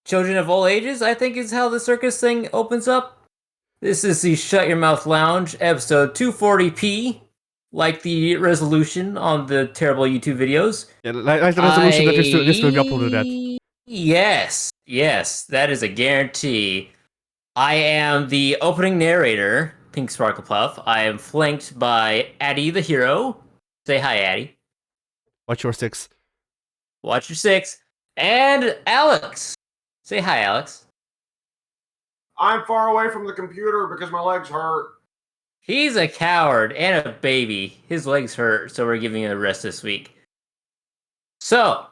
Children of all ages, I think is how the circus thing opens up. This is the Shut Your Mouth Lounge, episode 240p, like the resolution on the terrible YouTube videos. Yeah, like the resolution that this will be uploaded at. Yes, that is a guarantee. I am the opening narrator, Pink Sparkle Puff. I am flanked by Addie the hero. Say hi, Addie. Watch your six. Watch your six. And Alex. Say hi, Alex. I'm far away from the computer because my legs hurt. He's a coward and a baby. His legs hurt, so we're giving him a rest this week. So,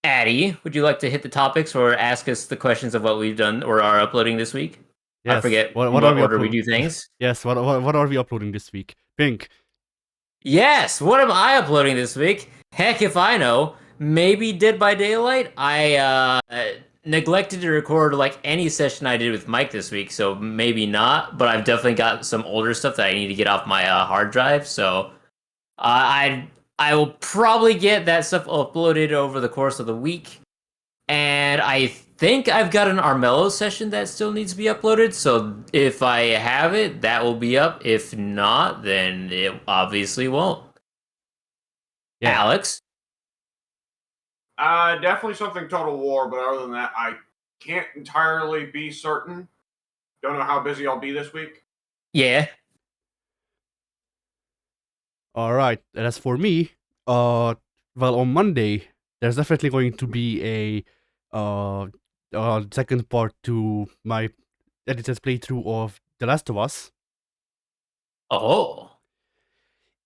Addie, would you like to hit the topics or ask us the questions of what we've done or are uploading this week? Yes. I forget what order we do things. Yes, what are we uploading this week? Pink. Yes, what am I uploading this week? Heck if I know. Maybe Dead by Daylight. I neglected to record like any session I did with Mike this week, so maybe not, but I've definitely got some older stuff that I need to get off my hard drive, so I will probably get that stuff uploaded over the course of the week. And I think I've got an Armello session that still needs to be uploaded, so if I have it, that will be up. If not, then it obviously won't. Yeah. Alex? Definitely something Total War, but other than that, I can't entirely be certain. Don't know how busy I'll be this week. Yeah. Alright, and as for me, well, on Monday, there's definitely going to be a second part to my edited playthrough of The Last of Us. Oh.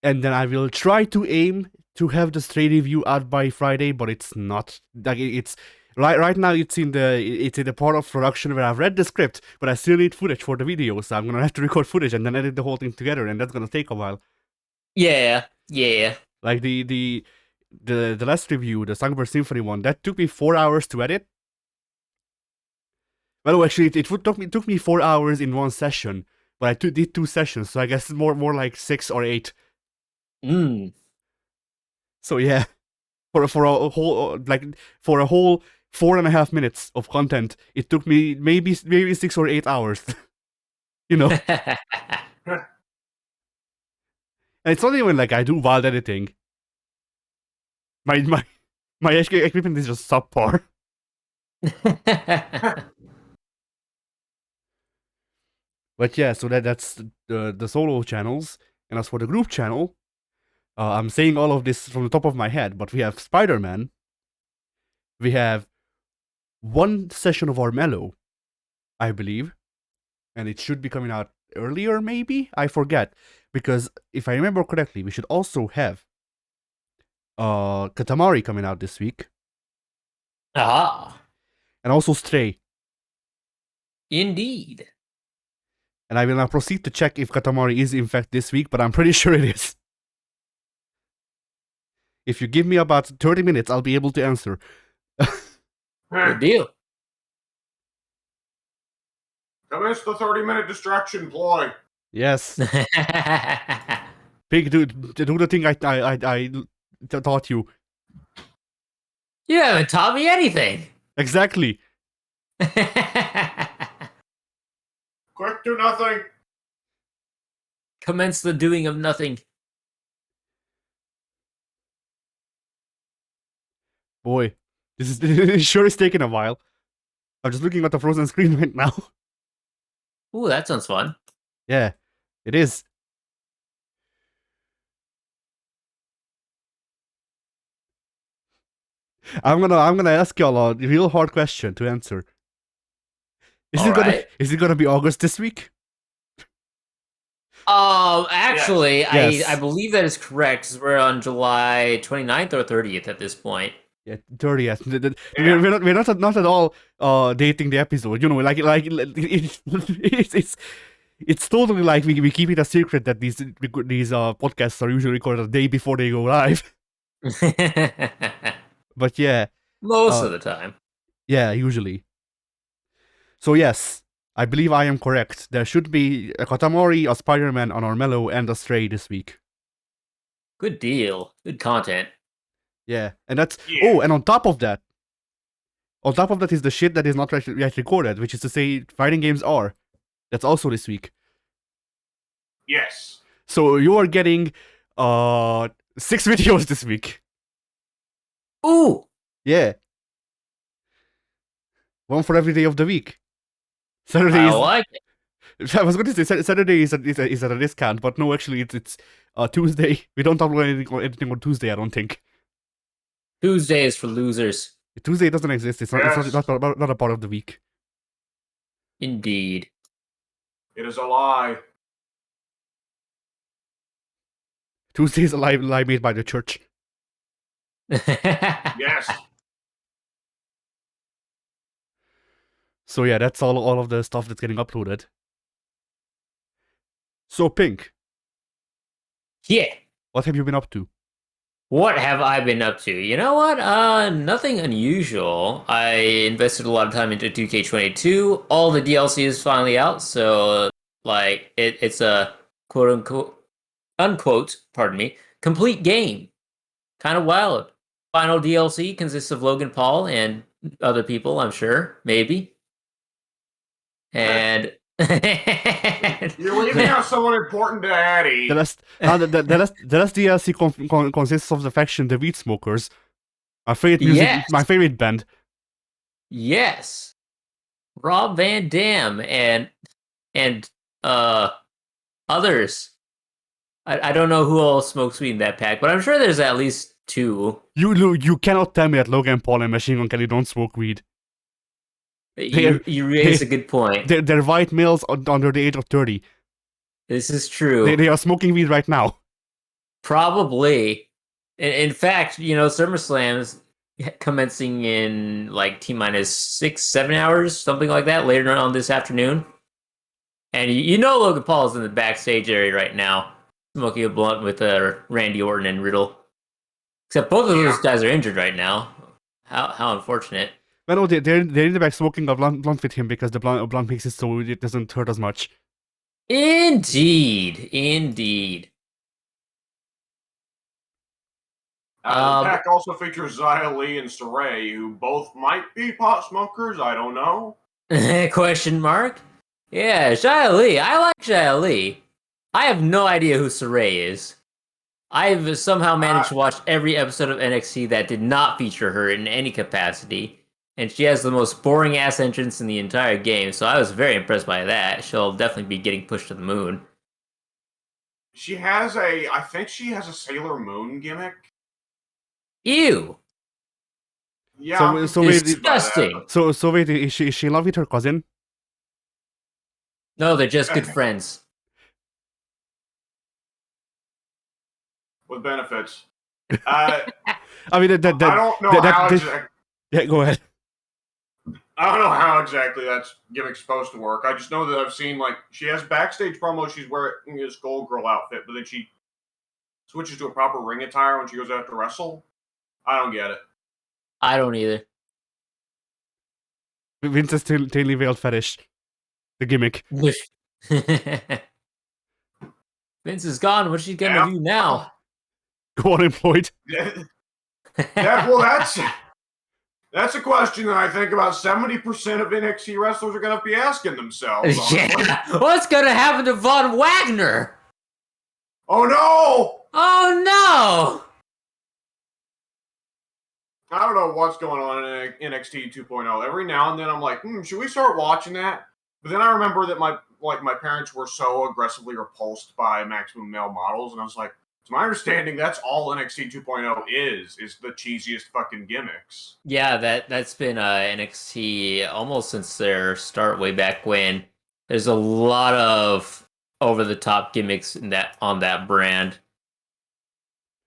And then I will try to aim to have the Stray review out by Friday, but it's not. Like, it's right now. It's in the part of production where I've read the script, but I still need footage for the video, so I'm gonna have to record footage and then edit the whole thing together, and that's gonna take a while. Yeah. Like the last review, the Songbird Symphony one, that took me 4 hours to edit. Well, actually, it took me 4 hours in one session, but I did 2 sessions, so I guess it's more like 6 or 8. So yeah, for a whole 4.5 minutes of content, it took me maybe 6 or 8 hours. You know. And it's not even like I do wild editing. My equipment is just subpar. But yeah, so that's the solo channels. And as for the group channel, I'm saying all of this from the top of my head, but we have Spider-Man. We have one session of Armello, I believe. And it should be coming out earlier, maybe? I forget. Because if I remember correctly, we should also have Katamari coming out this week. Ah. And also Stray. Indeed. And I will now proceed to check if Katamari is in fact this week, but I'm pretty sure it is. If you give me about 30 minutes, I'll be able to answer. Good deal. Commence the 30-minute distraction ploy. Yes. Pig, do the thing I taught you. You haven't taught me anything. Exactly. Quick, do nothing. Commence the doing of nothing. Boy, this sure is taking a while. I'm just looking at the frozen screen right now. Ooh, that sounds fun. Yeah, it is. I'm gonna ask y'all a real hard question to answer. Is it gonna be August this week? Actually, yes. I believe that is correct, because we're on July 29th or 30th at this point. Yeah, 30th. We're not at all dating the episode. You know, like it's totally like we keep it a secret that these podcasts are usually recorded a day before they go live. But yeah, most of the time. Yeah, usually. So yes, I believe I am correct. There should be a Katamari, a Spider-Man, an Armello, and a Stray this week. Good deal. Good content. Yeah, and that's... Yeah. Oh, and on top of that, On top of that is the shit that is not yet recorded, which is to say, fighting games are. That's also this week. Yes. So you are getting 6 videos this week. Ooh, Yeah. One for every day of the week. Saturday I is. like it. I was going to say Saturday is at a discount, but no, actually it's Tuesday. We don't upload anything on Tuesday, I don't think. Tuesday is for losers. Tuesday doesn't exist. It's not. Yes. It's not a part of the week. Indeed. It is a lie. Tuesday is a lie made by the church. Yes. So yeah, that's all of the stuff that's getting uploaded. So Pink, Yeah. what have you been up to? What have I been up to? You know what? Nothing unusual. I invested a lot of time into 2K22. All the DLC is finally out, so like it's a unquote, pardon me, complete game. Kind of wild. Final DLC consists of Logan Paul and other people, I'm sure, maybe. And You're leaving out someone important to Addy. The last DLC consists of the faction the Weed Smokers, my favorite music, Yes. my favorite band. Yes. Rob Van Dam and others. I don't know who all smokes weed in that pack, but I'm sure there's at least two. You cannot tell me that Logan Paul and Machine Gun Kelly don't smoke weed. You raise a good point. They're white males under the age of 30. This is true. They are smoking weed right now. Probably. In fact, SummerSlam's commencing in like T-minus 6-7 hours, something like that, later on this afternoon. And Logan Paul is in the backstage area right now, smoking a blunt with Randy Orton and Riddle. Except both of those guys are injured right now. How unfortunate. Well, no, they're in the back smoking a blunt with him because the blunt makes it so it doesn't hurt as much. Indeed. The pack also features Xia Li and Saray, who both might be pot smokers. I don't know. Question mark? Yeah, Xia Li. I like Xia Li. I have no idea who Saray is. I've somehow managed to watch every episode of NXT that did not feature her in any capacity. And she has the most boring ass entrance in the entire game, so I was very impressed by that. She'll definitely be getting pushed to the moon. I think she has a Sailor Moon gimmick. Ew. Yeah, So wait, disgusting. So wait, is she in love with her cousin? No, they're just good friends. With benefits. I mean, I don't know how yeah, go ahead. I don't know how exactly that's gimmick's supposed to work. I just know that I've seen, like, she has backstage promos, she's wearing a Skullgirl outfit, but then she switches to a proper ring attire when she goes out to wrestle. I don't get it. I don't either. Vince's thinly veiled fetish. The gimmick. Vince is gone. What's she gonna do now? Go unemployed. That's a question that I think about 70% of NXT wrestlers are going to be asking themselves. Yeah. What's gonna happen to Von Wagner? Oh no! Oh no! I don't know what's going on in NXT 2.0. Every now and then I'm like, should we start watching that? But then I remember that my parents were so aggressively repulsed by maximum male models, and I was like, to my understanding, that's all NXT 2.0 is the cheesiest fucking gimmicks. Yeah, that's been NXT almost since their start way back when. There's a lot of over the top gimmicks on that brand.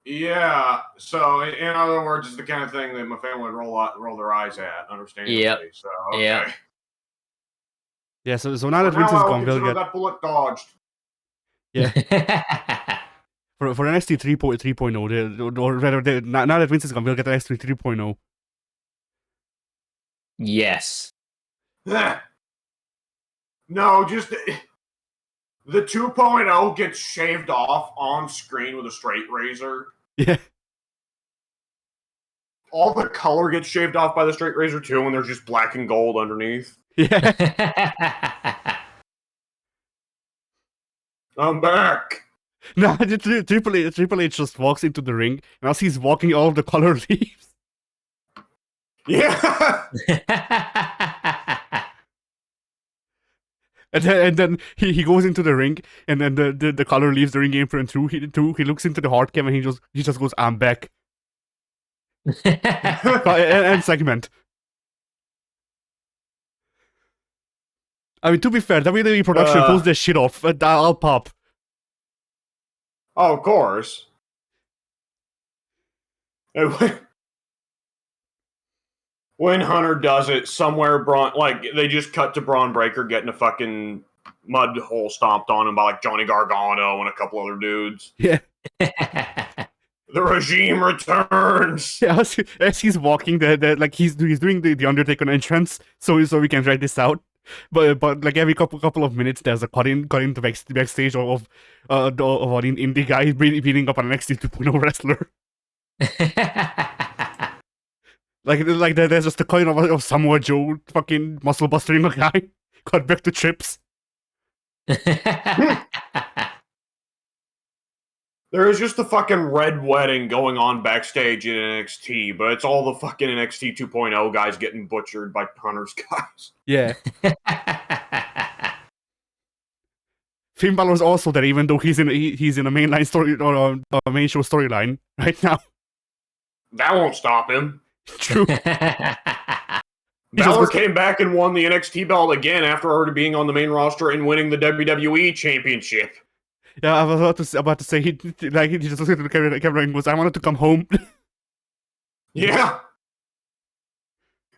Yeah, so in other words, it's the kind of thing that my family would roll their eyes at, understandably. Yep. So okay. Yep. Yeah, so now that Vince is gone, we'll get that bullet dodged. Yeah. For NXT 3.0, or rather, now that Vince is gone, we'll get NXT 3.0. Yes. No, just the 2.0 gets shaved off on screen with a straight razor. Yeah. all the color gets shaved off by the straight razor too, and there's just black and gold underneath. Yeah. I'm back. No, Triple H just walks into the ring, and as he's walking, all of the color leaves. Yeah. And then he goes into the ring, and then the color leaves the ring apron through. He looks into the hard cam, and he just goes, "I'm back." And segment. I mean, to be fair, WWE production pulls this shit off. I'll pop. Oh, of course. When Hunter does it, somewhere Braun, like, they just cut to Braun Breaker getting a fucking mud hole stomped on him by, like, Johnny Gargano and a couple other dudes. Yeah. The regime returns. Yeah, as he's walking, like he's doing the Undertaker entrance, so we can drag this out. But like every couple of minutes, there's a cut in the backstage of an indie guy beating up an NXT 2.0 wrestler. like there's just a kind of Samoa Joe fucking muscle bustering a guy. Cut back to Chips. There is just a fucking red wedding going on backstage in NXT, but it's all the fucking NXT 2.0 guys getting butchered by Hunter's guys. Yeah. Finn Balor's also there, even though he's in a mainline story or a main show storyline right now. That won't stop him. True. Balor came back and won the NXT belt again after already being on the main roster and winning the WWE Championship. Yeah, I was about to say he just looked at the camera and goes, "I wanted to come home." Yeah.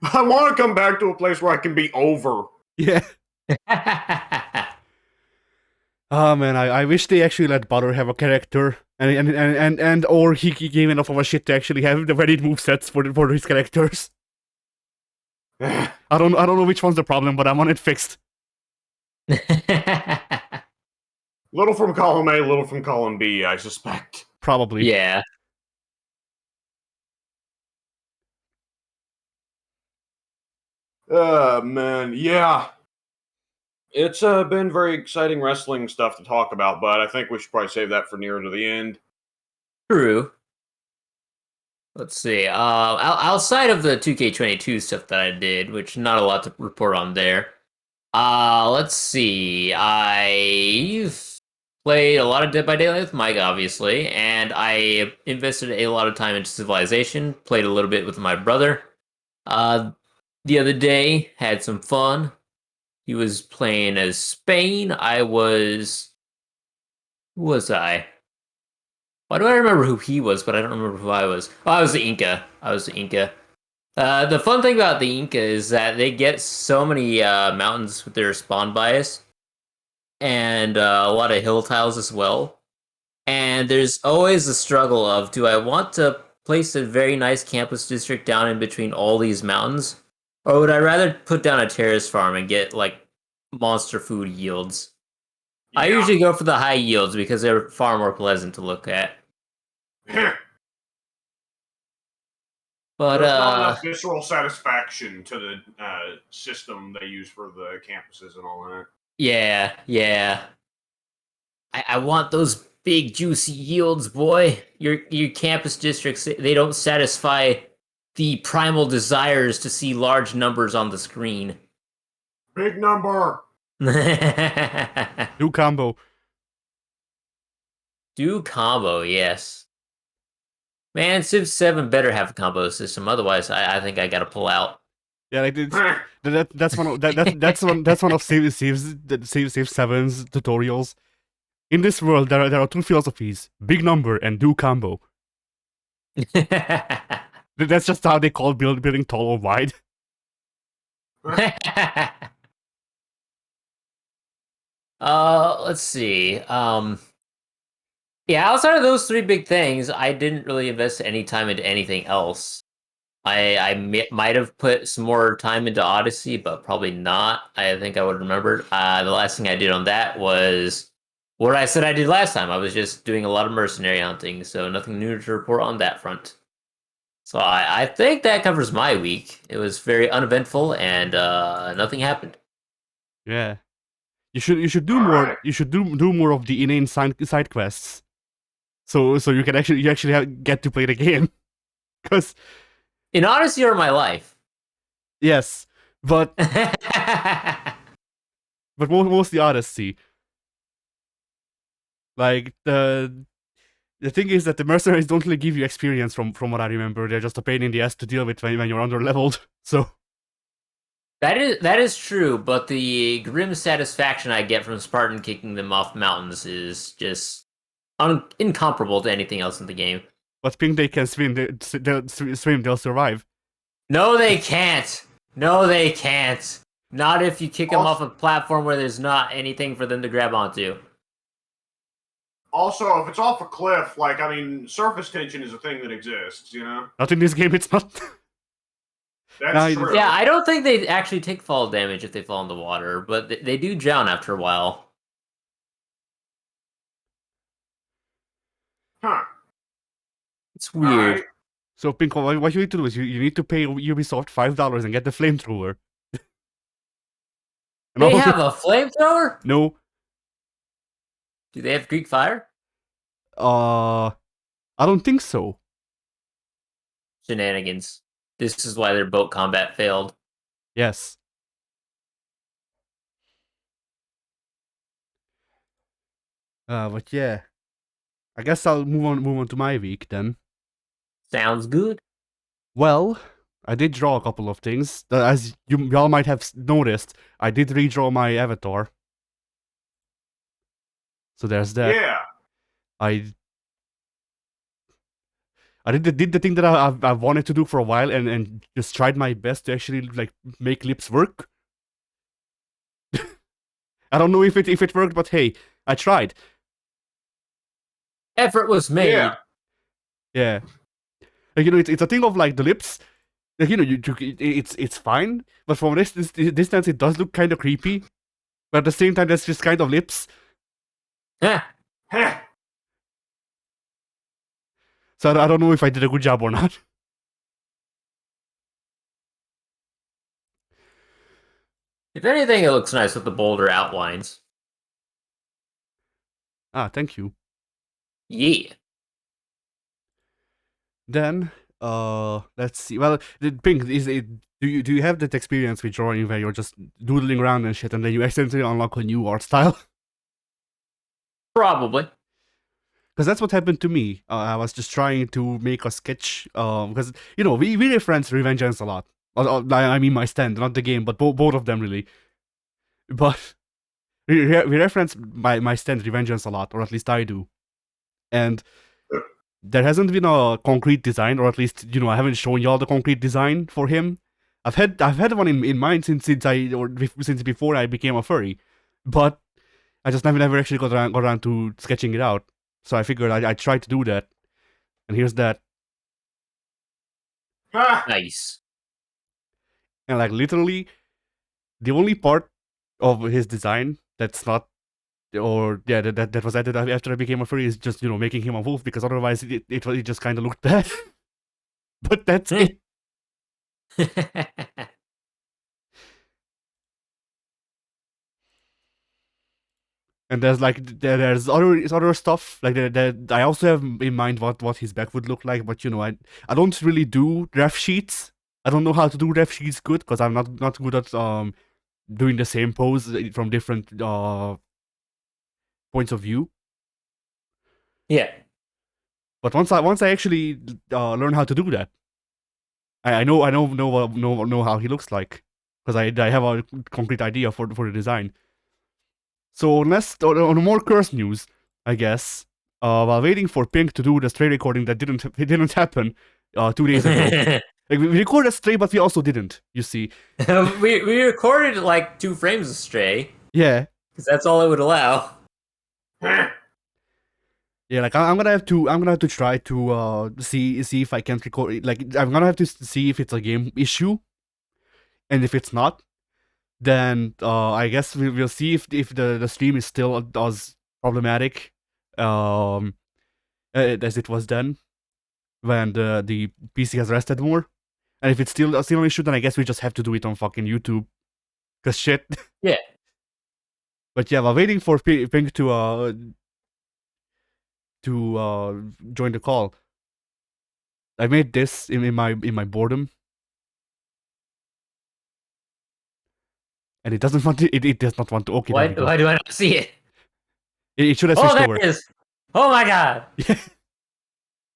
I want to come back to a place where I can be over. Yeah. Oh man, I wish they actually let Balor have a character, and or he gave enough of a shit to actually have the varied movesets for his characters. I don't know which one's the problem, but I want it fixed. Little from column A, little from column B, I suspect. Probably. Yeah. Man, yeah. It's been very exciting wrestling stuff to talk about, but I think we should probably save that for nearer to the end. True. Let's see. Outside of the 2K22 stuff that I did, which not a lot to report on there. Let's see. I've played a lot of Dead by Daylight with Mike, obviously, and I invested a lot of time into Civilization. Played a little bit with my brother. The other day, had some fun. He was playing as Spain. Who was I? Why do I remember who he was, but I don't remember who I was? Oh, I was the Inca. The fun thing about the Inca is that they get so many mountains with their spawn bias, and a lot of hill tiles as well. And there's always the struggle of, do I want to place a very nice campus district down in between all these mountains? Or would I rather put down a terrace farm and get, like, monster food yields? Yeah. I usually go for the high yields because they're far more pleasant to look at. But there's not enough visceral satisfaction to the system they use for the campuses and all that. Yeah. I want those big juicy yields, boy. Your campus districts, they don't satisfy the primal desires to see large numbers on the screen. Big number. Do combo. Do combo, yes. Man, Civ 7 better have a combo system. Otherwise, I think I gotta pull out. Yeah, like that's one of Civ 7's tutorials. In this world, there are two philosophies: big number and do combo. That's just how they call building tall or wide. Let's see. Yeah, outside of those three big things, I didn't really invest any time into anything else. I might have put some more time into Odyssey, but probably not. I think I would have remembered. The last thing I did on that was what I said I did last time. I was just doing a lot of mercenary hunting, so nothing new to report on that front. So I think that covers my week. It was very uneventful and nothing happened. Yeah. You should do All more. right. You should do more of the inane side quests. So you can actually get to play the game. Because In Odyssey or my life. yes, but Yeah, mostly Odyssey. Like the thing is that the mercenaries don't really give you experience from what I remember. They're just a pain in the ass to deal with when you're under leveled. So that is true, but the grim satisfaction I get from Spartan kicking them off mountains is just incomparable to anything else in the game. but pink they can swim. They'll survive. No, they can't. No, they can't. Not if you kick them off Also, a platform where there's not anything for them to grab onto. also, if it's off a cliff, like I mean, surface tension is a thing that exists. You know, Not in this game. It's not. that's Nah, true. Yeah, I don't think they actually take fall damage if they fall in the water, but they do drown after a while. Huh. It's All weird. right. So pink, what you need to do is you need to pay Ubisoft $5 and get the flamethrower. And They also, have a flamethrower? no, Do they have Greek fire? I don't think so. Shenanigans. This is why their boat combat failed. Yes. But yeah, I guess I'll move on to my week then. Sounds good. Well, I did draw a couple of things. As y'all might have noticed, I did redraw my avatar. So there's that. Yeah. I did the thing that I wanted to do for a while and just tried my best to actually like make lips work. I don't know if it worked, but hey, I tried. Effort was made. Yeah. Yeah. Like, it's a thing of like the lips. Like, it's fine, but from this distance it does look kind of creepy. But at the same time, that's just kind of lips. Heh. Heh. So I don't know if I did a good job or not. If anything, it looks nice with the bolder outlines. Ah, thank you. Yeah. Then, let's see. Well, the Pink, is it? Do you have that experience with drawing where you're just doodling around and shit, and then you accidentally unlock a new art style? Probably. Because that's what happened to me. I was just trying to make a sketch. Because we reference Revengeance a lot. I mean my stand, not the game, but both of them really. But we reference my stand Revengeance a lot, or at least I do. And there hasn't been a concrete design, or at least I haven't shown y'all the concrete design for him. I've had one in mind since before I became a furry, but I just never actually got around to sketching it out. So I figured I'd try to do that, and here's that. Ha. Nice. And like literally, the only part of his design that's not, or yeah, that was added after I became a furry is just making him a wolf, because otherwise it just kind of looked bad. But that's it. And there's there's other stuff like that. I also have in mind what his back would look like, but I don't really do ref sheets. I don't know how to do ref sheets good, because I'm not good at doing the same pose from different points of view. Yeah. But once I actually learn how to do that, I know how he looks like, because I have a concrete idea for the design. So on more curse news, I guess. While waiting for Pink to do the stray recording that didn't happen 2 days ago. Like, we recorded stray, but we also didn't. You see. we recorded like 2 frames of Stray, Yeah. because that's all it would allow. Heh. Yeah, like I'm gonna have to try to see if I can record. Like, I'm gonna have to see if it's a game issue, and if it's not, then I guess we'll see if the stream is still as problematic as it was then. when the PC has rested more. And if it's still an issue, then I guess we just have to do it on fucking YouTube. Cause shit. Yeah. But yeah, while waiting for Pink to join the call, I made this in my boredom, and it doesn't want to. It does not want to. Okay, there we go. Why do I not see it? It should have Oh, switched there over. it is. Oh my god.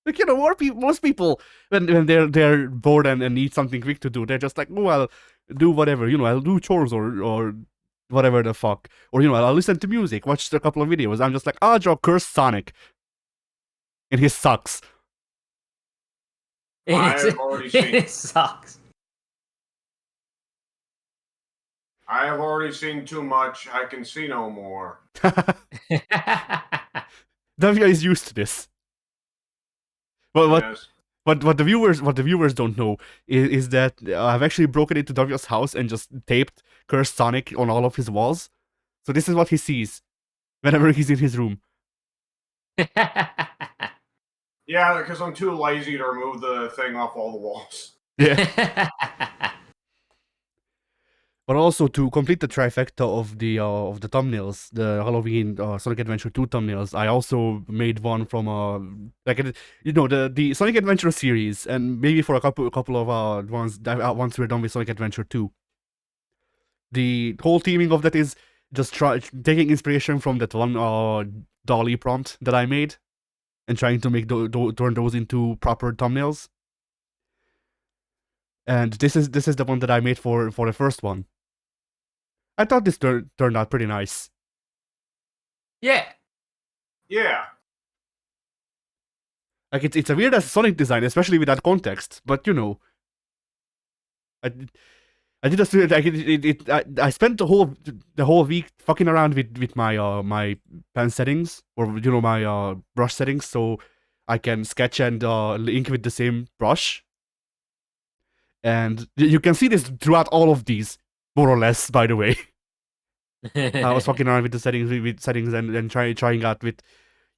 Like, you know, most people when they're bored and need something quick to do, they're just like, oh, I'll do whatever. You know, I'll do chores or whatever the fuck, or you know, I'll listen to music, watch a couple of videos. I'm just like, I'll draw cursed Sonic, and he sucks. I've already seen It sucks. I have already seen too much. I can see no more. W is used to this. Well, Yes. what the viewers don't know is that I've actually broken into W's house and just taped Cursed Sonic on all of his walls. So this is what he sees whenever he's in his room. Yeah, because I'm too lazy to remove the thing off all the walls. Yeah. But also to complete the trifecta of the thumbnails, the Halloween Sonic Adventure 2 thumbnails, I also made one from the Sonic Adventure series, and maybe for a couple of ones once we're done with Sonic Adventure 2. The whole theming of that is just taking inspiration from that one Dolly prompt that I made, and trying to make turn those into proper thumbnails. And this is the one that I made for the first one. I thought this turned out pretty nice. Yeah. Yeah. Like it's a weird as Sonic design, especially with that context. But you know, I did I spent the whole week fucking around with my my pen settings, or you know, my brush settings, so I can sketch and ink with the same brush. And you can see this throughout all of these, more or less. By the way. I was fucking around with the settings and trying out with,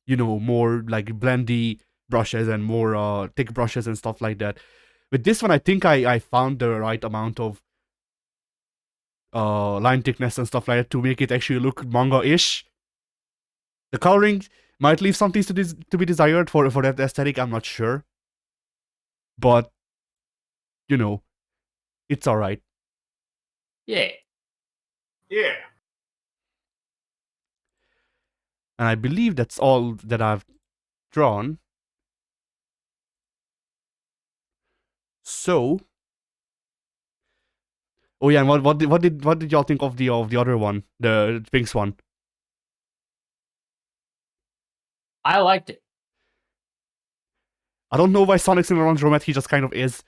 you know, more like blendy brushes and more thick brushes and stuff like that. With this one, I think I found the right amount of line thickness and stuff like that to make it actually look manga-ish. The coloring might leave some things to be desired for that aesthetic. I'm not sure, but you know, it's all right. Yeah. Yeah. And I believe that's all that I've drawn. So, oh yeah, and what did y'all think of the other one, the Pink's one? I liked it. I don't know why Sonic's in a laundromat. He just kind of is.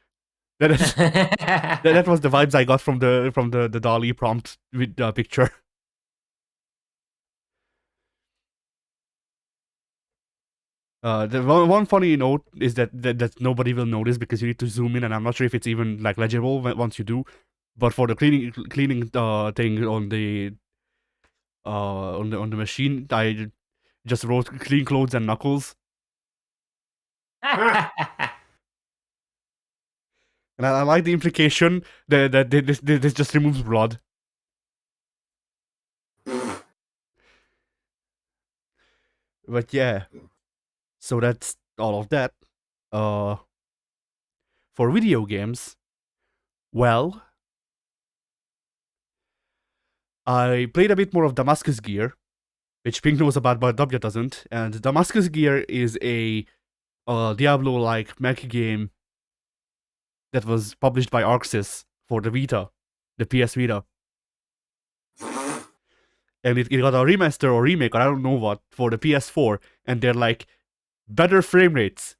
That was the vibes I got from the Dolly prompt with the picture. The one funny note is that nobody will notice because you need to zoom in, and I'm not sure if it's even like legible once you do. But for the cleaning thing on the machine, I just wrote clean clothes and knuckles, and I like the implication that this just removes blood. But yeah, so that's all of that. For video games, well, I played a bit more of Damascus Gear, which Pink knows about but W doesn't. And Damascus Gear is a Diablo-like mech game that was published by Arxis for the Vita, the PS Vita. And it got a remaster or remake, or I don't know what, for the PS4, and they're like, better frame rates.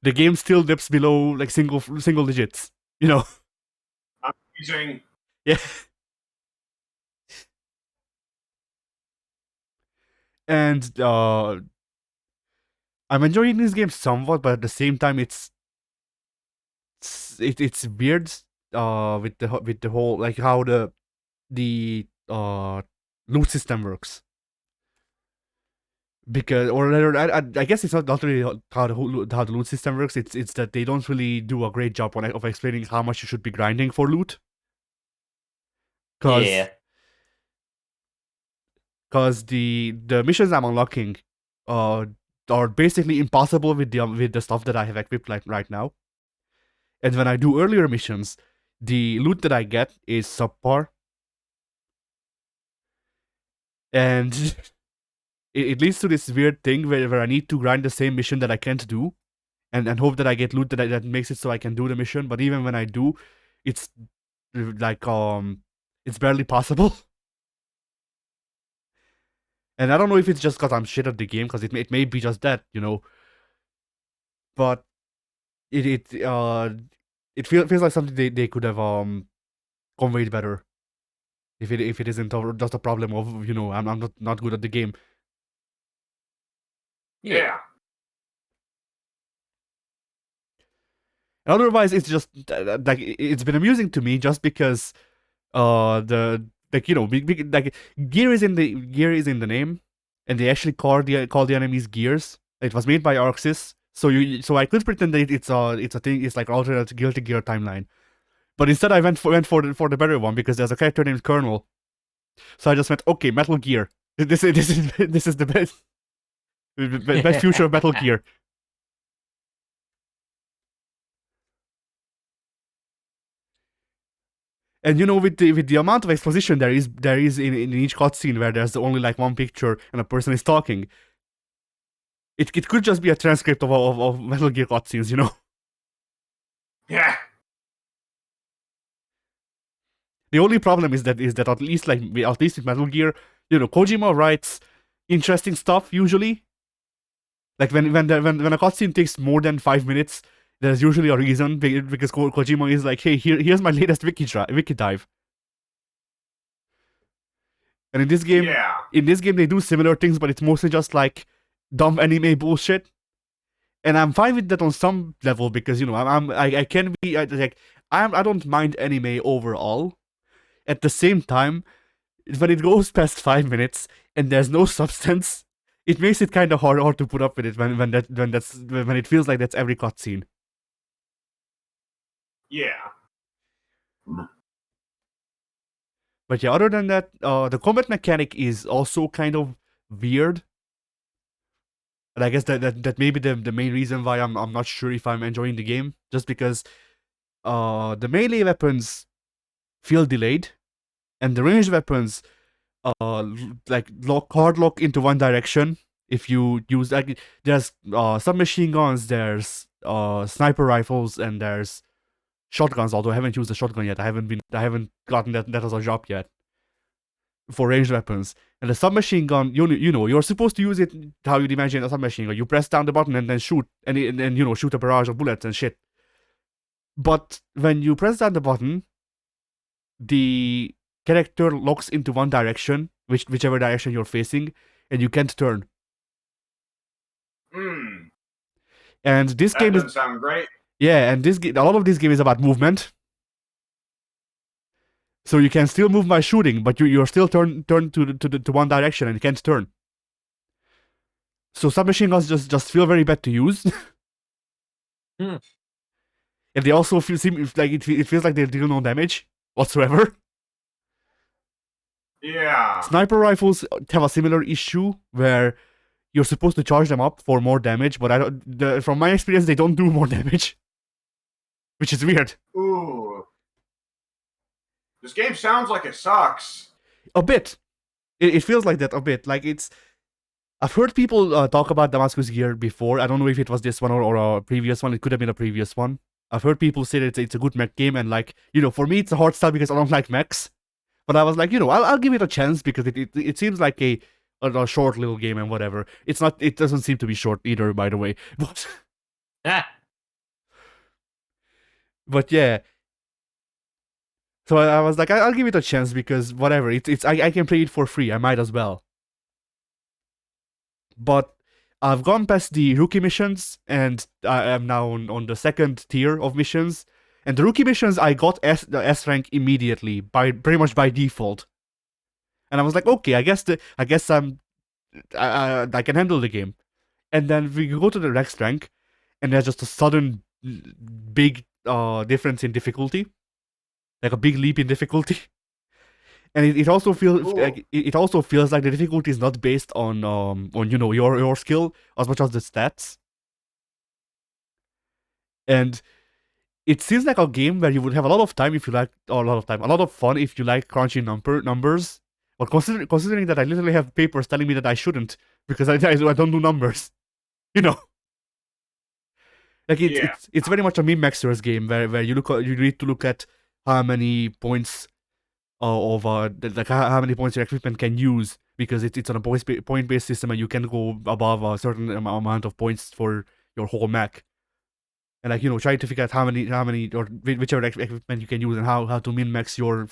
The game still dips below like single digits, you know. Amazing. Yeah. And I'm enjoying this game somewhat, but at the same time, it's weird with the whole, like, how the loot system works. because, or rather, I guess it's not really how the loot system works. It's that they don't really do a great job of explaining how much you should be grinding for loot. Yeah. Because the missions I'm unlocking are basically impossible with the stuff that I have equipped like right now. And when I do earlier missions, the loot that I get is subpar. And it leads to this weird thing where I need to grind the same mission that I can't do, and hope that I get loot that makes it so I can do the mission. But even when I do, it's like it's barely possible. And I don't know if it's just because I'm shit at the game, because it may be just that, you know. But it feels like something they could have conveyed better. If it isn't just a problem of, you know, I'm not good at the game. Yeah. Otherwise, it's just like it's been amusing to me just because the like, you know, like gear is in the name, and they actually call the enemies gears. It was made by Arxis, so I could pretend that it's a thing. It's like alternate Guilty Gear timeline, but instead I went for the better one because there's a character named Colonel. So I just went, okay, Metal Gear. This is the best future of Metal Gear. And you know, with the amount of exposition there is in each cutscene where there's only like one picture and a person is talking, it could just be a transcript of Metal Gear cutscenes, you know. Yeah. The only problem is that at least with Metal Gear, you know, Kojima writes interesting stuff usually. Like when a cutscene takes more than 5 minutes, there's usually a reason, because Kojima is like, hey, here's my latest wiki dive. And in this game they do similar things, but it's mostly just like dumb anime bullshit. And I'm fine with that on some level because, you know, I can be like I don't mind anime overall. At the same time, when it goes past 5 minutes and there's no substance, it makes it kind of hard to put up with it when it feels like that's every cutscene. Yeah. But yeah, other than that, the combat mechanic is also kind of weird. And I guess that may be the main reason why I'm not sure if I'm enjoying the game, just because the melee weapons feel delayed, and the ranged weapons like hard lock into one direction. If you use, like, there's submachine guns, there's sniper rifles, and there's shotguns. Although I haven't used a shotgun yet, I haven't gotten that as a job yet for ranged weapons. And the submachine gun, you know, you're supposed to use it how you'd imagine a submachine gun. You press down the button and then shoot, and you know, shoot a barrage of bullets and shit. But when you press down the button, the character locks into one direction, whichever direction you're facing, and you can't turn. And this game doesn't sound great. Yeah, and a lot of this game is about movement. So you can still move by shooting, but you're still turned to one direction and you can't turn. So submachine guns just feel very bad to use. And they also seem like it feels like they deal no damage whatsoever. Yeah. Sniper rifles have a similar issue where you're supposed to charge them up for more damage, but from my experience, they don't do more damage, which is weird. Ooh. This game sounds like it sucks. A bit. It feels like that a bit. Like I've heard people talk about Damascus Gear before. I don't know if it was this one or a previous one. It could have been a previous one. I've heard people say that it's a good mech game, and like, you know, for me it's a hard style because I don't like mechs. But I was like, you know, I'll give it a chance because it seems like a short little game and whatever. It's not. It doesn't seem to be short either, by the way. But yeah. So I was like, I'll give it a chance because whatever. I can play it for free. I might as well. But I've gone past the rookie missions, and I am now on the second tier of missions. And the rookie missions, I got the S rank immediately, pretty much by default. And I was like, okay, I guess I'm I can handle the game. And then we go to the next rank, and there's just a sudden big difference in difficulty, like a big leap in difficulty. And it also feels Cool. like it also feels like the difficulty is not based on your skill as much as the stats. And it seems like a game where you would have a lot of time if you like, or a lot of fun if you like crunchy numbers. But considering that I literally have papers telling me that I shouldn't because I don't do numbers, you know. Like it's very much a min maxers game where you need to look at how many points of like how many points your equipment can use, because it's on a point based system and you can go above a certain amount of points for your whole mech. And like, trying to figure out how many or whichever equipment you can use and how to min max your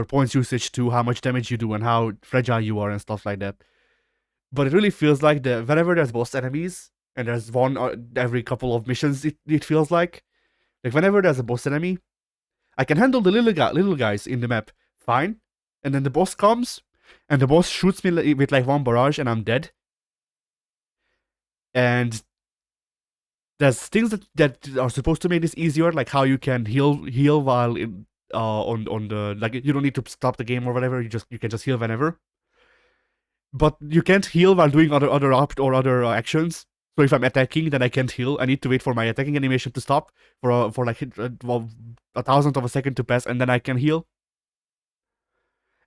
points usage to how much damage you do and how fragile you are and stuff like that. But it really feels like whenever there's boss enemies, and there's one every couple of missions, it feels like whenever there's a boss enemy, I can handle the little guys in the map fine, and then the boss comes, and the boss shoots me with like one barrage, and I'm dead. And there's things that are supposed to make this easier, like how you can heal while in on the, like, you don't need to stop the game or whatever. You can just heal whenever. But you can't heal while doing other actions. So if I'm attacking, then I can't heal. I need to wait for my attacking animation to stop for like a thousandth of a second to pass, and then I can heal.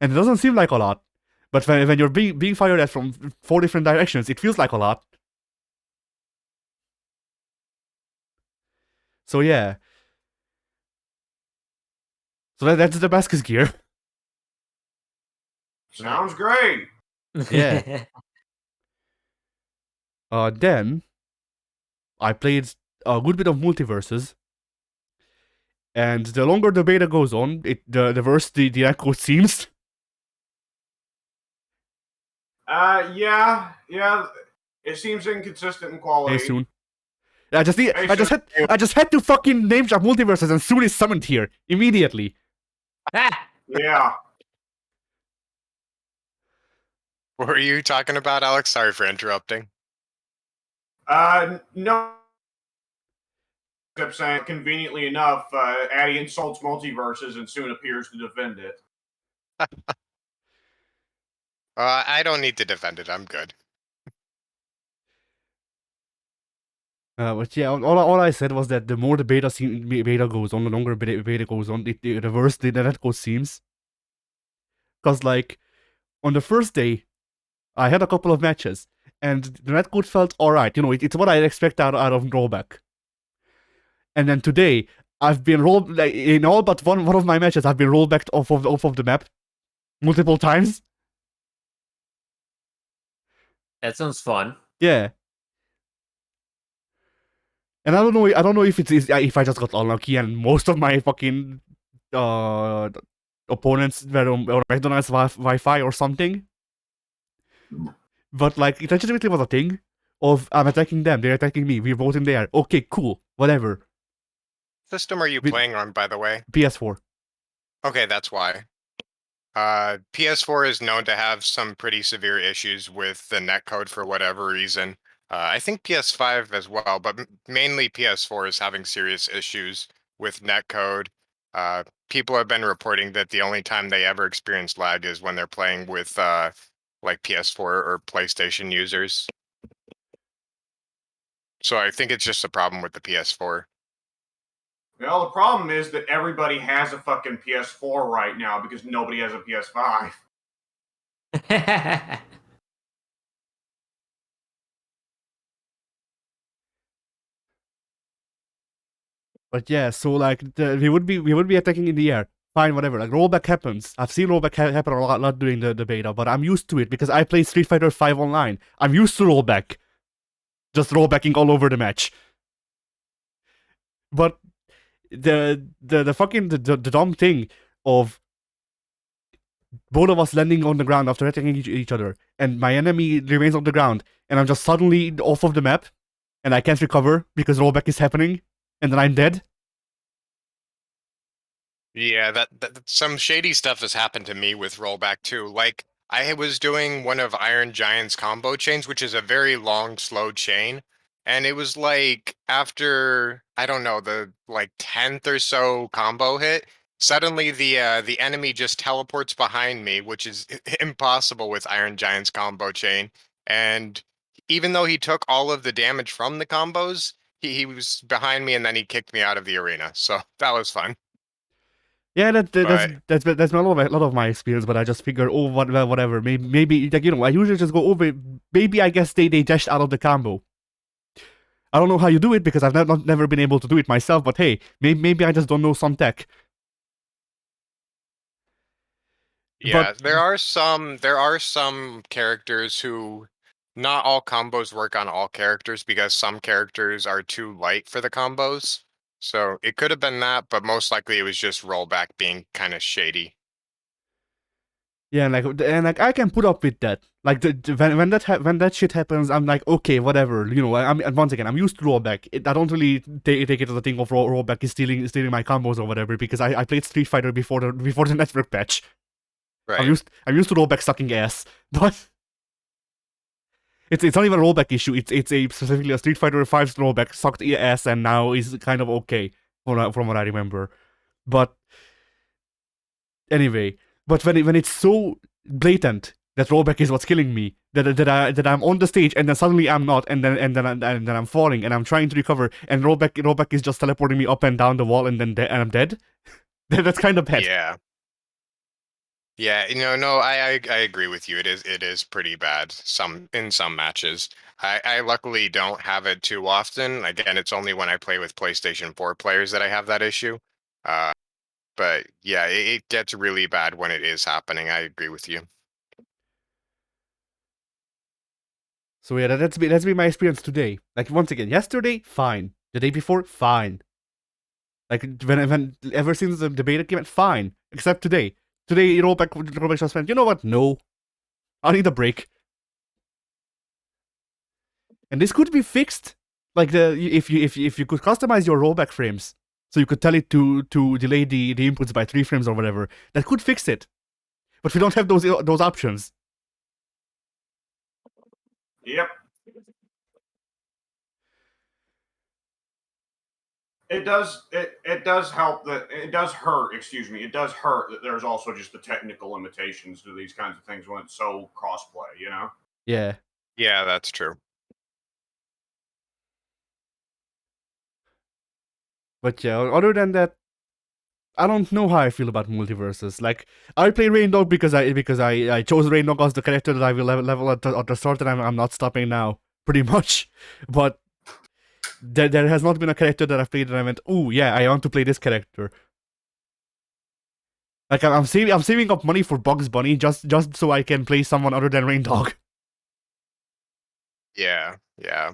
And it doesn't seem like a lot, but when you're being fired at from 4 different directions, it feels like a lot. So yeah. So that's the Damascus gear. Sounds great. Yeah. Then I played a good bit of multiverses, and the longer the beta goes on, the worse the netcode seems. Yeah. It seems inconsistent in quality. Hey, soon. I just had to fucking name drop multiverses, and Soon is summoned here immediately. Yeah. What were you talking about, Alex? Sorry for interrupting. No. Except saying, conveniently enough, Addy insults multiverses and soon appears to defend it. I don't need to defend it. I'm good. But yeah, all I said was that the more the beta goes on, the longer beta goes on, the worse the netcode seems. Because, like, on the first day, I had a couple of matches, and the netcode felt alright. It's what I expect out of rollback. And then today, I've been rolled, like, in all but one of my matches, I've been rolled back off of the map multiple times. That sounds fun. Yeah. And I don't know if if I just got unlucky and most of my fucking opponents were on McDonald's Wi-Fi or something. But like, it legitimately was a thing of I'm attacking them, they're attacking me, we're both in there. Okay, cool, whatever. System are you playing on, by the way? PS4. Okay, that's why. PS4 is known to have some pretty severe issues with the netcode for whatever reason. I think PS5 as well, but mainly PS4 is having serious issues with netcode. People have been reporting that the only time they ever experience lag is when they're playing with like PS4 or PlayStation users. So I think it's just a problem with the PS4. Well, the problem is that everybody has a fucking PS4 right now because nobody has a PS5. But yeah, so like we would be attacking in the air. Fine, whatever. Like, rollback happens. I've seen rollback happen a lot during the beta, but I'm used to it because I play Street Fighter 5 online. I'm used to rollback. Just rollbacking all over the match. But the dumb thing of both of us landing on the ground after attacking each other, and my enemy remains on the ground, and I'm just suddenly off of the map, and I can't recover because rollback is happening, and then I'm dead. Yeah, that some shady stuff has happened to me with rollback too. Like, I was doing one of Iron Giant's combo chains, which is a very long, slow chain. And it was like after, I don't know, the like 10th or so combo hit, suddenly the enemy just teleports behind me, which is impossible with Iron Giant's combo chain. And even though he took all of the damage from the combos, he was behind me and then he kicked me out of the arena. So that was fun. Yeah, But that's been a lot of my experience, but I just figure, oh, whatever. Maybe like, I usually just go over. Maybe I guess they dashed out of the combo. I don't know how you do it because I've never been able to do it myself. But hey, maybe I just don't know some tech. yeah, But there are some characters who not all combos work on all characters because some characters are too light for the combos. So it could have been that, but most likely it was just rollback being kind of shady. yeah, and I can put up with that. Like when that shit happens, I'm like, okay, whatever. And once again, I'm used to rollback. I don't really take it as a thing of rollback is stealing my combos or whatever because I played Street Fighter before the network patch. Right. I'm used to rollback sucking ass, but it's not even a rollback issue. It's a specifically a Street Fighter 5 rollback sucked ass and now is kind of okay from what I remember. But anyway, when it's so blatant that rollback is what's killing me, that I'm on the stage and then suddenly I'm not, and then I'm falling and I'm trying to recover, and rollback is just teleporting me up and down the wall, and then and I'm dead. That's kind of bad. Yeah. Yeah, no, I agree with you. It is pretty bad in some matches. I luckily don't have it too often. Again, it's only when I play with PlayStation 4 players that I have that issue. Uh, but yeah, it gets really bad when it is happening. I agree with you. So yeah, that's been my experience today. Like once again, yesterday fine, the day before fine. Like when ever since the beta came out, fine. Except today. Today rollback just went. You know what? No, I need a break. And this could be fixed. Like if you could customize your rollback frames, so you could tell it to delay the inputs by 3 frames or whatever, that could fix it. But we don't have those options. Yep. It does help that it does hurt, excuse me, it does hurt that there's also just the technical limitations to these kinds of things when it's so crossplay, you know? Yeah. Yeah, that's true. But yeah, other than that, I don't know how I feel about multiverses. Like I play Raindog because I chose Raindog as the character that I will level at the start, and I'm not stopping now, pretty much. But there has not been a character that I've played that I went, ooh yeah, I want to play this character. Like I'm saving up money for Bugs Bunny just so I can play someone other than Raindog. Yeah, yeah.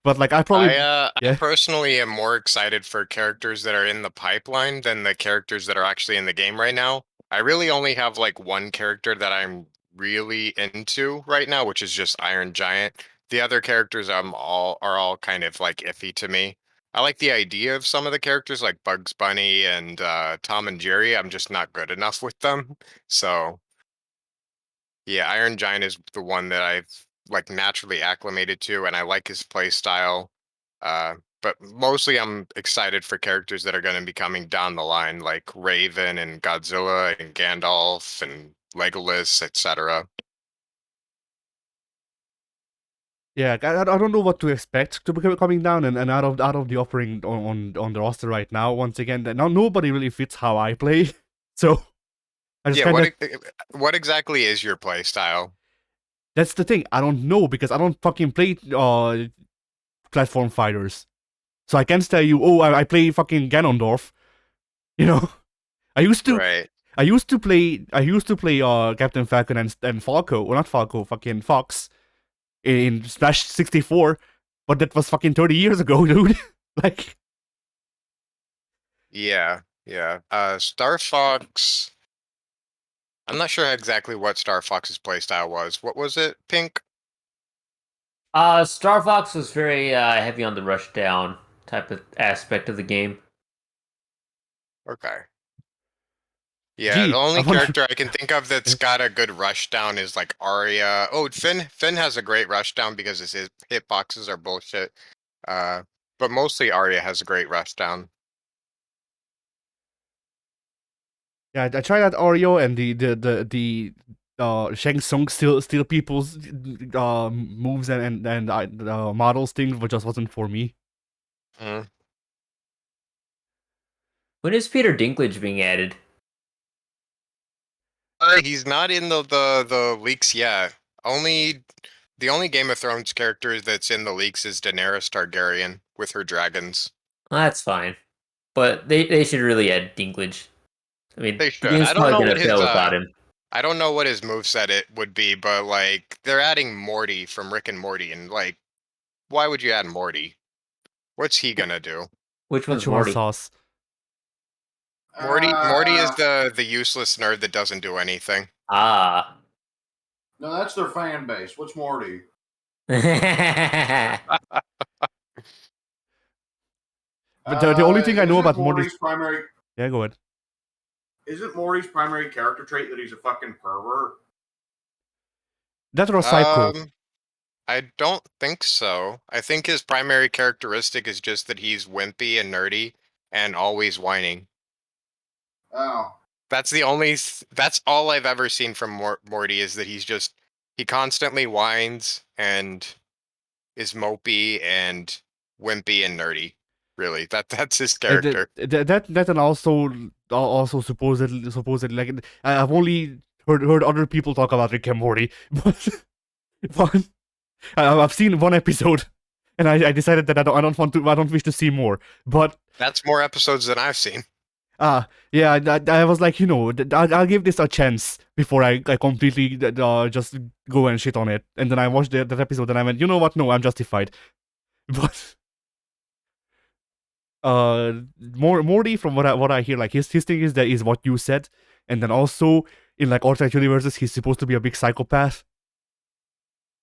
But like I probably I yeah. personally am more excited for characters that are in the pipeline than the characters that are actually in the game right now. I really only have like one character that I'm really into right now, which is just Iron Giant. The other characters are all kind of like iffy to me. I like the idea of some of the characters like Bugs Bunny and Tom and Jerry. I'm just not good enough with them. So yeah, Iron Giant is the one that I've like naturally acclimated to, and I like his play style. But mostly I'm excited for characters that are going to be coming down the line, like Raven and Godzilla and Gandalf and Legolas, etc. Yeah, I don't know what to expect to be coming down and out of the offering on the roster right now. Once again, now nobody really fits how I play, so I just Yeah, kind of what exactly is your play style? that's the thing. I don't know because I don't fucking play platform fighters, so I can't tell you. Oh, I play fucking Ganondorf. You know, I used to Right. I used to play Captain Falcon and Falco, or not Falco, fucking Fox in Smash 64, but that was fucking 30 years ago, dude. Like. Yeah, yeah. Star Fox. I'm not sure exactly what Star Fox's play style was. What was it? Pink? Star Fox was very heavy on the rush down type of aspect of the game. Okay. Yeah, the Gee, only I wonder. character I can think of that's got a good rushdown is like Arya. Oh, Finn. Finn has a great rushdown because his hitboxes are bullshit. Uh, but mostly Arya has a great rushdown. Yeah, I tried that Oreo and the Shang Tsung steal people's moves and models thing, but just wasn't for me. Mm. When is Peter Dinklage being added? He's not in the leaks yet. The only Game of Thrones character that's in the leaks is Daenerys Targaryen with her dragons. Well, that's fine, but they should really add Dinklage. I mean, They the should. game's I don't probably know gonna what his fail without him. I don't know what his moveset it would be, but like they're adding Morty from Rick and Morty, and like, why would you add Morty? What's he gonna do? Which one's Natural Morty? sauce. Morty is the useless nerd that doesn't do anything. Ah. No, that's their fan base. What's Morty? But the only thing I know Isn't about Morty's Morty's primary yeah, go ahead. isn't Morty's primary character trait that he's a fucking pervert? That or psycho. I don't think so. I think his primary characteristic is just that he's wimpy and nerdy and always whining. Oh, That's all I've ever seen from Morty is that he constantly whines and is mopey and wimpy and nerdy. Really, that's his character. That and also supposedly like I've only heard other people talk about Rick and Morty, but I've seen one episode, and I decided that I don't wish to see more. But That's more episodes than I've seen. yeah, I was like, I'll give this a chance before I completely just go and shit on it. And then I watched that episode, and I went, you know what? No, I'm justified. But Morty, from what I hear, like his thing is what you said, and then also in like alternate universes, he's supposed to be a big psychopath.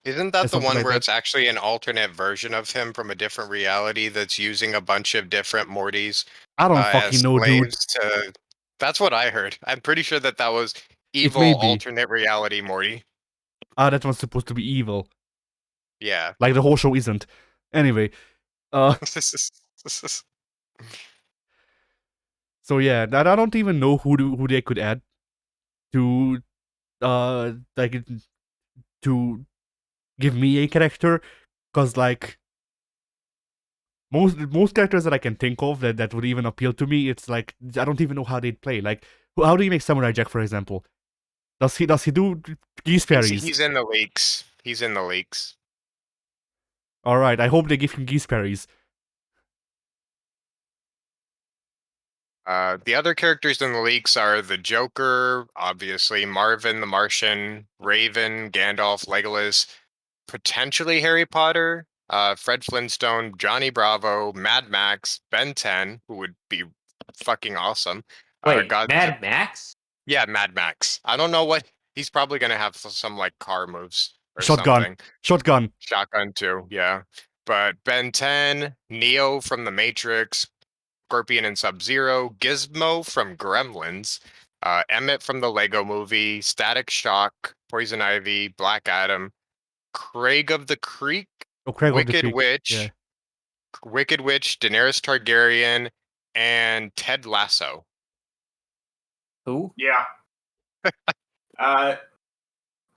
Isn't that the Something one like where that. it's actually an alternate version of him from a different reality that's using a bunch of different Mortys I don't fucking as know, dude. slaves to? That's what I heard. I'm pretty sure that was It evil may be. alternate reality Morty. That one's supposed to be evil. Yeah. Like the whole show isn't. Anyway, uh, so yeah, I don't even know who they could add to like to give me a character, cause like most characters that I can think of that would even appeal to me, it's like I don't even know how they'd play. Like how do you make Samurai Jack, for example? Does he do geese parries? He's in the leaks. He's in the leaks. All right, I hope they give him geese parries. The other characters in the leaks are the Joker, obviously, Marvin the Martian, Raven, Gandalf, Legolas, potentially Harry Potter, Fred Flintstone, Johnny Bravo, Mad Max, Ben 10, who would be fucking awesome. Wait, God, Mad Max? yeah, Mad Max. I don't know what he's probably gonna have some like car moves or Shotgun. something. Shotgun too, yeah. But Ben 10, Neo from the Matrix, Scorpion and Sub-Zero, Gizmo from Gremlins, Emmett from the Lego Movie, Static Shock, Poison Ivy, Black Adam, Craig of the Creek, Oh, Craig of the Wicked Creek. Witch, Yeah. Daenerys Targaryen, and Ted Lasso. Who? yeah.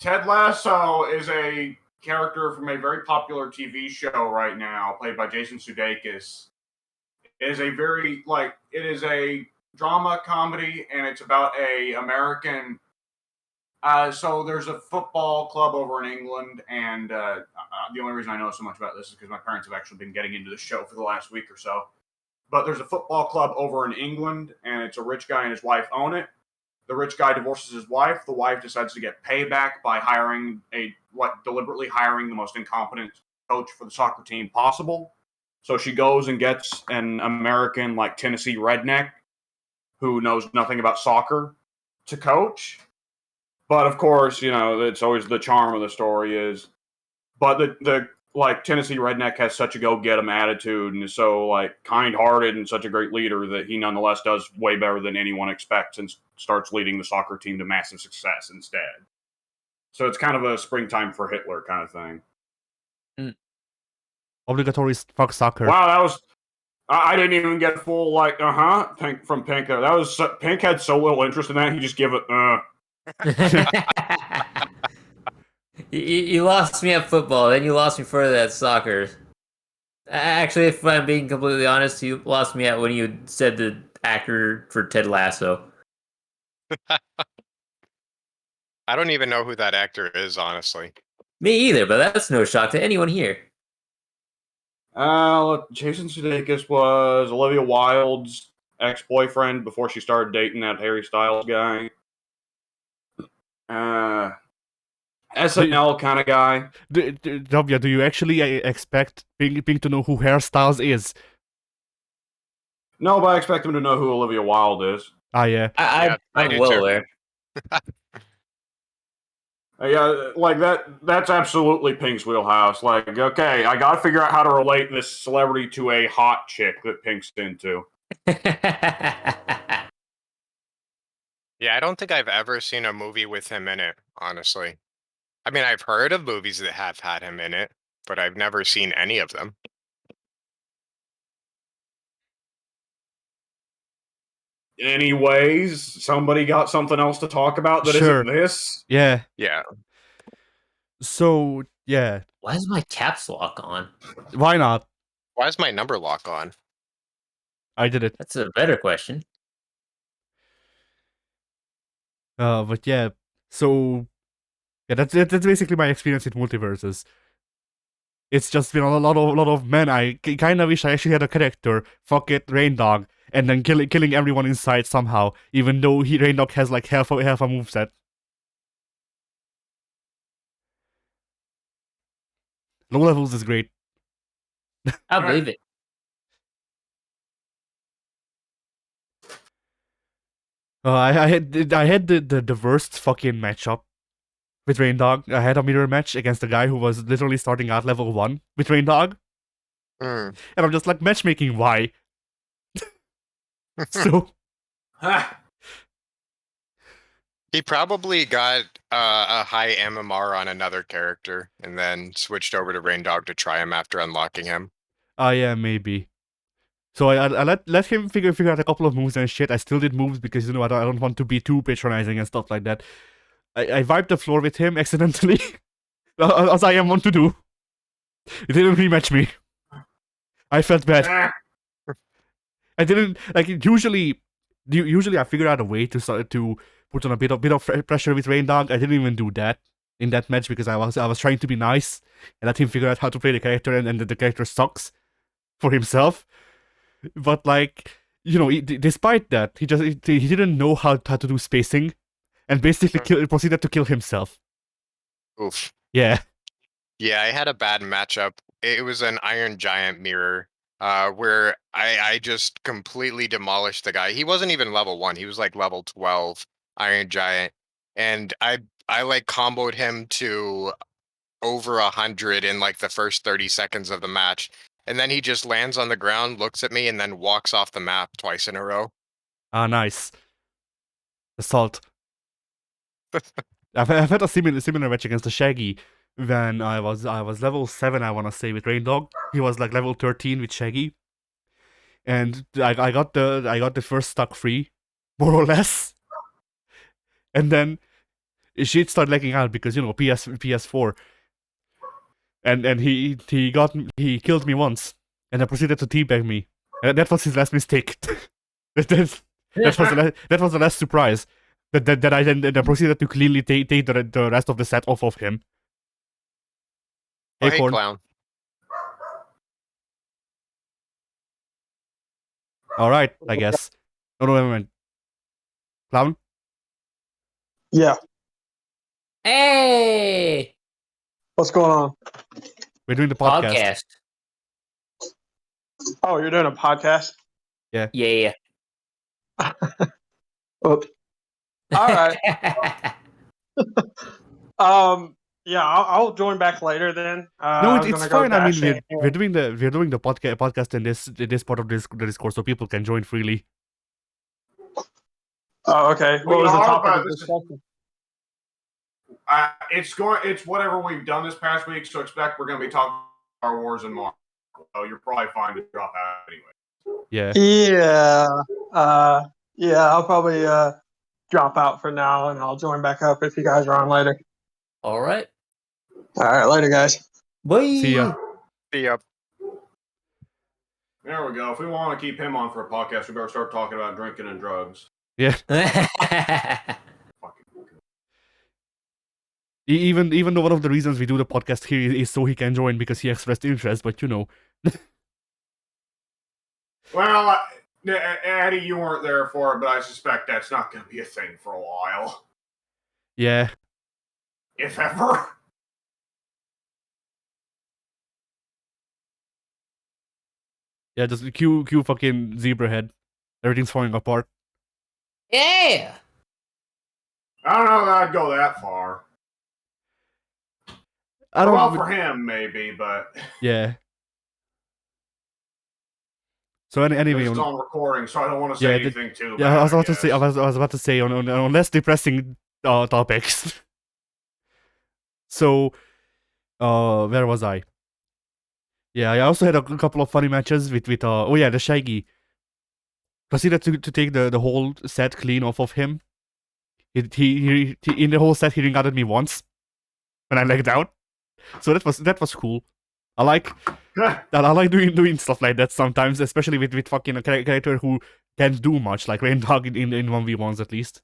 Ted Lasso is a character from a very popular TV show right now, played by Jason Sudeikis. It is a drama comedy, and it's about a American. So there's a football club over in England, and the only reason I know so much about this is because my parents have actually been getting into the show for the last week or so. But there's a football club over in England, and it's a rich guy and his wife own it. The rich guy divorces his wife. The wife decides to get payback by deliberately hiring the most incompetent coach for the soccer team possible. So she goes and gets an American, like Tennessee redneck, who knows nothing about soccer, to coach. But of course, it's always the charm of the story is, but the like Tennessee Redneck has such a go-get-em attitude and is so like kind-hearted and such a great leader that he nonetheless does way better than anyone expects and starts leading the soccer team to massive success instead. So it's kind of a springtime for Hitler kind of thing. Obligatory fuck soccer. Wow, that was. I didn't even get full like Pink from Pink there. That was Pink had so little interest in that he just gave it You lost me at football, then you lost me further at soccer. Actually, if I'm being completely honest, you lost me at when you said the actor for Ted Lasso. I don't even know who that actor is, honestly. Me either, but that's no shock to anyone here. Jason Sudeikis was Olivia Wilde's ex-boyfriend before she started dating that Harry Styles guy. SNL kind of guy. W, do you actually expect Pink to know who Hairstyles is? No, but I expect him to know who Olivia Wilde is. Ah, yeah. I'm well aware. Yeah, like that's absolutely Pink's wheelhouse. Like, okay, I gotta figure out how to relate this celebrity to a hot chick that Pink's into. Yeah, I don't think I've ever seen a movie with him in it, honestly. I mean, I've heard of movies that have had him in it, but I've never seen any of them. Anyways, somebody got something else to talk about that Sure. isn't this? Yeah. Yeah. So, yeah. Why is my caps lock on? Why not? Why is my number lock on? I did it. That's a better question. But yeah. So, yeah, that's basically my experience with multiverses. It's just been a lot of men. I kind of wish I actually had a character. Fuck it, Rain Dog, and then killing everyone inside somehow. Even though Rain Dog has like half a moveset. Low levels is great. I believe it. I had the worst fucking matchup with Rain Dog. I had a mirror match against a guy who was literally starting at level 1 with Rain Dog. Mm. And I'm just like, matchmaking, why? So He probably got a high MMR on another character and then switched over to Rain Dog to try him after unlocking him. yeah, maybe. So I let him figure out a couple of moves and shit. I still did moves because, you know, I don't want to be too patronizing and stuff like that. I wiped the floor with him accidentally, as I am wont to do. It didn't rematch me. I felt bad. I didn't like. Usually I figure out a way to put on a bit of pressure with Rain Dog. I didn't even do that in that match because I was trying to be nice and let him figure out how to play the character, and the character sucks for himself. But like, you know, despite that, he didn't know how to do spacing, and basically proceeded to kill himself. Oof. Yeah. Yeah, I had a bad matchup. It was an Iron Giant mirror, where I just completely demolished the guy. He wasn't even level 1. He was like level 12 Iron Giant. And I like comboed him to over 100 in like the first 30 seconds of the match. And then he just lands on the ground, looks at me, and then walks off the map twice in a row. Ah, nice. Assault. I've had a similar match against the Shaggy when I was level 7, I wanna say, with Rain Dog. He was like level 13 with Shaggy. And I got the first stock free, more or less. And then shit started lagging out because, you know, PS4. And he killed me once, and then proceeded to teabag me. And that was his last mistake. that was the last surprise. That I then proceeded to cleanly take the rest of the set off of him. Oh, hey, Corn. clown. Alright, I guess. No, never mind. Clown? Yeah. Hey! What's going on? We're doing the podcast. Oh, you're doing a podcast? Yeah. Well, all right. Yeah, I'll join back later then. No, I was it's gonna go fine. I mean, dash we're doing the podcast in this part of the Discord, so people can join freely. Oh, okay. Well, What was the topic but of discussion? it's whatever we've done this past week. So expect we're going to be talking Star Wars and Marvel. So you're probably fine to drop out anyway. Yeah. Yeah, I'll probably drop out for now, and I'll join back up if you guys are on later. All right. All right, later, guys. Bye. See ya. See ya. There we go. If we want to keep him on for a podcast, we better start talking about drinking and drugs. Yeah. Even though one of the reasons we do the podcast here is so he can join because he expressed interest, but you know. Well, Eddie, you weren't there for it, but I suspect that's not going to be a thing for a while, Yeah. if ever. Yeah, just cue fucking zebra head. Everything's falling apart. Yeah. I don't know that I'd go that far. I don't Well, for him, maybe, but Yeah. So anyway, it's on recording, so I don't want to say yeah, anything too bad. yeah, I was about to say on less depressing topics. So, where was I? Yeah, I also had a couple of funny matches with the Shaggy. Proceeded to take the whole set clean off of him. He in the whole set he regarded me once when I legged out. So that was cool. I like doing stuff like that sometimes, especially with fucking a character who can't do much, like Rain Dog in 1v1s at least.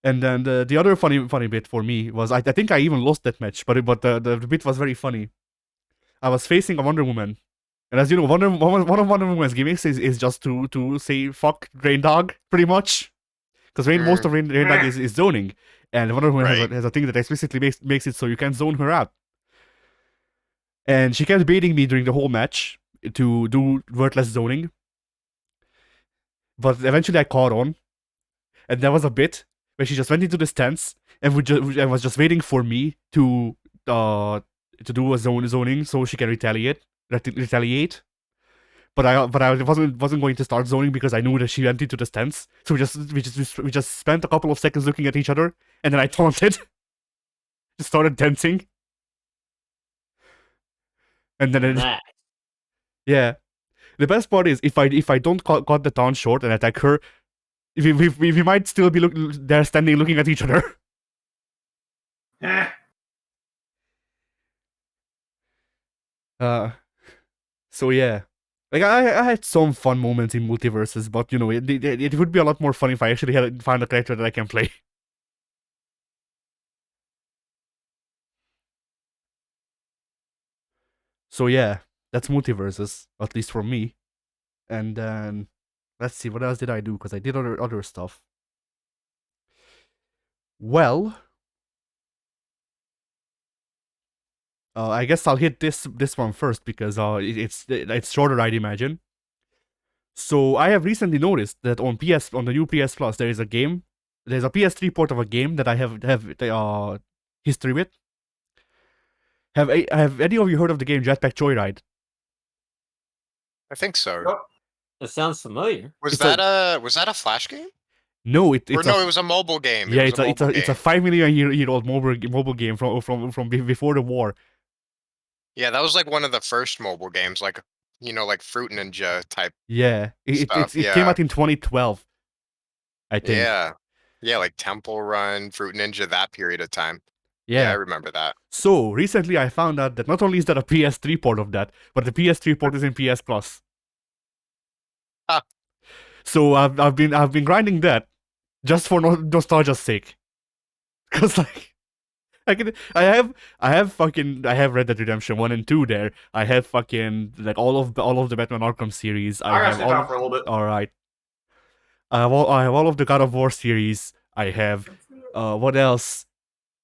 And then the other funny bit for me was I think I even lost that match, but the bit was very funny. I was facing a Wonder Woman, and as you know, one of Wonder Woman's gimmicks is just to say fuck Rain Dog pretty much, because most of Rain Dog is zoning, and Wonder Woman has a thing that explicitly makes it so you can't zone her out. And she kept baiting me during the whole match to do wordless zoning, but eventually I caught on, and there was a bit where she just went into the stance and was just waiting for me to do a zoning so she can retaliate. But I wasn't going to start zoning because I knew that she went into the stance. So we just spent a couple of seconds looking at each other, and then I taunted, just started dancing, and then Nice. yeah. The best part is if I don't cut the taunt short and attack her, we might still be there standing looking at each other. So yeah, like I had some fun moments in multiverses, but you know it would be a lot more fun if I actually found a character that I can play. So yeah, that's multiverses, at least for me. And then let's see, what else did I do? Because I did other stuff. Well, I guess I'll hit this one first because it's shorter, I'd imagine. So I have recently noticed that on the new PS Plus there's a PS3 port of a game that I have history with. Have any of you heard of the game Jetpack Joyride? I think so. Yep. That sounds familiar. Was that a Flash game? No, it was a mobile game. Yeah, it's a 5 million year old mobile game from before the war. Yeah, that was like one of the first mobile games, like like Fruit Ninja type. Yeah, it came out in 2012, I think. Yeah, like Temple Run, Fruit Ninja, that period of time. Yeah, I remember that. So recently, I found out that not only is there a PS3 port of that, but the PS3 port is in PS Plus. Ah. So I've been grinding that just for nostalgia's sake, because like I have Red Dead Redemption 1 and 2 there. I have fucking like all of the Batman Arkham series. I gotta step out for a little bit. All right. I have all of the God of War series. I have what else?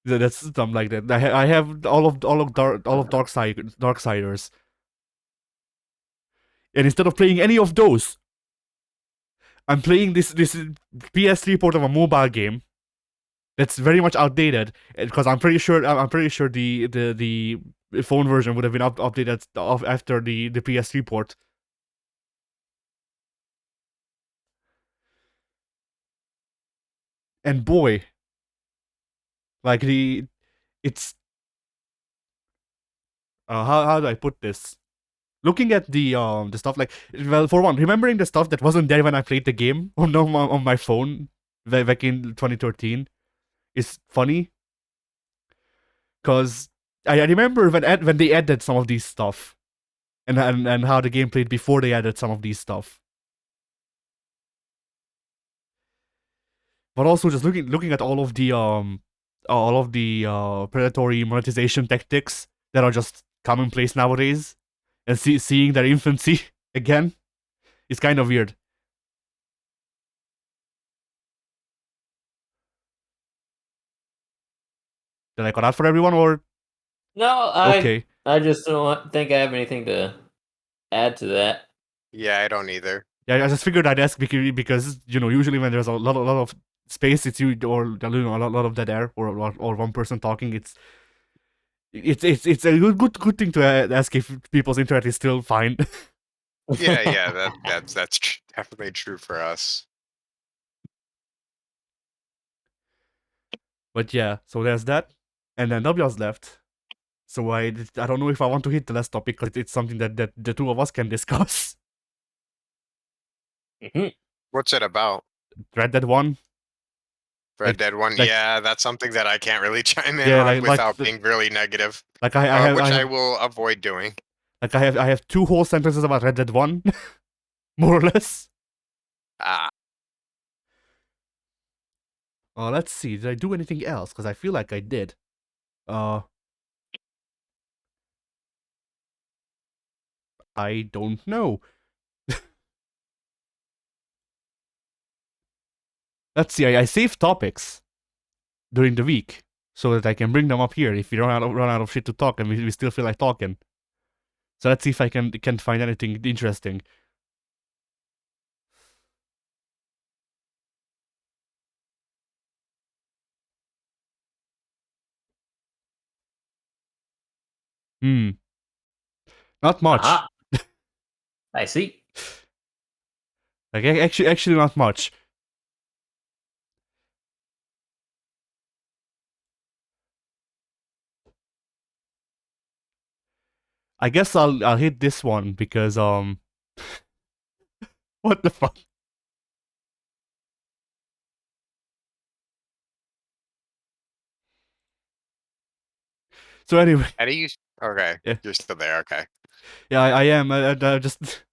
That's something like that. I have all of Darksiders. And instead of playing any of those, I'm playing this PS3 port of a mobile game that's very much outdated because I'm pretty sure the phone version would have been updated after the PS3 port. And boy, like it's how do I put this? Looking at the stuff, like, well, for one, remembering the stuff that wasn't there when I played the game on my phone back in 2013 is funny, because I remember when they added some of these stuff, and how the game played before they added some of these stuff. But also just looking at all of the predatory monetization tactics that are just commonplace nowadays, and seeing their infancy again, is kind of weird. Did I cut out for everyone, or No, okay? I just don't think I have anything to add to that. Yeah, I don't either. Yeah, I just figured I'd ask because usually when there's a lot of space, it's you or a lot of dead air or one person talking. It's a good thing to ask if people's internet is still fine. Yeah, that's definitely true for us. But yeah, so there's that, and then W's left. So I don't know if I want to hit the last topic because it's something that the two of us can discuss. What's it about? Red Dead 1. Red Dead 1? like- Yeah, that's something that I can't really chime in Yeah, on like without being really negative. Like I have, which I I have, will avoid doing. like I have 2 whole sentences about Red Dead 1, more or less. Ah, Let's see. Did I do anything else? Because I feel like I did. I don't know. Let's see. I saved topics during the week so that I can bring them up here if we run out of shit to talk and we still feel like talking. So let's see if I can find anything interesting. Not much. Aha. I see. Like actually not much. I guess I'll hit this one because what the fuck? So anyway, how do you? Okay, Yeah. you're still there. Okay. yeah, I am. I just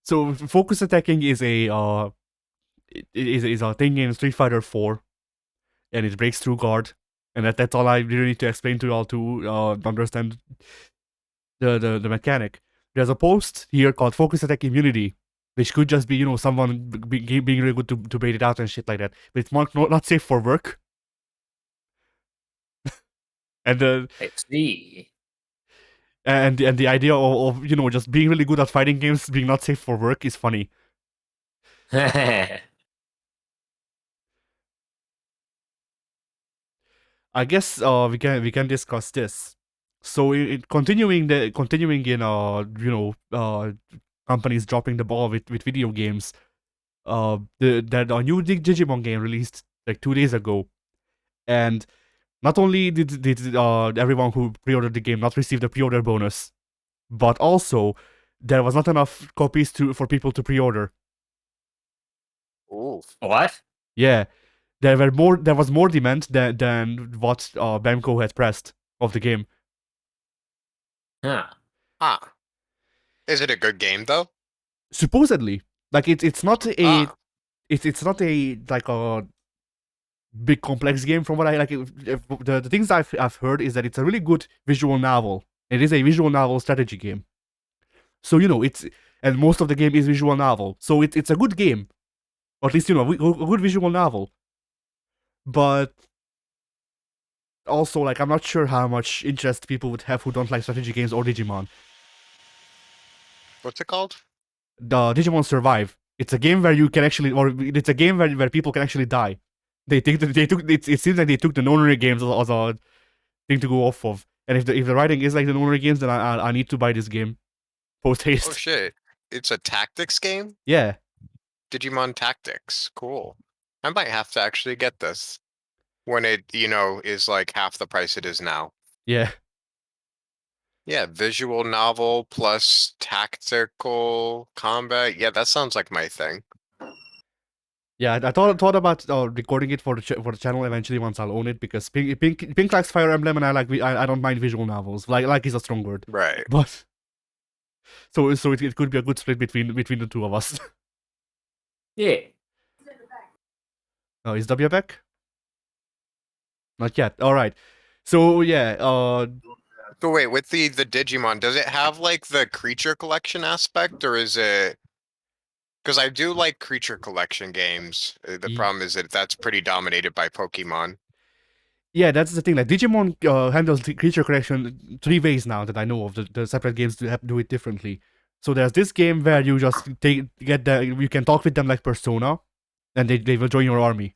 so focus attacking is a is a thing in Street Fighter 4, and it breaks through guard, and that's all I really need to explain to y'all to understand the mechanic. There's a post here called Focus Attack Immunity, which could just be someone being really good to bait it out and shit like that, but it's not safe for work. And I see. and the idea of just being really good at fighting games being not safe for work is funny. I guess we can discuss this. So continuing in companies dropping the ball with video games. That a new Digimon game released like 2 days ago, and not only did everyone who pre-ordered the game not receive the pre-order bonus, but also there was not enough copies for people to pre-order. Ooh. What? Yeah, there was more demand than what Bamco had pressed of the game. Huh. Huh. Is it a good game though? Supposedly, like it's not a Ah. it's not a like a big complex game from what I like. The things I've heard is that it's a really good visual novel. It is a visual novel strategy game. So and most of the game is visual novel. So it's a good game, or at least a good visual novel. But also, like, I'm not sure how much interest people would have who don't like strategy games or Digimon. What's it called? The Digimon Survive. It's a game where you can actually, or it's a game where people can actually die. it seems like they took the Nonary games as a thing to go off of. And if the writing is like the Nonary games, then I need to buy this game post haste. Oh shit! It's a tactics game. Yeah. Digimon Tactics. Cool. I might have to actually get this when it, is like half the price it is now. Yeah. Yeah, visual novel plus tactical combat. Yeah, that sounds like my thing. Yeah, I thought about recording it for the channel eventually once I'll own it, because Pink likes Fire Emblem and I don't mind visual novels. Like is a strong word, Right. but so it could be a good split between the two of us. Yeah. Oh, is W back? Not yet. All right. So yeah. So wait, with the Digimon, does it have like the creature collection aspect, or is it? Because I do like creature collection games. The Ye- problem is that that's pretty dominated by Pokemon. Yeah, that's the thing. Like Digimon handles the creature collection 3 ways now that I know of. The separate games do it differently. So there's this game where you just you can talk with them like Persona, and they will join your army.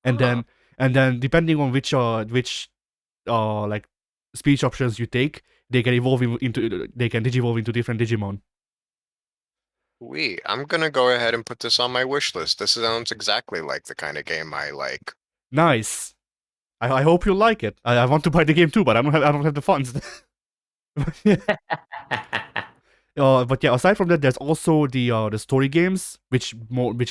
And then depending on which like speech options you take, they can digivolve into different Digimon. I'm gonna go ahead and put this on my wish list. This sounds exactly like the kind of game I like. Nice. I hope you like it. I want to buy the game too, but I don't have the funds. But yeah, aside from that, there's also the story games, which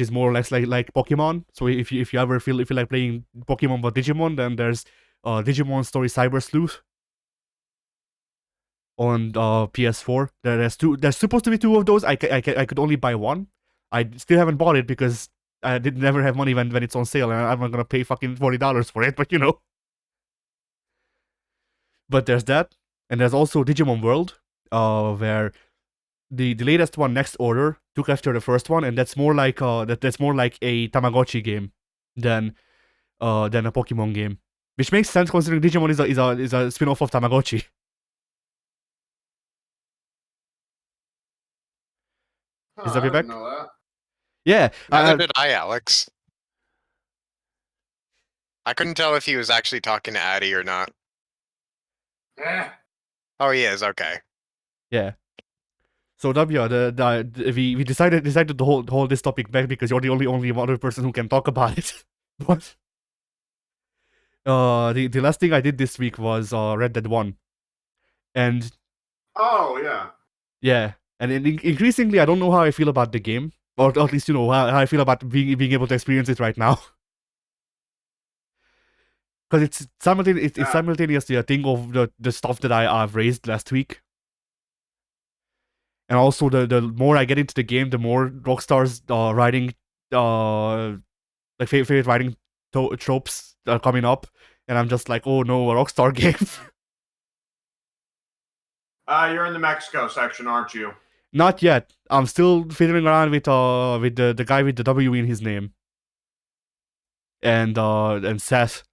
is more or less like Pokemon. So if you ever feel like playing Pokemon but Digimon, then there's Digimon Story Cyber Sleuth on PS4. There's supposed to be 2 of those. I could only buy one. I still haven't bought it because I did never have money when it's on sale, and I'm not gonna pay fucking $40 for it. But But there's that, and there's also Digimon World, where the latest one, Next Order, took after the first one, and that's more like that's more like a Tamagotchi game than a Pokemon game, which makes sense considering Digimon is a spin-off of Tamagotchi. Is that I back? didn't know that. Yeah, Neither did I, Alex. I couldn't tell if he was actually talking to Addy or not. Eh. Oh, he is. Okay. yeah. So W, we decided to hold this topic back because you're the only other person who can talk about it. But the last thing I did this week was Red Dead 1, and Oh yeah. yeah, and increasingly I don't know how I feel about the game, or at least how I feel about being able to experience it right now. Because it's simultaneously a thing of the stuff that I've raised last week, and also the more I get into the game, the more Rockstar's writing like favorite writing tropes are coming up, and I'm just like, oh no, a Rockstar game. You're in the Mexico section, aren't you? Not yet. I'm still fiddling around with the guy with the W in his name, and Seth.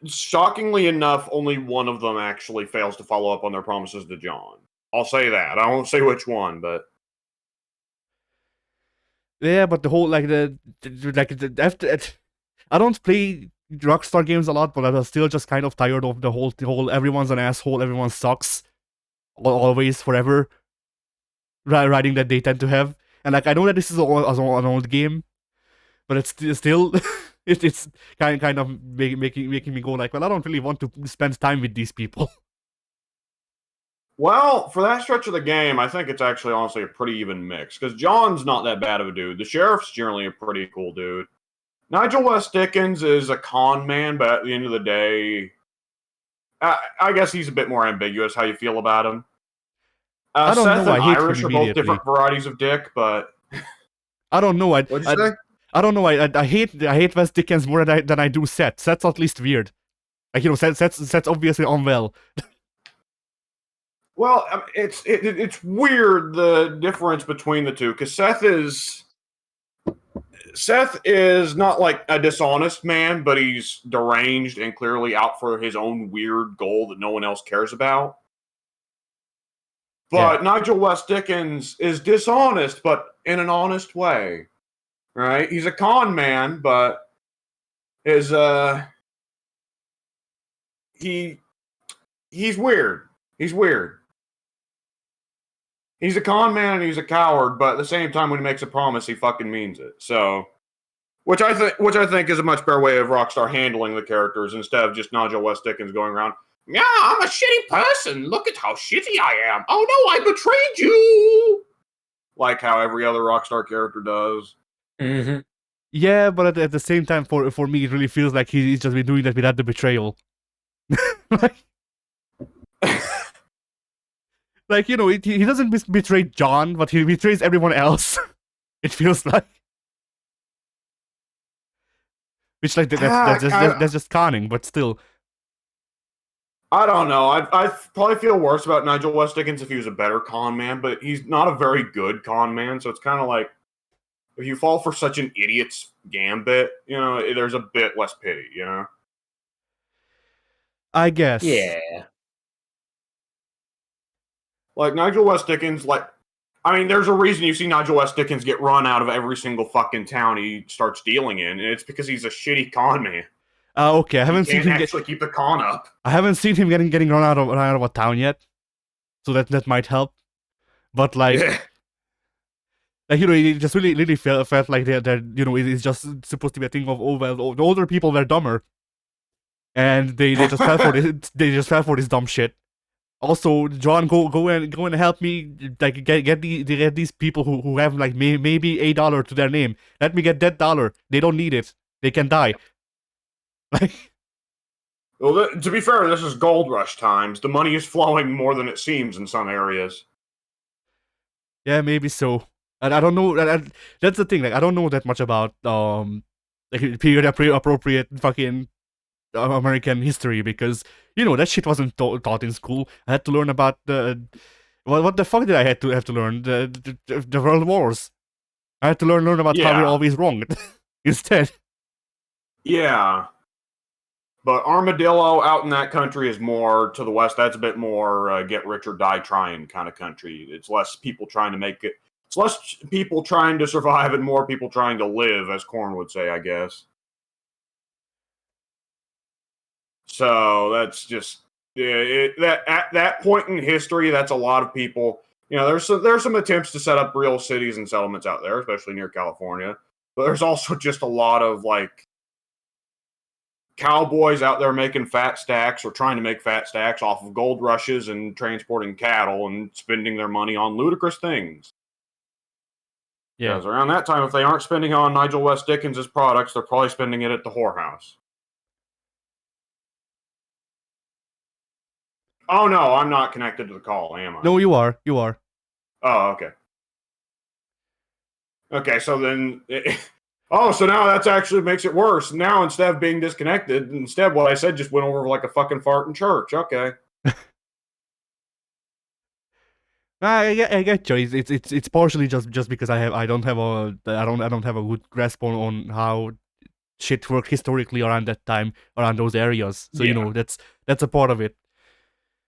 Shockingly enough, only one of them actually fails to follow up on their promises to John. I'll say that. I won't say which one, but Yeah, but the whole after I don't play Rockstar games a lot, but I was still just kind of tired of the whole everyone's an asshole, everyone sucks, always, forever. Writing that they tend to have, and I know that this is an old game, but it's still it's kind of making me go like, well, I don't really want to spend time with these people. well, for that stretch of the game, I think it's actually honestly a pretty even mix because John's not that bad of a dude. The sheriff's generally a pretty cool dude. Nigel West Dickens is a con man, but at the end of the day, I guess he's a bit more ambiguous how you feel about him. I don't Seth know. and I hate Irish him are both immediately. different varieties of dick, but I don't know. what'd you say? I don't know. I hate West Dickens more than I do Seth. Seth's at least weird. Like Seth's obviously unwell. Well, it's weird the difference between the two because Seth is not like a dishonest man, but he's deranged and clearly out for his own weird goal that no one else cares about. But Nigel West Dickens is dishonest, but in an honest way. Right? He's a con man, but his he's weird. He's weird. He's a con man and he's a coward, but at the same time, when he makes a promise, he fucking means it. So, which I think is a much better way of Rockstar handling the characters instead of just Nigel West Dickens going around. Yeah, I'm a shitty person. Look at how shitty I am. Oh no, I betrayed you. Like how every other Rockstar character does. Mm-hmm. Yeah, but at the same time, for me, it really feels like he's just been doing that without the betrayal. Like, you know, he doesn't betray John, but he betrays everyone else. It feels like. Which, like, that's just conning, but still. I don't know. I probably feel worse about Nigel West Dickens if he was a better con man, but he's not a very good con man, so it's kind of like, if you fall for such an idiot's gambit, you know, there's a bit less pity, you know? I guess. Yeah. Like, Nigel West Dickens, like, I mean, there's a reason you see Nigel West Dickens get run out of every single fucking town he starts dealing in, and it's because he's a shitty con man. Okay, I haven't seen him actually keep the con up. I haven't seen him getting run out of a town yet, so that might help. But like, like, you know, it just really felt like they're you know, it's just supposed to be a thing of, oh well, the older people were dumber, and they just fell for this. They just fell for this dumb shit. Also, John, go and help me, like, get these people who have like maybe $1 to their name. Let me get that $1. They don't need it. They can die. Like, well, to be fair, this is gold rush times. The money is flowing more than it seems in some areas. Yeah, maybe so. And I don't know. That's the thing. Like, I don't know that much about like, period appropriate fucking American history, because, you know, that shit wasn't taught in school. I had to learn about the what the fuck did I have to learn? The world wars. I had to learn about how we're always wrong instead. Yeah. But Armadillo out in that country is more to the west. That's a bit more get rich or die trying kind of country. It's less people trying to make it. It's less people trying to survive and more people trying to live, as Korn would say, I guess. So that's just that at that point in history, that's a lot of people. You know, there's some attempts to set up real cities and settlements out there, especially near California. But there's also just a lot of like cowboys out there making fat stacks or trying to make fat stacks off of gold rushes and transporting cattle and spending their money on ludicrous things. Yeah. Because around that time, if they aren't spending on Nigel West Dickens' products, they're probably spending it at the whorehouse. Oh no, I'm not connected to the call, am I? No, you are. You are. Oh, okay. Okay, so then... Oh, so now that's actually makes it worse. Now, instead of being disconnected, instead what I said just went over like a fucking fart in church. Okay. I get you. It's partially just because I don't have a good grasp on how shit worked historically around that time, around those areas. So, you know, that's a part of it.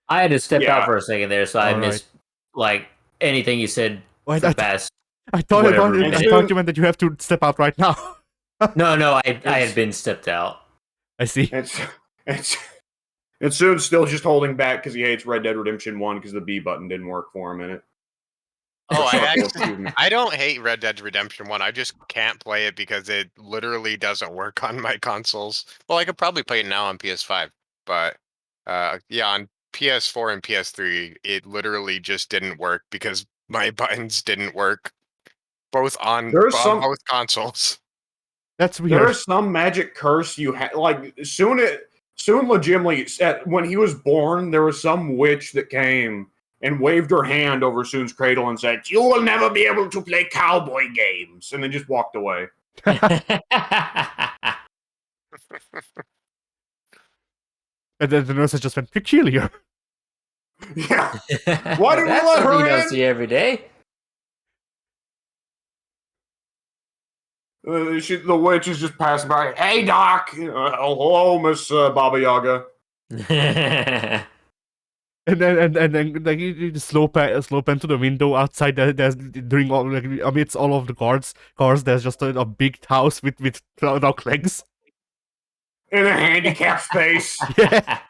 I had to step out for a second there, so I missed like anything you said for the past. I thought you meant that you have to step out right now. No, I had been stepped out. I see. And Soon's still just holding back because he hates Red Dead Redemption 1 because the B button didn't work for him in it. Oh, I don't hate Red Dead Redemption 1. I just can't play it because it literally doesn't work on my consoles. Well, I could probably play it now on PS5, but yeah, on PS4 and PS3, it literally just didn't work because my buttons didn't work both on both consoles. That's weird. There is some magic curse you had. Like, Soon legitimately said when he was born, there was some witch that came and waved her hand over Soon's cradle and said, "You will never be able to play cowboy games," and then just walked away. And then the nurses just went, peculiar. Yeah. Why did we let her in? You don't see every day. The witch is just passing by. Hey, Doc. Hello, Miss Baba Yaga. And then like you just slow pan to the window outside. There's during all like amidst all of the cars. There's just a big house with dog legs. In a handicap space. Yeah.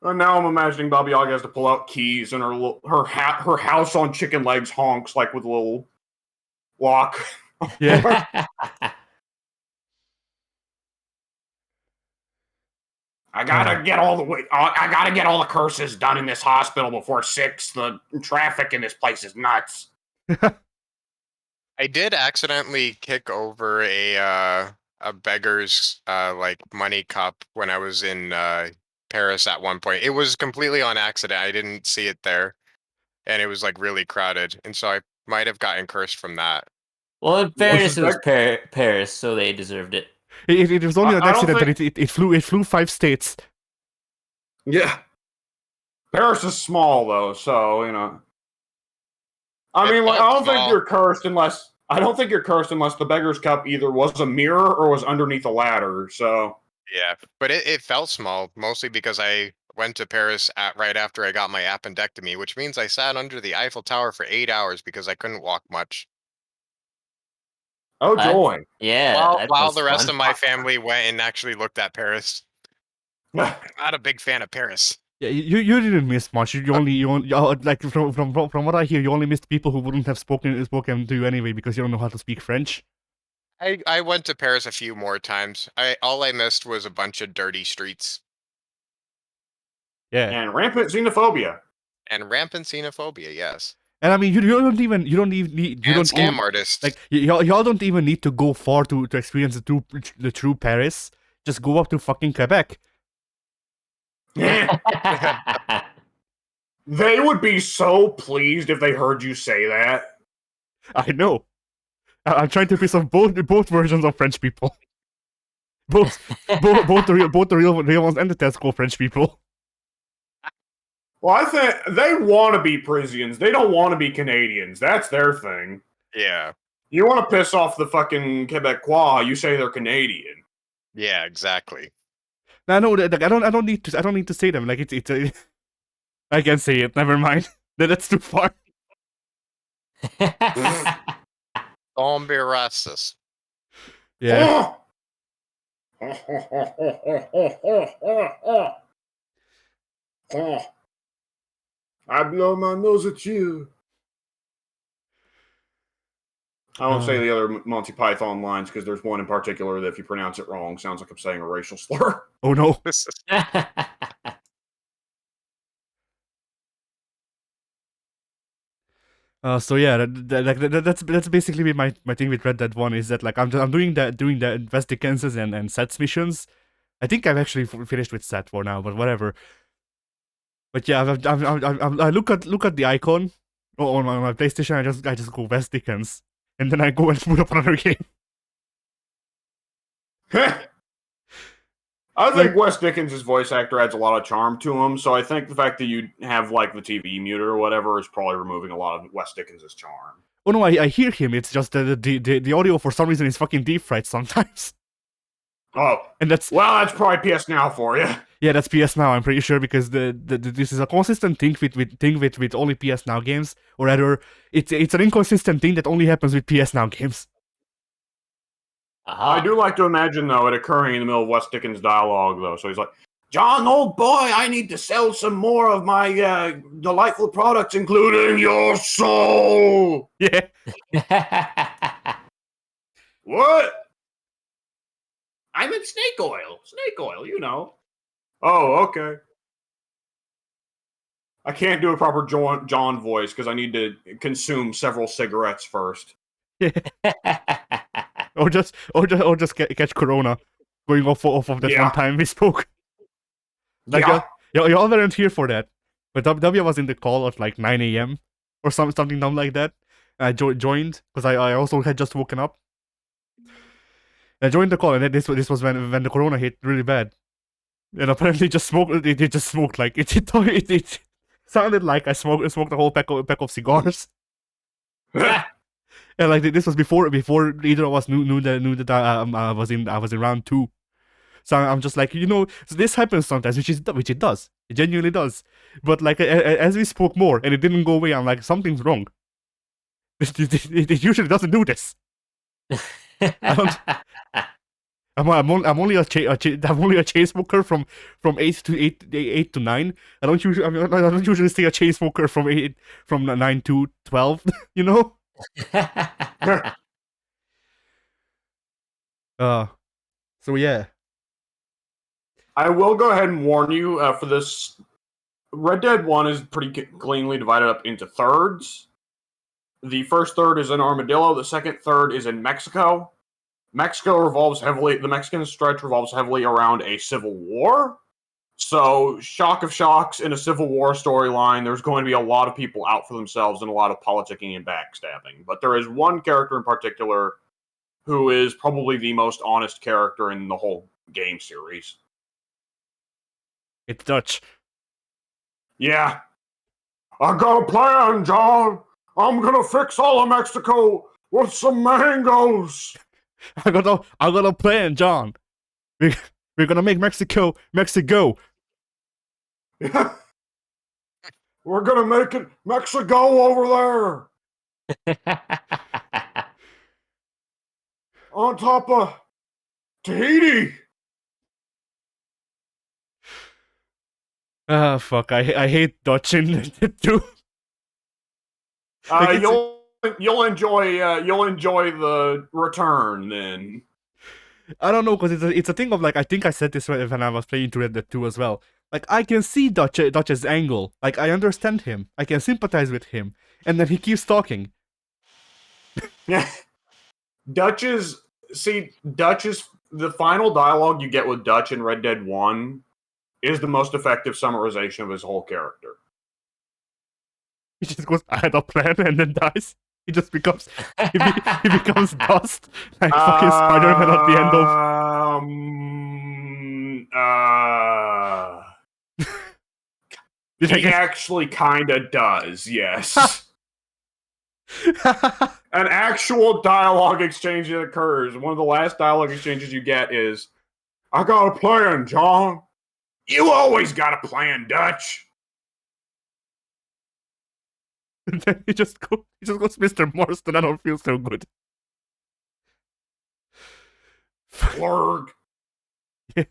And now I'm imagining Baba Yaga has to pull out keys, and her house on chicken legs honks like with a little lock. Yeah. I gotta get all the curses done in this hospital before 6. The traffic in this place is nuts. I did accidentally kick over a beggar's like money cup when I was in Paris at one point. It was completely on accident. I didn't see it there, and it was like really crowded, and so I might have gotten cursed from that. Well, in fairness, it was that? Paris, so they deserved it. It was only an I don't accident, and think- it flew 5 states. Yeah. Paris is small though, so I It mean, like, felt I don't think small. you're cursed unless the beggar's cup either was a mirror or was underneath a ladder. So Yeah, but it felt small, mostly because I went to Paris right after I got my appendectomy, which means I sat under the Eiffel Tower for 8 hours because I couldn't walk much. oh That- joy. Yeah, that While was the rest fun. of my family went and actually looked at Paris. Not a big fan of Paris. Yeah, you didn't miss much. You only like from what I hear, you only missed people who wouldn't have spoken to you anyway because you don't know how to speak French. I went to Paris a few more times. All I missed was a bunch of dirty streets Yeah, And rampant xenophobia. and rampant xenophobia. Yes, and I mean you don't even need you and don't scam even, artists. like y'all don't even need to go far to experience the true Paris. Just go up to fucking Quebec. They would be so pleased if they heard you say that. I know. I'm trying to piss off both versions of French people. Both the real ones and the Tesco French people. Well, I think they want to be Parisians. They don't want to be Canadians. That's their thing. Yeah, You want to piss off the fucking Quebecois, you say they're Canadian. yeah, exactly. No, no, like, I don't need to say them. Like it's I can say it. Never mind. That's too far. Don't be racist. Yeah. I blow my nose at you. I won't say the other Monty Python lines because there's one in particular that if you pronounce it wrong, sounds like I'm saying a racial slur. Oh no. This is So yeah, that's basically been my thing with Red Dead 1 is that like I'm doing the investigations and sets missions. I think I've actually finished with set for now, but whatever. But yeah, I look at the icon on my PlayStation. I just go West Dickens, and then I go and boot up another game. I think Wes Dickens' voice actor adds a lot of charm to him, so I think the fact that you have like the TV muted or whatever is probably removing a lot of Wes Dickens' charm. Oh no, I hear him. It's just the audio for some reason is fucking deep fried sometimes. Oh, And that's probably PS Now for you. yeah, that's PS Now. I'm pretty sure because this is a consistent thing with only PS Now games, or rather, it's an inconsistent thing that only happens with PS Now games. I do like to imagine, though, it occurring in the middle of Wes Dickens' dialogue, though. So he's like, John, old boy, I need to sell some more of my delightful products, including your soul. Yeah. What? I'm in snake oil. Snake oil, you know. Oh, okay. I can't do a proper John voice because I need to consume several cigarettes first. or just catch Corona, going off of that one time we spoke. Like Yeah. y'all weren't here for that, but W was in the call at like 9 a.m. or something dumb like that. And I joined because I also had just woken up. I joined the call, and then this was when the Corona hit really bad, and apparently just smoked. It just smoked like it sounded like I smoked a whole pack of cigars. And like this was before either of us knew that I was in round 2. So I'm just like, so this happens sometimes, which it does. It genuinely does. But like as we spoke more and it didn't go away, I'm like, something's wrong. It usually doesn't do this. I don't. I'm only a chain smoker from 8 to 9. I don't usually stay a chain smoker from 9 to 12. So yeah. I will go ahead and warn you for this. Red Dead 1 is pretty cleanly divided up into thirds. The first third is in Armadillo. The second third is in Mexico. The Mexican stretch revolves heavily around a civil war. So, shock of shocks in a civil war storyline, there's going to be a lot of people out for themselves and a lot of politicking and backstabbing. But there is one character in particular who is probably the most honest character in the whole game series. It's Dutch. Yeah. I got a plan, John. I'm gonna fix all of Mexico with some mangoes. I got a plan, John. We're gonna make Mexico. Yeah. We're gonna make it Mexico over there. On top of Tahiti. Ah, fuck. I hate Dutch in it too. Like, You'll enjoy the return then. I don't know, because it's a thing of like, I think I said this when I was playing to Red Dead 2 as well. Like, I can see Dutch's angle. Like, I understand him. I can sympathize with him. And then he keeps talking. Yeah. Dutch's the final dialogue you get with Dutch in Red Dead 1 is the most effective summarization of his whole character. He just goes, I had a plan, and then dies. He just becomes he becomes dust, like fucking Spider-Man at the end of. He actually kind of does, yes. An actual dialogue exchange that occurs. One of the last dialogue exchanges you get is, "I got a plan, John. You always got a plan, Dutch." And then he just goes, Mr. Marston, I don't feel so good. Flurg. Yeah.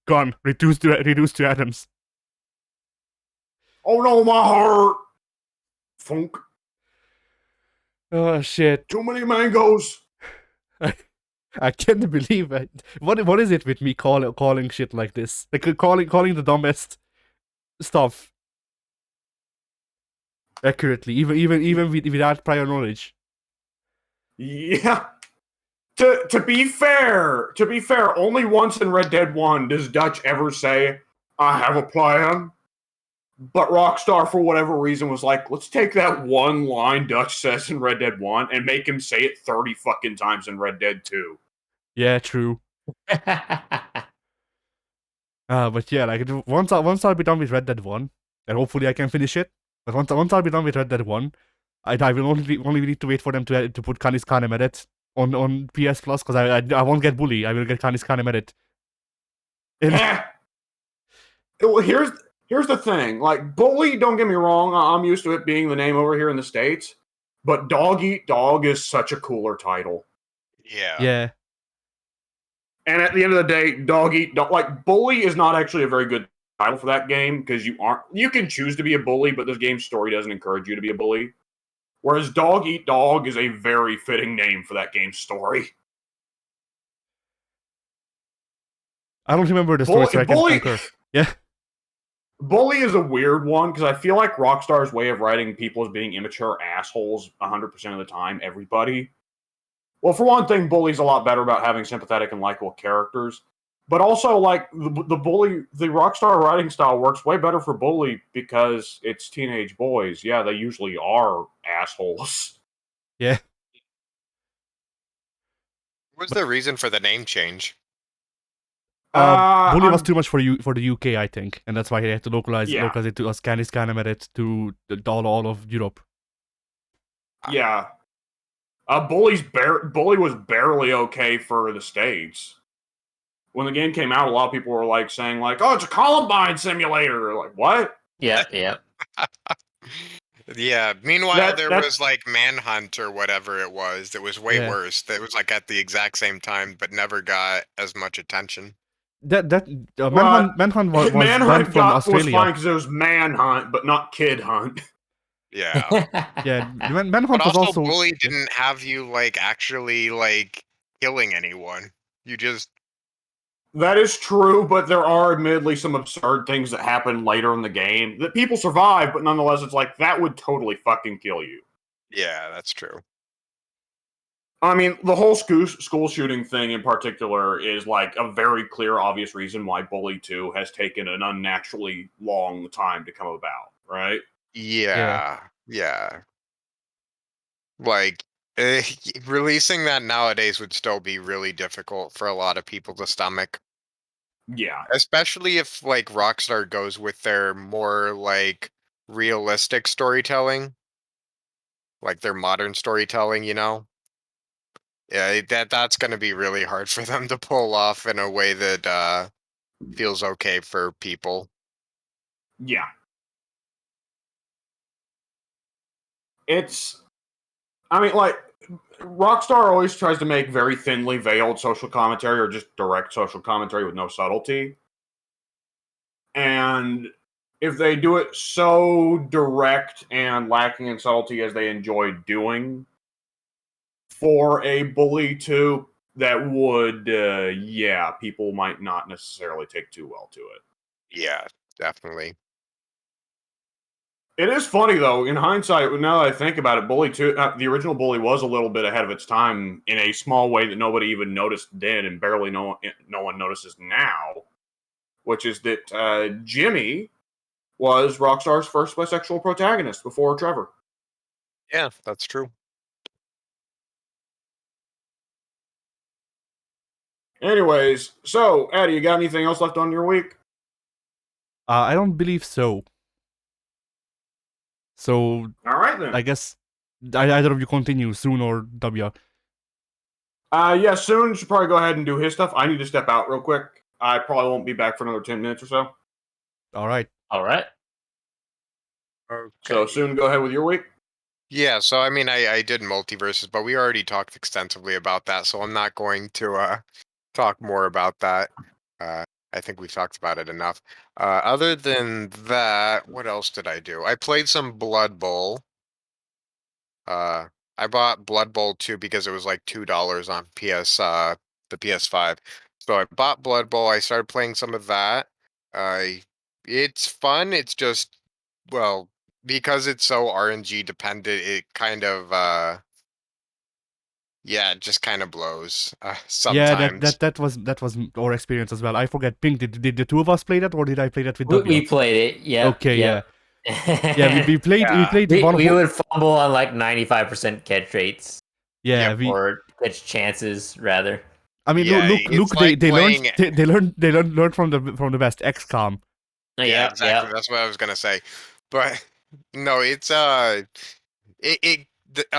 Gone. Reduced to atoms. Oh no, my heart. Funk. Oh shit. Too many mangoes. I can't believe it. What is it with me calling shit like this? Like calling the dumbest stuff accurately, even without prior knowledge. Yeah. To be fair, only once in Red Dead 1 does Dutch ever say, "I have a plan." But Rockstar, for whatever reason, was like, let's take that one line Dutch says in Red Dead 1 and make him say it 30 fucking times in Red Dead 2. Yeah, true. But yeah, like once I'll be done with Red Dead 1, and hopefully I can finish it. But once I'll be done with Red Dead 1, I will only need to wait for them to put Canis Canem edit on PS Plus, because I won't get Bully. I will get Canis Canem edit. Well, here's the thing. Like, Bully, don't get me wrong, I'm used to it being the name over here in the States, but Dog Eat Dog is such a cooler title. Yeah. Yeah. And at the end of the day, Dog Eat Dog, like, Bully is not actually a very good title for that game, because you can choose to be a bully, but this game's story doesn't encourage you to be a bully. Whereas Dog Eat Dog is a very fitting name for that game's story. I don't remember the story, so I can concur. Yeah. Bully is a weird one, because I feel like Rockstar's way of writing people as being immature assholes 100% of the time, everybody. Well, for one thing, Bully's a lot better about having sympathetic and likable characters. But also, like, the Rockstar writing style works way better for Bully because it's teenage boys. Yeah, they usually are assholes. Yeah. What was the reason for the name change? Bully was too much for the UK, I think, and that's why they had to localize it to Canis Canem edit to all of Europe. Yeah. Bully was barely okay for the States. when the game came out, a lot of people were like saying like, "Oh, it's a Columbine simulator." Like, what? Yep, yep. Yeah. Meanwhile, there That was like Manhunt or whatever it was that was way Yeah. worse. That was like at the exact same time, but never got as much attention. Manhunt was banned from was Australia. fine because it was Manhunt, but not Kid Hunt. Yeah. Yeah, But Manhunt was also, also. Bully didn't have you like actually like killing anyone. You just That is true, but there are admittedly some absurd things that happen later in the game that people survive, but nonetheless, it's like that would totally fucking kill you. yeah, that's true. I mean, the whole school shooting thing in particular is like a very clear, obvious reason why Bully 2 has taken an unnaturally long time to come about, right? Yeah. Yeah. Like releasing that nowadays would still be really difficult for a lot of people to stomach. Yeah. Especially if like Rockstar goes with their more like realistic storytelling, like their modern storytelling, you know? Yeah, that's going to be really hard for them to pull off in a way that feels okay for people. Yeah. It's, I mean, like, Rockstar always tries to make very thinly veiled social commentary or just direct social commentary with no subtlety. And if they do it so direct and lacking in subtlety as they enjoy doing for a Bully 2, that would, yeah, people might not necessarily take too well to it. Yeah, definitely. It is funny though, in hindsight, now that I think about it, Bully 2, the original Bully was a little bit ahead of its time in a small way that nobody even noticed then, and barely no one notices now, which is that Jimmy was Rockstar's first bisexual protagonist before Trevor. Yeah, that's true. Anyways, so Addy, you got anything else left on your week? I don't believe so. So All right then. I guess either of you continue soon or W. Yeah, Soon should probably go ahead and do his stuff. I need to step out real quick. I probably won't be back for another 10 minutes or so. All right. All right. So Okay. Soon, go ahead with your week. Yeah, so I mean I did multiverses, but we already talked extensively about that, so I'm not going to talk more about that. Uh I think we've talked about it enough. Other than that, what else did I do? I played some Blood Bowl. Uh I bought Blood Bowl 2 because it was like $2 on the PS5. So I bought Blood Bowl, I started playing some of that. Uh it's fun, it's just well, because it's so RNG dependent, it kind of yeah, it just kind of blows Yeah, sometimes. that was our experience as well. I forget. Pink, did the two of us play that, or did I play that with We, W? we played it. Yep. Okay, yeah, Yep. yeah. We played Yeah. one of we would fumble on like 95% catch rates yeah. Yep. or catch chances rather. I mean, Yeah, look. it's like They learned playing. learned from the best XCOM. Yeah, Yep. exactly. Yep. That's what I was gonna say. But no, it's a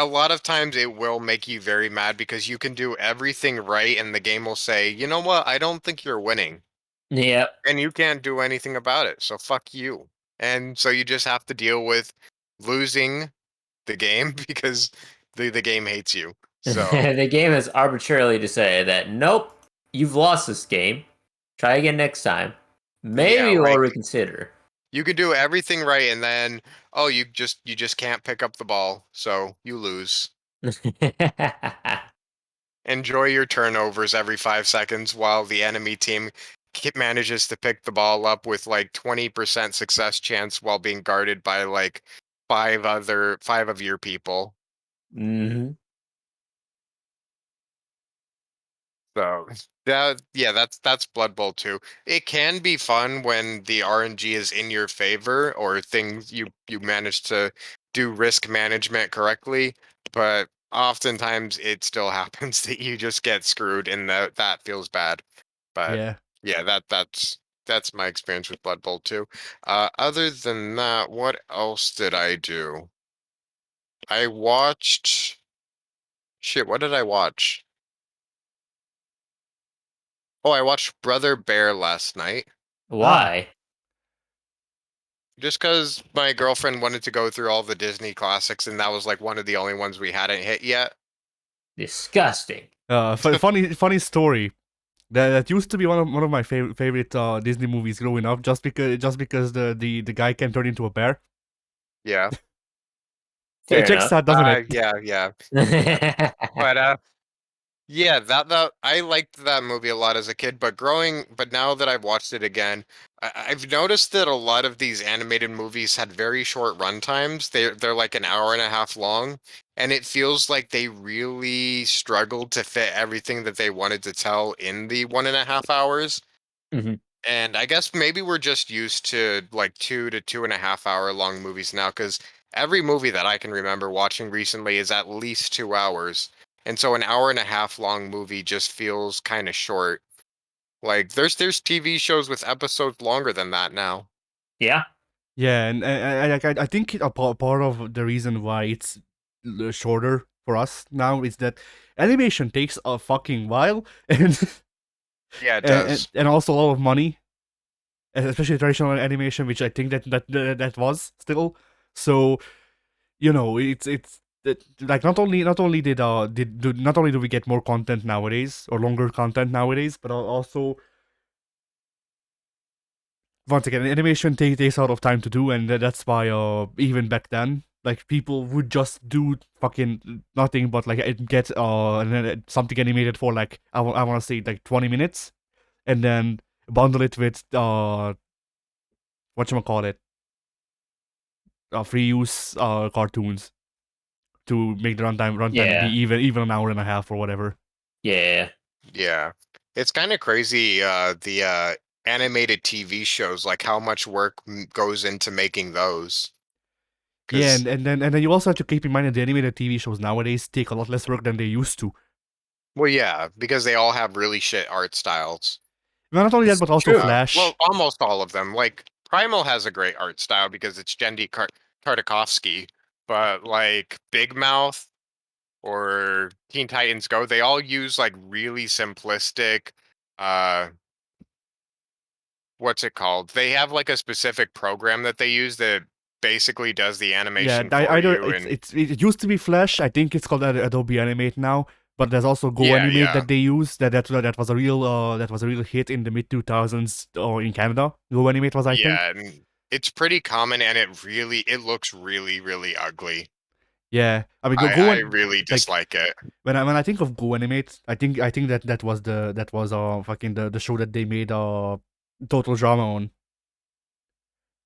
lot of times it will make you very mad because you can do everything right and the game will say, "You know what? I don't think you're winning." Yep. And you can't do anything about it. So fuck you. And so you just have to deal with losing the game because the game hates you. So The game has arbitrarily decided that nope, you've lost this game. Try again next time. yeah, Maybe we'll like reconsider. you can do everything right and then oh you just can't pick up the ball, so you lose. Enjoy your turnovers every 5 seconds while the enemy team manages to pick the ball up with like 20% success chance while being guarded by like five of your people. hmm So yeah, that's Blood Bowl 2. It can be fun when the RNG is in your favor or things you manage to do risk management correctly, but oftentimes it still happens that you just get screwed and that feels bad. But Yeah. yeah, that's my experience with Blood Bowl 2. Other than that, what else did I do? I watched shit, what did I watch? Oh, I watched Brother Bear last night. Why? Just because my girlfriend wanted to go through all the Disney classics, and that was like one of the only ones we hadn't hit yet. Disgusting. Funny story. That used to be one of my favorite Disney movies growing up. Just because the guy can turn into a bear. Yeah. Fair It checks enough. out, doesn't it? Yeah. But yeah, that I liked that movie a lot as a kid, but now that I've watched it again, I've noticed that a lot of these animated movies had very short run times. They're like an hour and a half long, and it feels like they really struggled to fit everything that they wanted to tell in the 1.5 hours. Mhm. And I guess maybe we're just used to like 2 to 2.5 hour long movies now, because every movie that I can remember watching recently is at least 2 hours. And so an hour and a half long movie just feels kind of short. Like there's TV shows with episodes longer than that now. Yeah. Yeah, and I think a part of the reason why it's shorter for us now is that animation takes a fucking while, and Yeah, it does. and also a lot of money, especially traditional animation, which I think that was still. So it's like not only do we get more content nowadays or longer content nowadays, but also once again, animation takes a lot of time to do, and that's why even back then, like people would just do fucking nothing but like get something animated for like I want to say like 20 minutes, and then bundle it with whatchamacallit, free use cartoons to make the runtime be Yeah. even an hour and a half or whatever. Yeah. Yeah. It's kind of crazy, the animated TV shows, like how much work goes into making those. Yeah, 'Cause and then you also have to keep in mind that the animated TV shows nowadays take a lot less work than they used to. well, yeah, because they all have really shit art styles. Well, not only that, It's but also true. Flash. Well, almost all of them. Like Primal has a great art style because it's Tartakovsky, but like Big Mouth or Teen Titans Go, they all use like really simplistic uh what's it called? They have like a specific program that they use that basically does the Yeah, animation for either you, and it used to be Flash. I think it's called Adobe Animate now. But there's also Go yeah, Animate yeah. that they use. That was a real hit in the mid 2000s or in Canada. Go Animate was, I think. Yeah, and it's pretty common, and it looks really, really ugly. Yeah, I mean I really like dislike it. when I think of Go Animate, I think that was fucking the show that they made Total Drama on.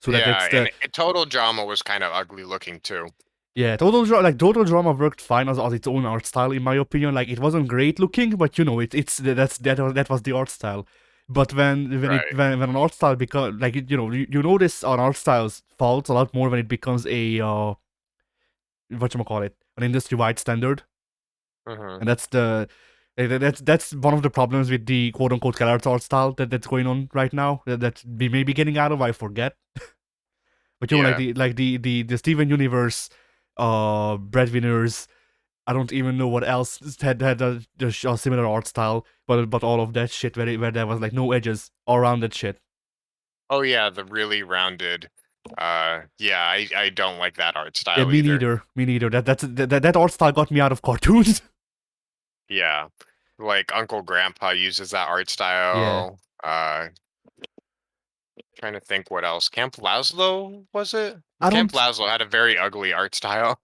So that Yeah, it's the and Total Drama was kind of ugly looking too. Yeah, Total Drama worked fine as its own art style, in my opinion. Like, it wasn't great looking, but that was the art style. But Right. when an art style becomes like you notice an art style's faults a lot more when it becomes a whatchamacallit, an industry wide standard, Hmm. and that's one of the problems with the quote unquote killer art style that's going on right now. That we may be getting out of. I forget. But like Yeah. the Steven Universe breadwinners, I don't even know what else had a similar art style, but all of that shit where there was like no edges all around that shit. Oh yeah, the really rounded. Yeah, I don't like that art Yeah, style me either. neither. Me neither. That art style got me out of cartoons. Yeah. Like Uncle Grandpa uses that art Yeah, style. Trying to think what else. Camp Lazlo, was it? I Camp don't. Lazlo had a very ugly art style.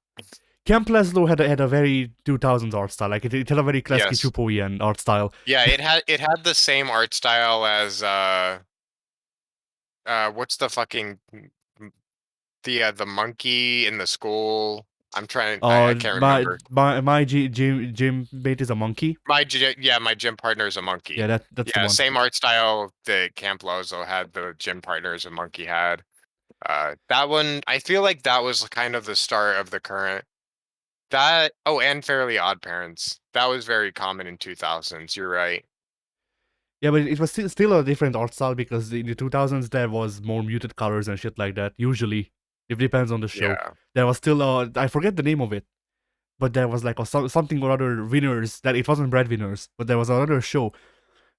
Camp Leslo had a very 2000s art style. Like it had a very classic Yes. Chupoian art style. Yeah, it had the same art style as what's the fucking the monkey in the school. I can't remember. My gym mate is a monkey. My gym partner is a Yeah, monkey. that's the Yeah, one. same art style that Camp Lozo had, the gym partner as a monkey had. That one, I feel like that was kind of the start of the current. And Fairly Odd Parents. That was very common in 2000s. You're right. Yeah, but it was still a different art style because in the 2000s there was more muted colors and shit like that. Usually, it depends on the show. Yeah. There was still I forget the name of it, but there was like something or other winners that it wasn't breadwinners, but there was another show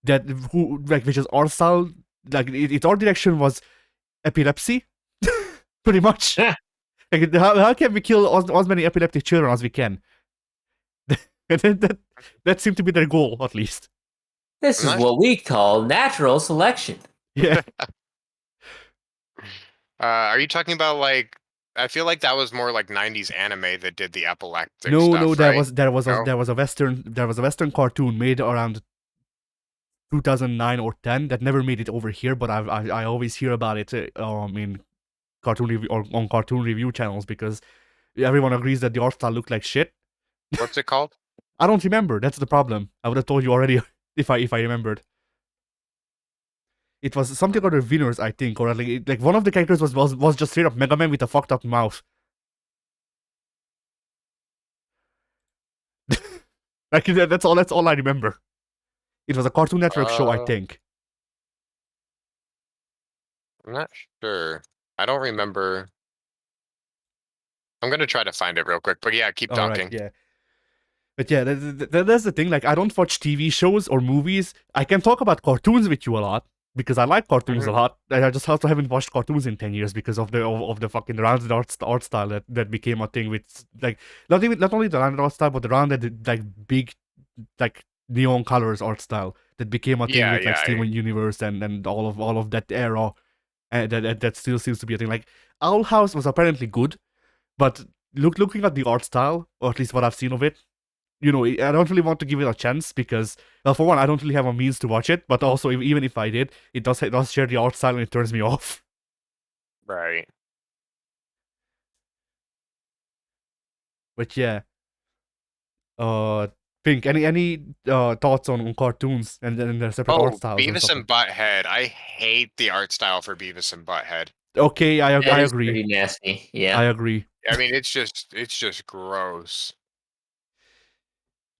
which is art style, like its art direction was epilepsy, pretty much. Like, how can we kill as many epileptic children as we can? that seemed to be their goal, at least. This is what we call natural selection. Yeah. Are you talking about like? I feel like that was more like '90s anime that did the epileptic No, stuff, there right? was a western cartoon made around 2009 or 10 that never made it over here, but I always hear about it in cartoon review or on cartoon review channels because everyone agrees that the art style looked like shit. What's it called? I don't remember. That's the problem. I would have told you already if I remembered. It was something other winners, I think, or like one of the characters was just straight up Mega Man with a fucked up mouth. Like that's all I remember. It was a Cartoon Network show, I think. I'm not sure. I don't remember. I'm gonna try to find it real quick, but yeah, keep talking. Alright, yeah. But yeah, that's the thing. Like, I don't watch TV shows or movies. I can talk about cartoons with you a lot because I like cartoons a lot. And I just also haven't watched cartoons in 10 years because of the fucking rounded art style that became a thing with like not only the rounded art style, but the rounded like big like neon colors art style that became a thing with like Steven Universe and all of that era, and that still seems to be a thing. Like, Owl House was apparently good, but looking at the art style, or at least what I've seen of it, you know, I don't really want to give it a chance because, well, for one, I don't really have a means to watch it, but also even if I did, it does share the art style and it turns me off. Right. But yeah, Pink, any thoughts on cartoons and then their separate art styles? Beavis and Butthead. I hate the art style for Beavis and Butthead. Okay, I agree. Pretty nasty. Yeah, I agree. I mean, it's just gross.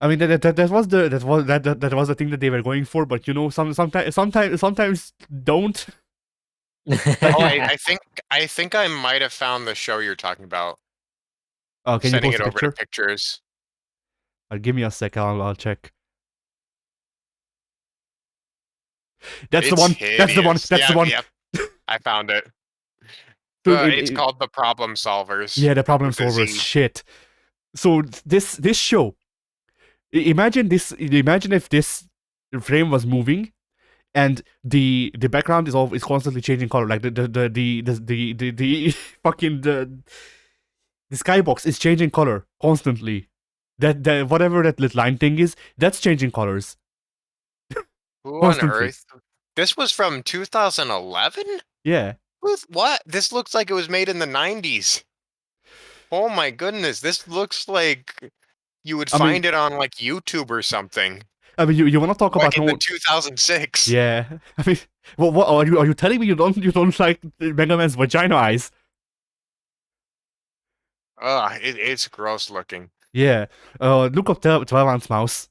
I mean that was the thing that they were going for, but you know, sometimes don't. I think I might have found the show you're talking about. Oh, can Sending you post it a over picture? to pictures. Give me a sec. I'll check. That's the one. That's the one. That's the one. Yep. I found it. Dude, It's called The Problem Solvers. Yeah, The Problem Solvers. Shit. So this show. Imagine if this frame was moving, and the background is constantly changing color. Like the fucking the skybox is changing color constantly. That whatever that little line thing is, that's changing colors. Who Constantly. on earth? This was from 2011? Yeah. What? This looks like it was made in the 90s. Oh my goodness, this looks like you would find it on like YouTube or something. I mean, you want to talk like about in the 2006? Yeah. I mean, what are you telling me you don't like Mega Man's vagina eyes? It's gross looking. Yeah. Look up 12 ounce mouse.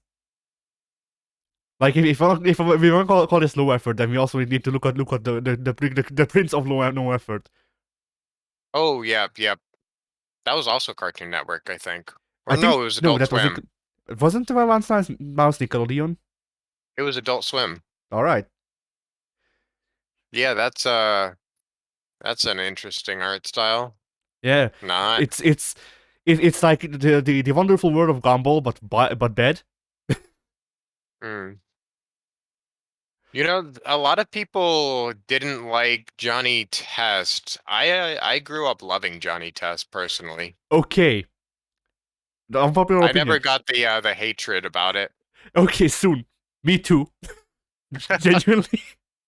Like if we want to call this low effort, then we also need to look at the Prince of no effort. Oh yep. That was also Cartoon Network, I think. Or no, it was Adult Swim. Wasn't 12 ounce mouse Nickelodeon? It was Adult Swim. All right. Yeah, that's an interesting art style. Yeah. Not. It's like the wonderful world of Gumball, but bad. You know, a lot of people didn't like Johnny Test. I grew up loving Johnny Test personally. Okay. The unpopular opinion. I never got the hatred about it. Okay, soon. Me too. Genuinely.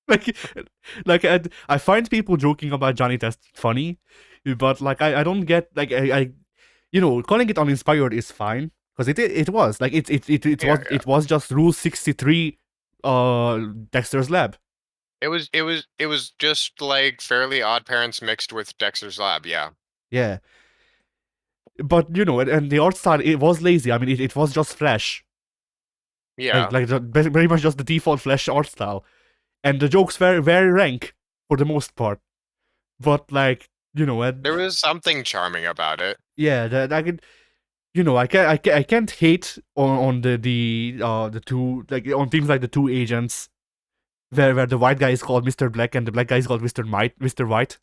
like I find people joking about Johnny Test funny, but like I don't get like I you know, calling it uninspired is fine because it was like it was just Rule 63 Dexter's Lab. It was just like Fairly Odd Parents mixed with Dexter's Lab, yeah. Yeah. But you know, and the art style, it was lazy. I mean, it was just Flash. Yeah. Like very much just the default Flash art style. And the jokes were very rank for the most part. But like, you know, there was something charming about it. Yeah, I can't hate on the two, like on things like the two agents, where the white guy is called Mr. Black and the black guy is called Mr. White,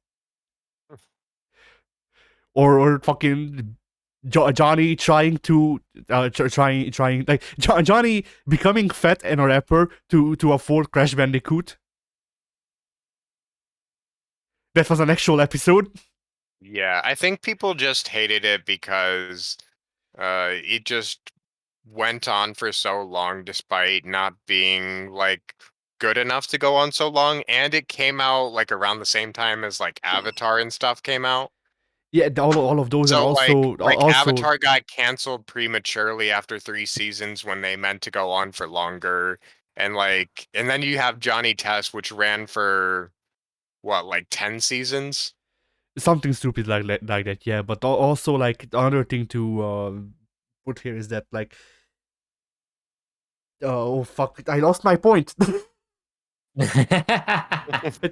or fucking Johnny trying to trying like Johnny becoming fat and a rapper to afford Crash Bandicoot. That was an actual episode. Yeah, I think people just hated it because it just went on for so long despite not being like good enough to go on so long, and it came out like around the same time as like Avatar and stuff came out. Yeah, all of those, and So like also Avatar got canceled prematurely after 3 seasons when they meant to go on for longer. And then you have Johnny Test, which ran for what, like 10 seasons? something stupid like that. Yeah, but also like another thing to put here is that like oh fuck, I lost my point. But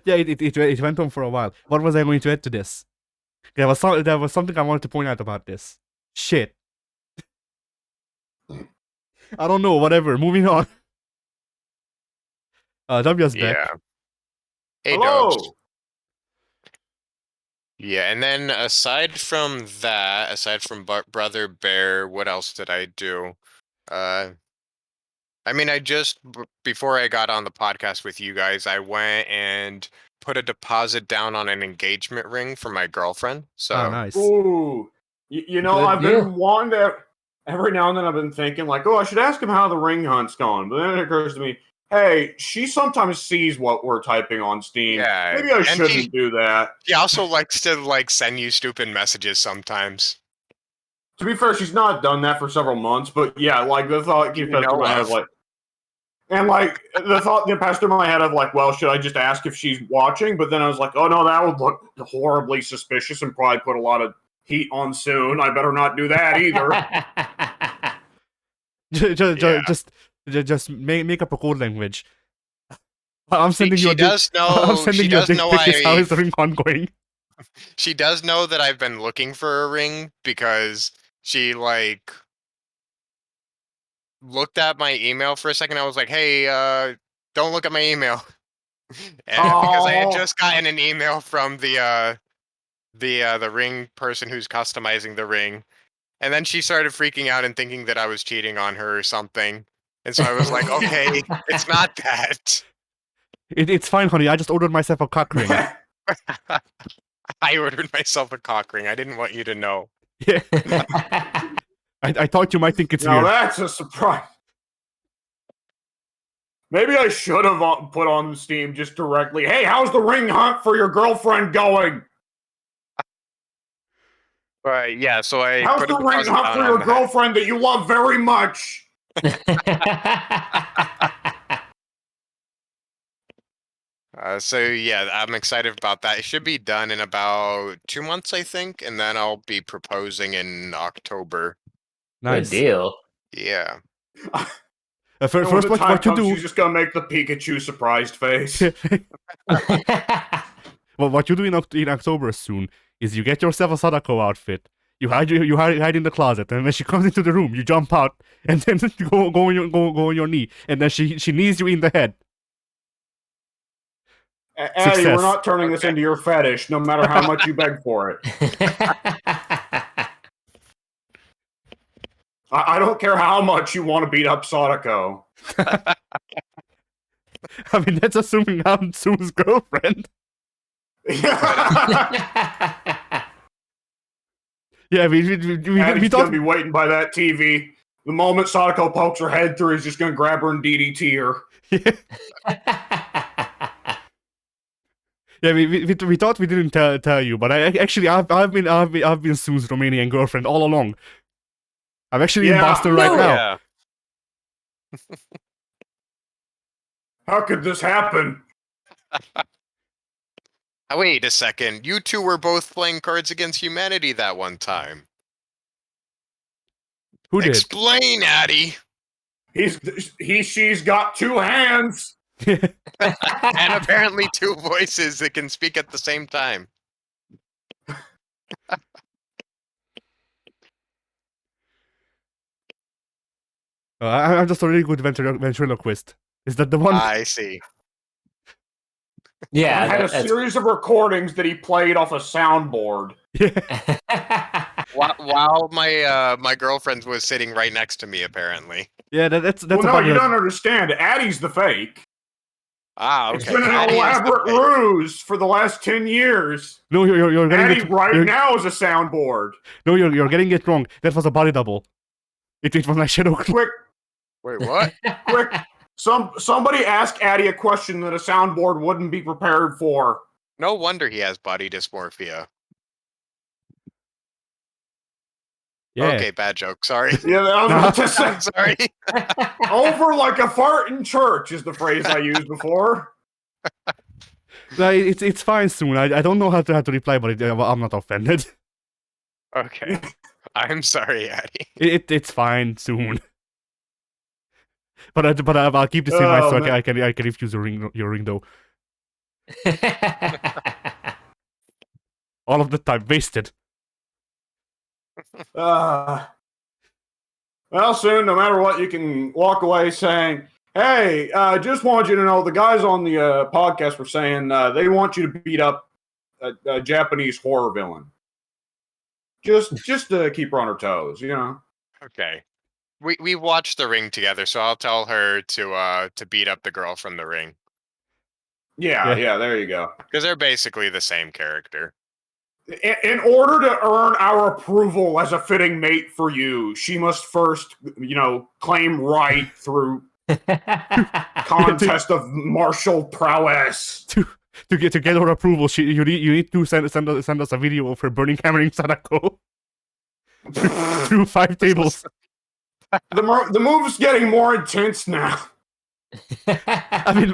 yeah, it went on for a while. What was I going to add to this? There was something I wanted to point out about this. Shit. I don't know. Whatever. Moving on. W's back. Yeah. Hey, Hello. Dubs. Yeah, and then aside from that, aside from Brother Bear, what else did I do? I mean, before I got on the podcast with you guys, I went and put a deposit down on an engagement ring for my girlfriend. So Ah, nice. Ooh, you know, Good I've deal. been wanting to. Every now and then, I've been thinking like, oh, I should ask him how the ring hunt's going. But then it occurs to me, hey, she sometimes sees what we're typing on Steam. Yeah, Maybe I and shouldn't do that. she also likes to like send you stupid messages sometimes. To be fair, she's not done that for several months. But yeah, like the thought keeps passing through my head of like, and like the thought that passed through my head of like, well, should I just ask if she's watching? But then I was like, oh no, that would look horribly suspicious and probably put a lot of heat on soon. I better not do that either. Just make up a code language. I'm sending you She a does know. I'm sending She you a does dick know pic. How is the ring hunt going? She does know that I've been looking for a ring because she like looked at my email for a second. I was like, "Hey, don't look at my email," and because I had Oh. just gotten an email from the ring person who's customizing the ring, and then she started freaking out and thinking that I was cheating on her or something. And so I was like, "Okay, it's not that." It's fine, honey. I just ordered myself a cock ring. I ordered myself a cock ring. I didn't want you to know. Yeah. I thought you might think it's Now weird. that's a surprise. Maybe I should have put on Steam just directly. Hey, how's the ring hunt for your girlfriend going? But yeah, so I How's put a the ring deposit hunt down for on your that. girlfriend that you love very much? So yeah, I'm excited about that. It should be done in about 2 months, I think, and then I'll be proposing in October. Nice. Good deal. Yeah. First, When the time what you comes, do? she's just gonna make the Pikachu surprised face. Well, what you do in October soon is you get yourself a Sadako outfit. You hide in the closet, and when she comes into the room, you jump out, and then go on your knee, and then she knees you in the head. Addy, Success. we're not turning this into your fetish, no matter how much you beg for it. I don't care how much you want to beat up Sadako. I mean, that's assuming I'm Sue's girlfriend. Yeah, we Addy's thought gonna be waiting by that TV. The moment Sadako pokes her head through, he's just gonna grab her and DDT her. Yeah, we thought we didn't tell you, but I've been Sue's Romanian girlfriend all along. I'm actually in Yeah. Boston right now. Yeah. How could this happen? Wait a second. You two were both playing Cards Against Humanity that one time. Who did? Explain, Addy. She's got two hands. And apparently 2 voices that can speak at the same time. I'm just a really good ventriloquist. Is that the one? I see. Yeah, I had a that's series of recordings that he played off a soundboard. Yeah, While my girlfriend was sitting right next to me, apparently. yeah. That's Well, no, about you it. don't understand. Addie's the fake. Ah, It's okay. been an Addie is the elaborate fake. ruse for the last 10 years. No, you're getting Addie it. right now is a soundboard. No, you're getting it wrong. That was a body double. It was my shadow. Quick, Wait, what? quick. Somebody ask Addie a question that a soundboard wouldn't be prepared for. No wonder he has body dysmorphia. Yeah. Okay, bad joke. Sorry. Yeah, I was about to say. I'm sorry. Over like a fart in church is the phrase I used before. No, it's fine soon. I don't know how to reply, but I'm not offended. Okay. I'm sorry, Addie. It's fine soon. But I'll keep this in mind so man. I can refuse your ring though. All of the time wasted. Well, soon, no matter what, you can walk away saying, "Hey, just want you to know the guys on the podcast were saying they want you to beat up a Japanese horror villain. Just to keep her on her toes, you know." Okay. We watched The Ring together, so I'll tell her to beat up the girl from The Ring. Yeah, there you go. Because they're basically the same character. In order to earn our approval as a fitting mate for you, she must first, claim right through contest of martial prowess. To get her approval, you need to send us a video of her burning hammering Sadako through 5 tables. The move's getting more intense now. I mean,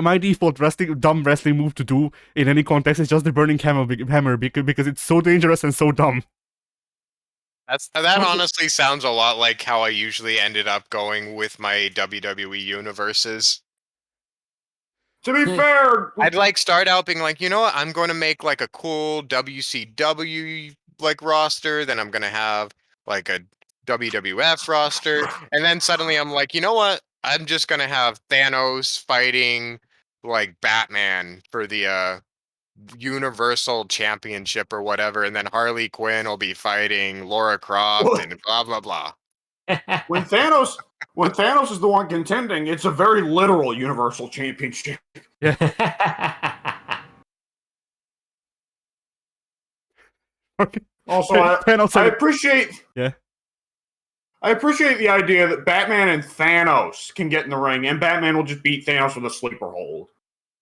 my default dumb wrestling move to do in any context is just the burning hammer because it's so dangerous and so dumb. That honestly sounds a lot like how I usually ended up going with my WWE universes. To be fair, I'd start out being like, you know what, I'm going to make like a cool WCW roster, then I'm going to have like a WWF roster, and then suddenly I'm like, you know what, I'm just going to have Thanos fighting like Batman for the Universal Championship or whatever, and then Harley Quinn will be fighting Laura Croft and blah blah blah. when Thanos is the one contending, it's a very literal Universal Championship. Okay. Also, Thanos I appreciate. Yeah. I appreciate the idea that Batman and Thanos can get in the ring, and Batman will just beat Thanos with a sleeper hold.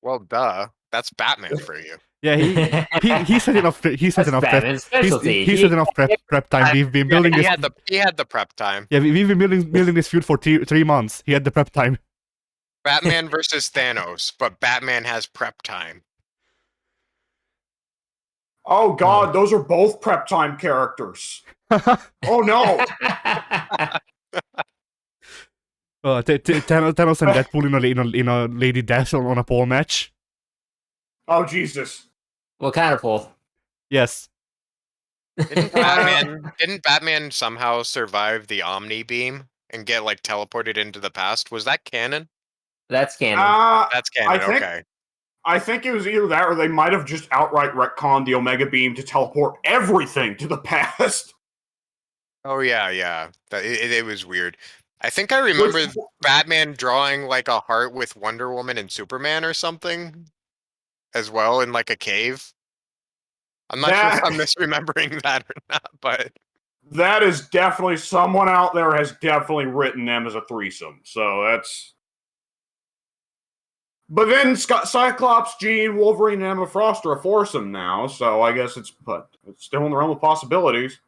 Well, duh. That's Batman for you. Yeah, he said enough. He said enough prep. Batman's specialty. He said enough prep time. We've been building this. He had the prep time. Yeah, we've been building this feud for 3 months. He had the prep time. Batman versus Thanos, but Batman has prep time. Oh God, those are both prep time characters. Oh no! Thanos and Deadpool in a Lady Death on a pole match. Oh Jesus! What kind of pole? Yes. Didn't Batman somehow survive the Omni Beam and get teleported into the past? Was that canon? That's canon. That's canon. Okay. I think it was either that or they might have just outright retconned the Omega Beam to teleport everything to the past. Oh yeah. It was weird. I think I remember Batman drawing a heart with Wonder Woman and Superman or something, as well in a cave. I'm not sure if I'm misremembering that or not, but that is definitely someone out there has definitely written them as a threesome. So that's. But then Cyclops, Jean, Wolverine, and Emma Frost are a foursome now, so I guess it's still in the realm of possibilities.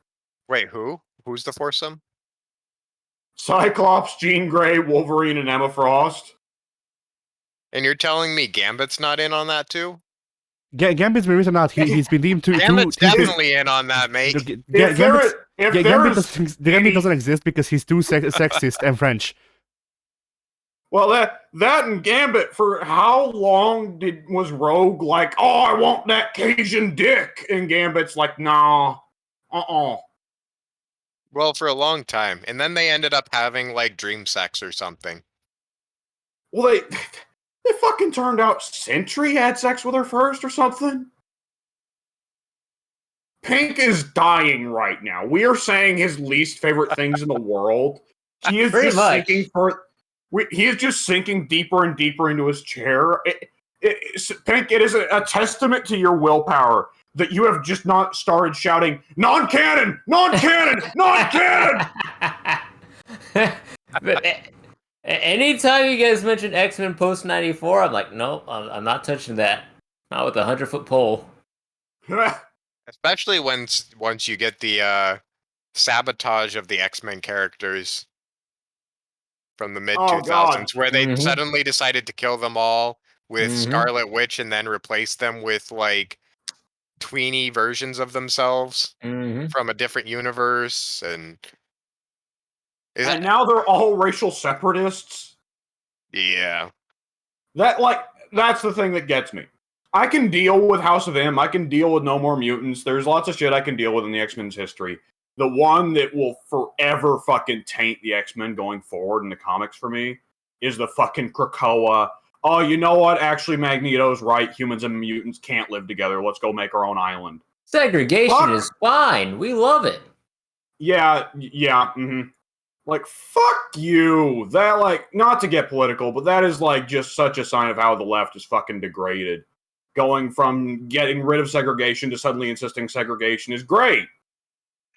Wait, who? Who's the foursome? Cyclops, Jean Grey, Wolverine, and Emma Frost. And you're telling me Gambit's not in on that too? Gambit's been written out. He's been deemed to. Gambit's definitely in on that, mate. Gambit doesn't exist because he's too sexist and French. Well, that and Gambit, for how long was Rogue like, oh, I want that Cajun dick? And Gambit's like, nah, Well, for a long time, and then they ended up having like dream sex or something. Well, they fucking turned out Sentry had sex with her first or something. Pink is dying right now. We are saying his least favorite things in the world. He is Pretty just much. he is just sinking deeper and deeper into his chair. Pink, it is a testament to your willpower that you have just not started shouting, non-canon, non-canon, non-canon! But anytime you guys mention X-Men post 94, I'm like, nope, I'm not touching that. Not with a 100-foot pole. Especially once you get the sabotage of the X-Men characters from the mid Oh, God. 2000s, where they Mhm. suddenly decided to kill them all with Mhm. Scarlet Witch and then replace them with like tweeny versions of themselves Mhm. from a different universe. And is And that, now they're all racial separatists. yeah. That's the thing that gets me. I can deal with House of M. I can deal with No More Mutants. There's lots of shit I can deal with in the X-Men's history. The one that will forever fucking taint the X-Men going forward in the comics for me is the fucking Krakoa. Oh, you know what? Actually, Magneto's right. Humans and mutants can't live together. Let's go make our own island. Segregation Fuck. is fine. We love it. Yeah. Like, fuck you. That, like, not to get political, but that is, like, just such a sign of how the left is fucking degraded. Going from getting rid of segregation to suddenly insisting segregation is great.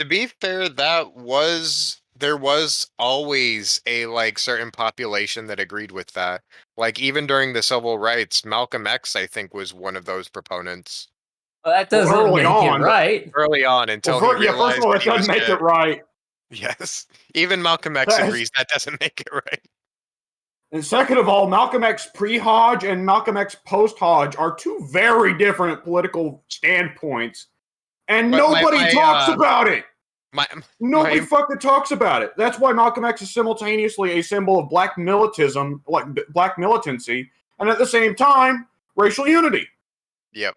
To be fair, there was always a like certain population that agreed with that. Like even during the civil rights, Malcolm X, I think, was one of those proponents Well, that Well, doesn't early make it on, but, right. early on until he yeah, first of realized all, that it he was doesn't make gay. it right. Yes, even Malcolm X That is- agrees that doesn't make it right. And second of all, Malcolm X pre-Hodge and Malcolm X post-Hodge are two very different political standpoints, and But nobody talks about it. my Nobody fucking talks about it. That's why Malcolm X is simultaneously a symbol of black militantism, like black militancy, and at the same time, racial unity. Yep.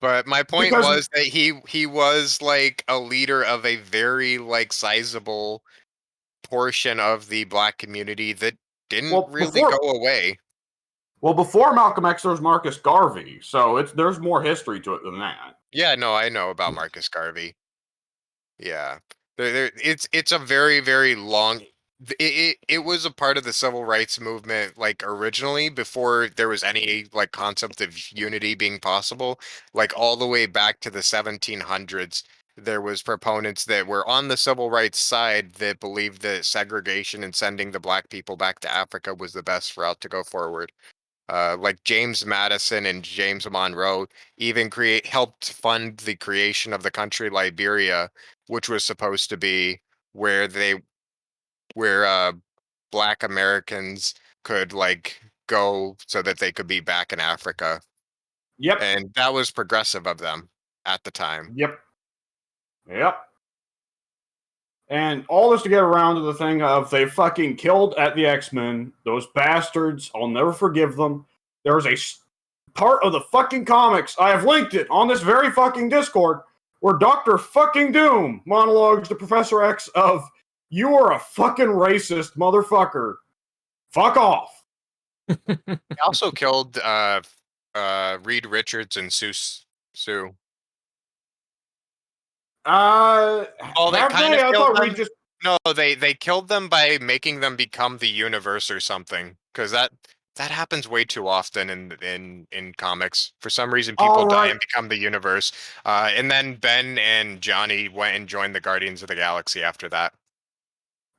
But my point Because was that he was like a leader of a very like sizable portion of the black community that didn't well, really go away. before Malcolm X, there was Marcus Garvey, so there's more history to it than that. Yeah, no, I know about Marcus Garvey. Yeah, it's a very very long. It was a part of the civil rights movement like originally before there was any like concept of unity being possible. Like all the way back to the 1700s, there was proponents that were on the civil rights side that believed that segregation and sending the black people back to Africa was the best route to go forward. Like James Madison and James Monroe even helped fund the creation of the country Liberia, which was supposed to be where where black Americans could like go so that they could be back in Africa. Yep. And that was progressive of them at the time. Yep. And all this to get around to the thing of they fucking killed at the X-Men. Those bastards. I'll never forgive them. There's a part of the fucking comics, I have linked it on this very fucking Discord, where Dr. fucking Doom monologues to Professor X of, you are a fucking racist motherfucker. Fuck off. He also killed Reed Richards and Sue. Oh, they Have kind they? of I killed thought them. we just... No, they killed them by making them become the universe or something. Because that happens way too often in comics. For some reason, people All die right. and become the universe. And then Ben and Johnny went and joined the Guardians of the Galaxy after that.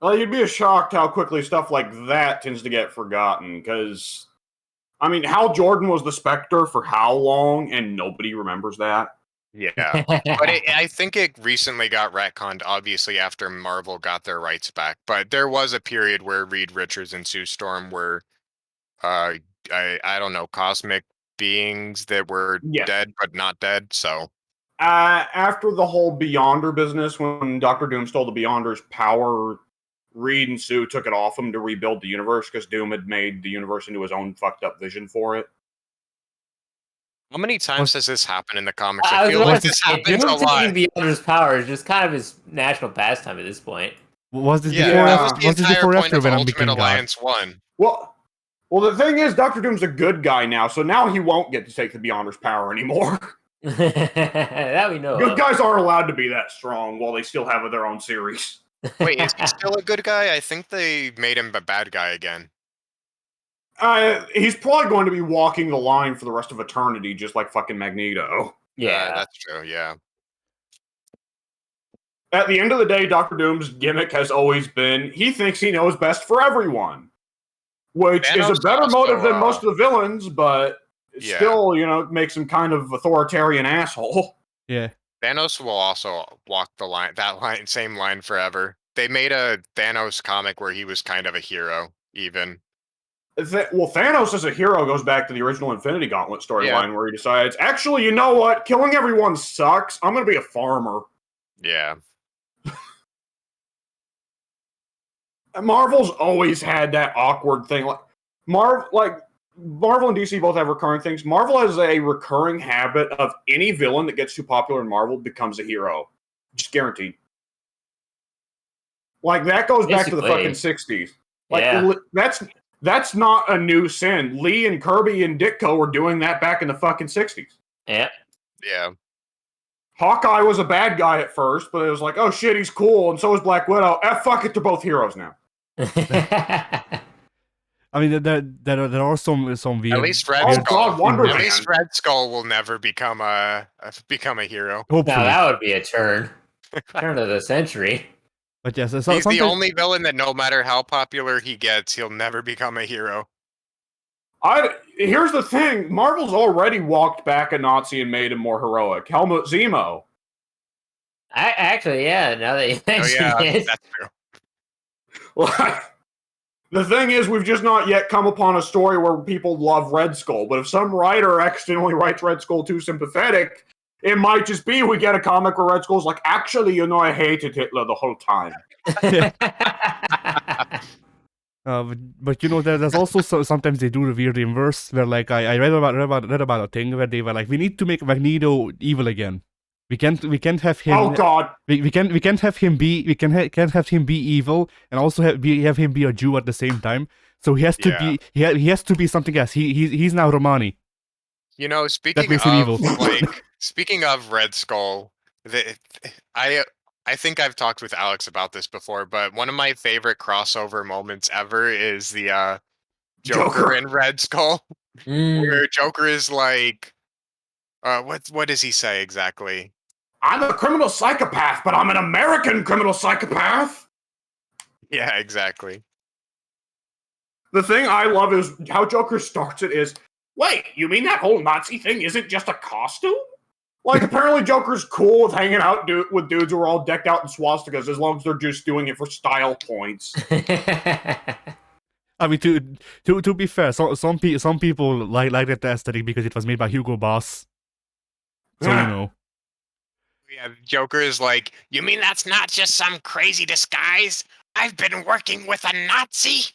Well, you'd be shocked how quickly stuff like that tends to get forgotten, because, I mean, Hal Jordan was the Spectre for how long, and nobody remembers that? Yeah, but I think it recently got retconned, obviously after Marvel got their rights back. But there was a period where Reed Richards and Sue Storm were, uh, I don't know, cosmic beings that were Yes. dead but not dead. So After the whole Beyonder business, when Doctor Doom stole the Beyonder's power, Reed and Sue took it off him to rebuild the universe because Doom had made the universe into his own fucked up vision for it. How many times does this happen in the comics? I I was feel about like to this say, happens a Doom lot. taking Beyonder's power is just kind of his national pastime at this point. Was this Yeah, before? that was the Was this entire before or point after of Venom Ultimate became God? Alliance 1. Well, the thing is, Doctor Doom's a good guy now, so now he won't get to take the Beyonder's power anymore. That we know Good of. guys aren't allowed to be that strong while they still have their own series. Wait, is he still a good guy? I think they made him a bad guy again. He's probably going to be walking the line for the rest of eternity, just like fucking Magneto. Yeah. That's true, yeah. At the end of the day, Doctor Doom's gimmick has always been he thinks he knows best for everyone, which is a Thanos better also, motive than most of the villains, but it Yeah. still, makes him kind of authoritarian asshole. Yeah. Thanos will also walk same line forever. They made a Thanos comic where he was kind of a hero, even. Well, Thanos as a hero goes back to the original Infinity Gauntlet storyline Yeah. where he decides, actually, you know what? Killing everyone sucks. I'm going to be a farmer. Yeah. Marvel's always had that awkward thing. Marvel and DC both have recurring things. Marvel has a recurring habit of any villain that gets too popular in Marvel becomes a hero. Just guaranteed. Like, that goes back to the fucking 60s. Like, Yeah. that's not a new sin. Lee and Kirby and Ditko were doing that back in the fucking 60s. Yeah. Yeah. Hawkeye was a bad guy at first, but it was like, oh shit, he's cool, and so is Black Widow. Fuck it, they're both heroes now. I mean, there are some weird. At least Red Oh Skull. God, Wonder At Man. least Red Skull will never become a hero. Hopefully, Now that would be a turn of the century. but yes, He's the only villain that no matter how popular he gets, he'll never become a hero. Here's the thing: Marvel's already walked back a Nazi and made him more heroic. Helmut Zemo. Actually, yeah. Now that you Oh mention yeah, it, that's true. Like, the thing is, we've just not yet come upon a story where people love Red Skull. But if some writer accidentally writes Red Skull too sympathetic, it might just be we get a comic where Red Skull's like, actually, I hated Hitler the whole time. But there's also sometimes they do the weird inverse where like I read about a thing where they were like, we need to make Magneto evil again. We can't have him. Oh God! We can't have him be can't have him be evil and also have him be a Jew at the same time. So he has to be he has to be something else. He's now Romani. Speaking makes him evil. Speaking of Red Skull, I think I've talked with Alex about this before, but one of my favorite crossover moments ever is the Joker and Red Skull, where Joker is like, what does he say exactly? I'm a criminal psychopath, but I'm an American criminal psychopath. Yeah, exactly. The thing I love is how Joker starts it is, wait, you mean that whole Nazi thing isn't just a costume? Like, apparently Joker's cool with hanging out with dudes who are all decked out in swastikas as long as they're just doing it for style points. I mean, to be fair, some people like that aesthetic because it was made by Hugo Boss. So Yeah, Joker is like, you mean that's not just some crazy disguise? I've been working with a Nazi?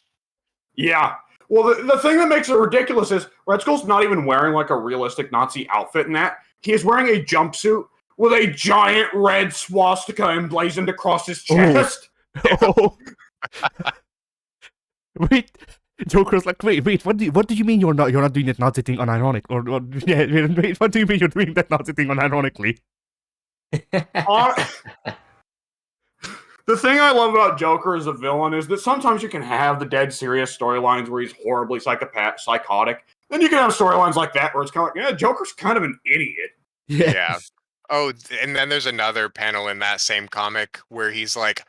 Yeah. Well, the thing that makes it ridiculous is Red Skull's not even wearing like a realistic Nazi outfit in that. He is wearing a jumpsuit with a giant red swastika emblazoned across his chest. Oh. Wait, Joker's like, wait, what do you mean you're not doing that Nazi thing unironic? Or wait, what do you mean you're doing that Nazi thing unironically? The thing I love about Joker as a villain is that sometimes you can have the dead serious storylines where he's horribly psychotic. Then you can have storylines like that where it's kind of like, yeah, Joker's kind of an idiot. Yeah. Oh, and then there's another panel in that same comic where he's like,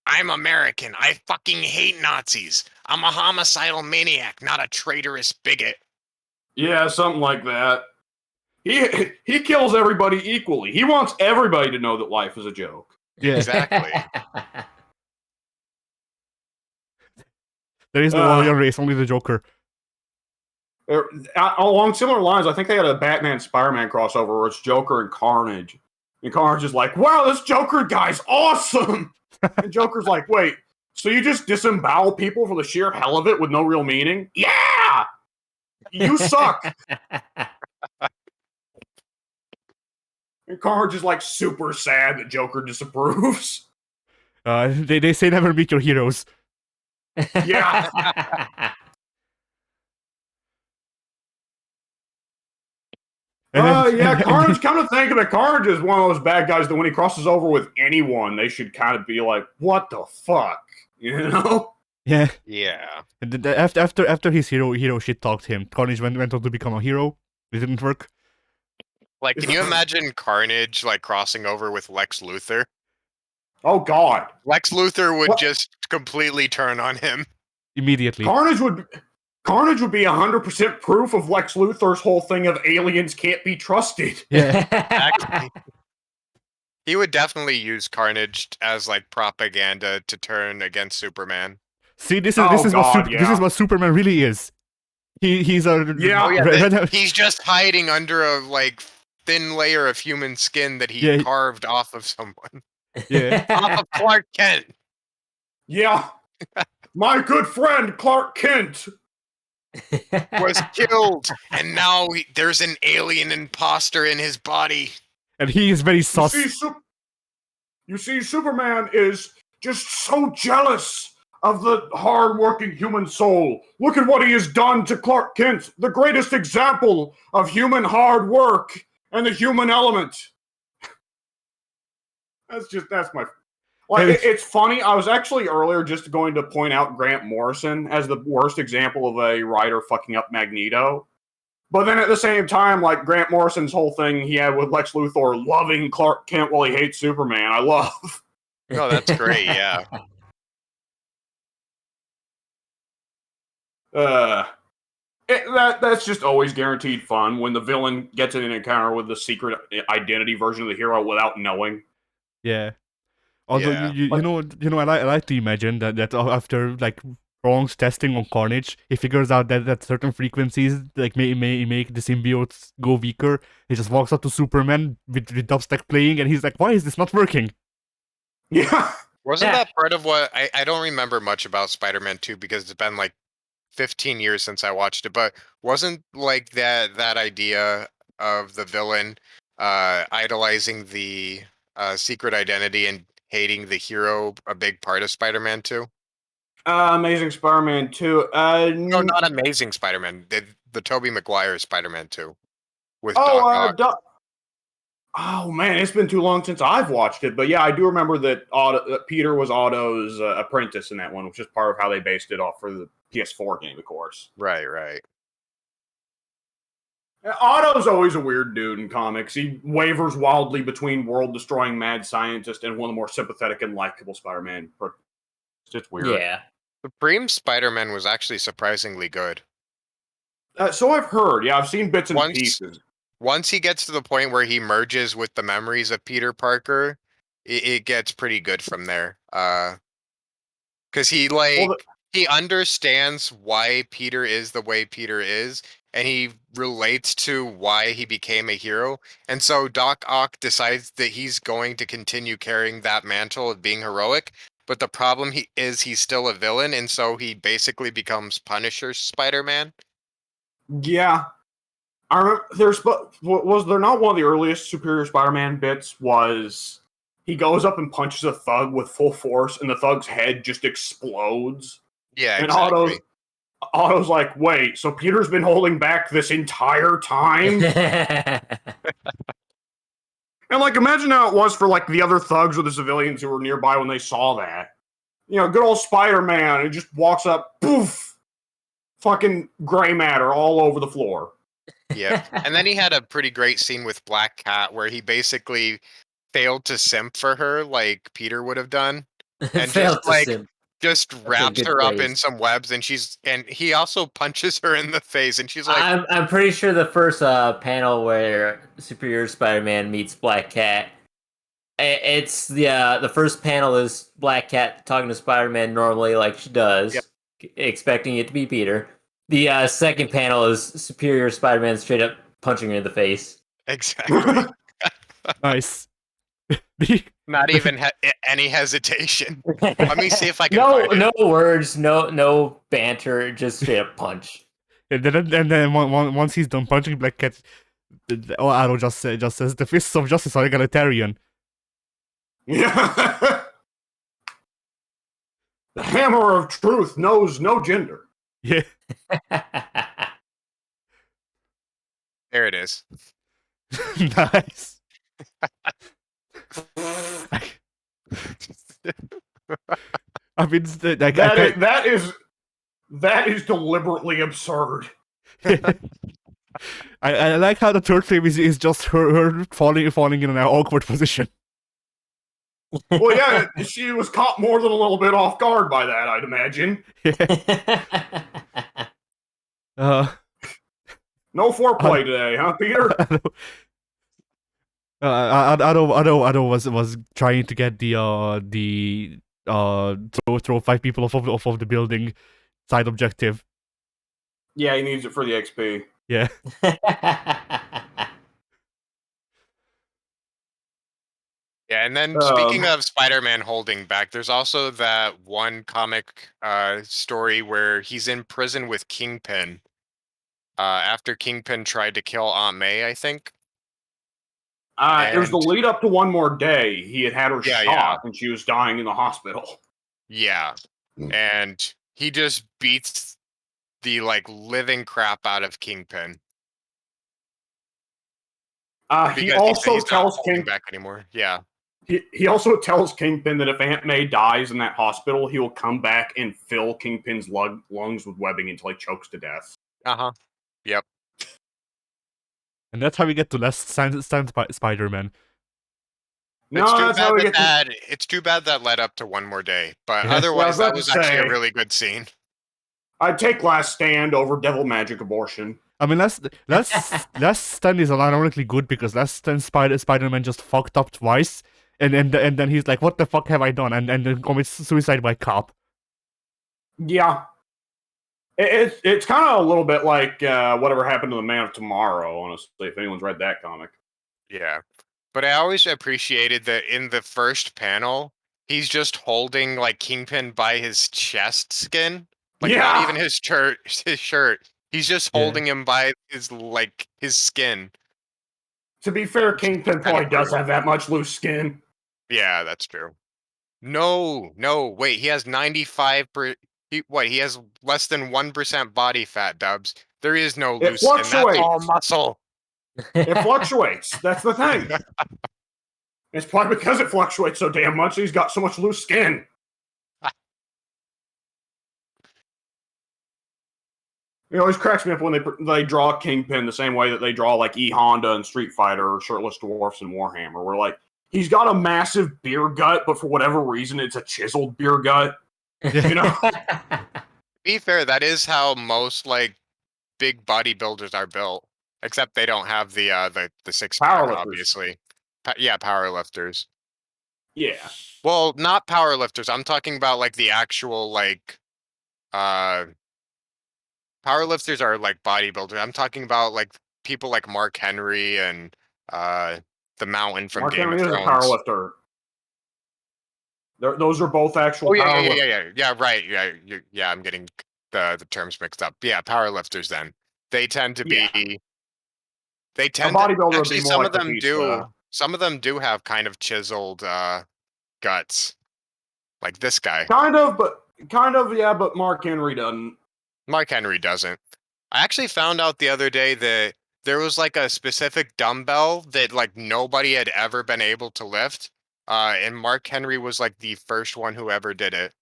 I'm American. I fucking hate Nazis. I'm a homicidal maniac, not a traitorous bigot. Yeah, something like that. He kills everybody equally. He wants everybody to know that life is a joke. Yeah, Exactly. There is no warrior race, only the Joker. Along similar lines, I think they had a Batman Spider-Man crossover where it's Joker and Carnage. And Carnage is like, wow, this Joker guy's awesome! And Joker's like, wait, so you just disembowel people for the sheer hell of it with no real meaning? Yeah! You suck! And Carnage is like super sad that Joker disapproves. They say never meet your heroes. Yeah. Yeah, Carnage, come to think of it, Carnage is one of those bad guys that when he crosses over with anyone, they should kind of be like, what the fuck? You know? Yeah. Yeah. And after his hero shit talked him, Carnage went on to become a hero. It didn't work. Like, can you imagine Carnage like crossing over with Lex Luthor? Oh god. Lex Luthor would What? just completely turn on him. Immediately. Carnage would be 100% proof of Lex Luthor's whole thing of aliens can't be trusted. Yeah. Actually, he would definitely use Carnage as like propaganda to turn against Superman. See, this Oh, is God, this is what Superman really is. He's a Yeah. Oh yeah, red- he's just hiding under a like thin layer of human skin that he Yeah. carved off of someone. Yeah. Off of Clark Kent. Yeah. My good friend Clark Kent. Was killed, and now there's an alien imposter in his body. And he is very sus. You see, Superman is just so jealous of the hard-working human soul. Look at what he has done to Clark Kent, the greatest example of human hard work and the human element. That's my... Like, it's funny. I was actually earlier just going to point out Grant Morrison as the worst example of a writer fucking up Magneto. But then at the same time, like, Grant Morrison's whole thing he had with Lex Luthor loving Clark Kent while he hates Superman, I love. Oh, that's great, yeah. That's just always guaranteed fun when the villain gets in an encounter with the secret identity version of the hero without knowing. Yeah. Although Yeah. you know, I like to imagine that after like Wrong's testing on Carnage, he figures out that certain frequencies like may make the symbiotes go weaker. He just walks up to Superman with dubstep playing, and he's like, "Why is this not working?" Yeah. Wasn't that part of what I don't remember much about Spider-Man 2 because it's been like 15 years since I watched it, but wasn't like that idea of the villain idolizing the secret identity and hating the hero a big part of Spider-Man 2? Amazing Spider-Man 2. No, not Amazing Spider-Man. The Tobey Maguire Spider-Man 2 with Doc Ock. Oh man, it's been too long since I've watched it, but yeah, I do remember that Peter was Otto's apprentice in that one, which is part of how they based it off for the PS4 game, of course. Right. Otto's always a weird dude in comics. He wavers wildly between world-destroying mad scientist and one of the more sympathetic and likable Spider-Man. It's just weird. Yeah. Supreme Spider-Man was actually surprisingly good. So I've heard. Yeah, I've seen bits and pieces. Once he gets to the point where he merges with the memories of Peter Parker, it gets pretty good from there. Because he he understands why Peter is the way Peter is, and he relates to why he became a hero. And so Doc Ock decides that he's going to continue carrying that mantle of being heroic. But the problem is he's still a villain, and so he basically becomes Punisher Spider-Man. Yeah. I remember was there not one of the earliest Superior Spider-Man bits was he goes up and punches a thug with full force and the thug's head just explodes. Yeah, and exactly. Otto's like, wait, so Peter's been holding back this entire time? And like, imagine how it was for like the other thugs or the civilians who were nearby when they saw that. You know, good old Spider-Man, he just walks up, poof, fucking gray matter all over the floor. Yeah, and then he had a pretty great scene with Black Cat where he basically failed to simp for her like Peter would have done, and just wraps her up in some webs, and he also punches her in the face, and she's like, I'm pretty sure the first panel where Superior Spider-Man meets Black Cat, it's the first panel is Black Cat talking to Spider-Man normally like she does, expecting it to be Peter. The second panel is Superior Spider-Man straight up punching her in the face. Exactly. Nice. Not even any hesitation. Let me see if I can find it. No words, no banter, just straight up punch. And then once he's done punching Black Cat, Arrow just says the fists of justice are egalitarian. Yeah. The hammer of truth knows no gender. Yeah. There it is. Nice. I mean, That is deliberately absurd. I like how the third frame is just her falling in an awkward position. Well, yeah, she was caught more than a little bit off guard by that, I'd imagine. No foreplay today, huh, Peter? Ado was trying to get the throw 5 people off of the building side objective. Yeah, he needs it for the XP. Yeah. Yeah, and then speaking of Spider-Man holding back, there's also that one comic story where he's in prison with Kingpin. After Kingpin tried to kill Aunt May, I think. It was the lead up to One More Day. He had her Yeah, shot and she was dying in the hospital. Yeah, and he just beats the living crap out of Kingpin. He also tells Kingpin back anymore. Yeah. He also tells Kingpin that if Aunt May dies in that hospital, he will come back and fill Kingpin's lungs with webbing until he chokes to death. Yep. And that's how we get to Last Stand Spider-Man. It's too bad that led up to One More Day, but otherwise that was actually a really good scene. I'd take Last Stand over Devil Magic Abortion. I mean, Last Stand is ironically good because Last Stand Spider-Man just fucked up twice, and then he's like, "What the fuck have I done?" and then commits suicide by cop. Yeah, it's kind of a little bit like whatever happened to the Man of Tomorrow. Honestly, if anyone's read that comic. Yeah, but I always appreciated that in the first panel, he's just holding Kingpin by his chest skin, not even his shirt. He's just holding him by his skin. To be fair, Kingpin probably does have that much loose skin. Yeah, that's true. No, wait, he has 95 he has less than 1% body fat, Dubs. There is no loose skin. That's all muscle. It fluctuates. That's the thing. It's probably because it fluctuates so damn much he's got so much loose skin. It always cracks me up when they draw Kingpin the same way that they draw E Honda in Street Fighter or Shirtless Dwarfs in Warhammer, where he's got a massive beer gut, but for whatever reason it's a chiseled beer gut. You know? To be fair, that is how most big bodybuilders are built, except they don't have the six pack, obviously. Power lifters. Yeah. Well, not power lifters. I'm talking about the actual power lifters are bodybuilders. I'm talking about people like Mark Henry and the Mountain from Game of Thrones. Mark Henry is a power lifter. Those are both actual power lifters. Yeah, right. Yeah, I'm getting the terms mixed up. Yeah, power lifters then. They tend to be they tend to actually some of them do. Some of them do have kind of chiseled guts. Like this guy. Kind of, yeah, but Mark Henry doesn't. Mark Henry doesn't. I actually found out the other day that there was a specific dumbbell that nobody had ever been able to lift. And Mark Henry was the first one who ever did it.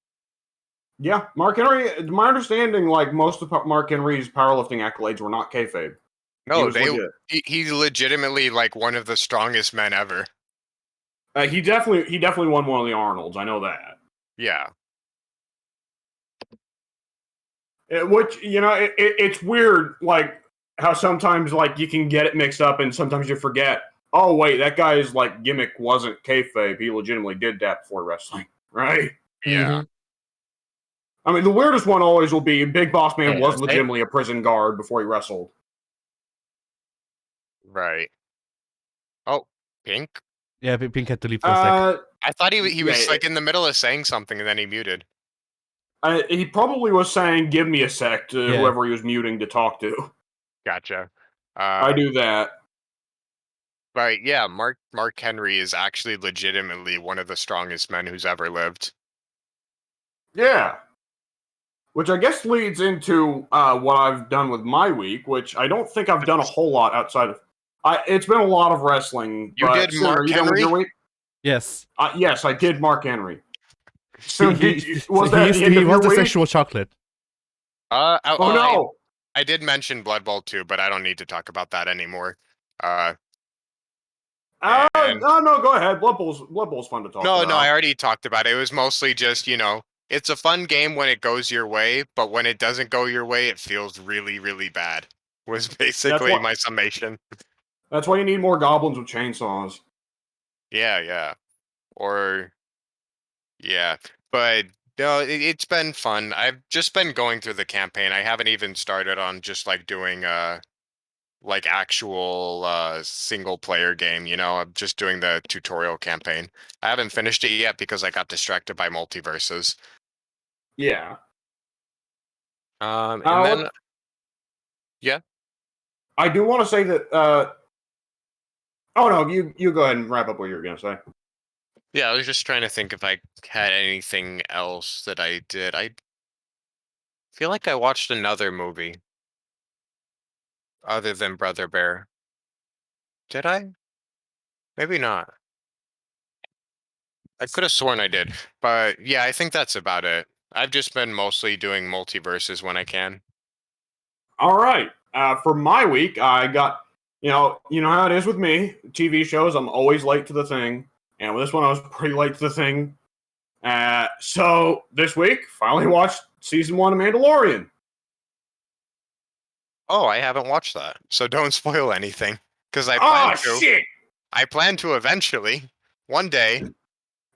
Yeah, Mark Henry, my understanding, most of Mark Henry's powerlifting accolades were not kayfabe. No, he's legitimately one of the strongest men ever. He definitely won one of the Arnolds. I know that. Yeah. Which, it's weird, how sometimes, you can get it mixed up and sometimes you forget, oh, wait, that guy's, gimmick wasn't kayfabe. He legitimately did that before wrestling, right? Yeah. Mm-hmm. I mean, the weirdest one always will be Big Boss Man was legitimately a prison guard before he wrestled. Right. Oh, Pink? Yeah, Pink had to leave for a sec. I thought he was in the middle of saying something and then he muted. He probably was saying, give me a sec to whoever he was muting to talk to. Gotcha. I do that. But yeah, Mark Henry is actually legitimately one of the strongest men who's ever lived. Yeah. Which I guess leads into what I've done with my week, which I don't think I've done a whole lot outside of. It's been a lot of wrestling. You But did Sim, are Mark you done with your Henry? week? Yes. Yes, I did Mark Henry. So was he that is, the end he of was your the week? sexual chocolate. Oh no! I did mention Blood Bowl 2, but I don't need to talk about that anymore. And No, go ahead. Blood Bowl's fun to talk no, about. I already talked about it. It was mostly just, it's a fun game when it goes your way, but when it doesn't go your way, it feels really, really bad. Was basically my summation. That's why you need more goblins with chainsaws. Yeah. Or yeah. But no, it's been fun. I've just been going through the campaign. I haven't even started on just like doing like actual single player game, I'm just doing the tutorial campaign. I haven't finished it yet because I got distracted by multiverses. Yeah. And then yeah. I do want to say that oh no, you go ahead and wrap up what you were gonna say. Yeah, I was just trying to think if I had anything else that I did. I feel like I watched another movie other than Brother Bear. Did I? Maybe not. I could have sworn I did. But yeah, I think that's about it. I've just been mostly doing multiverses when I can. All right. For my week, I got you know how it is with me. TV shows, I'm always late to the thing, and with this one, I was pretty late to the thing. So this week, finally watched season 1 of Mandalorian. Oh, I haven't watched that. So don't spoil anything. Because I plan Ah, to. shit! I plan to eventually. One day.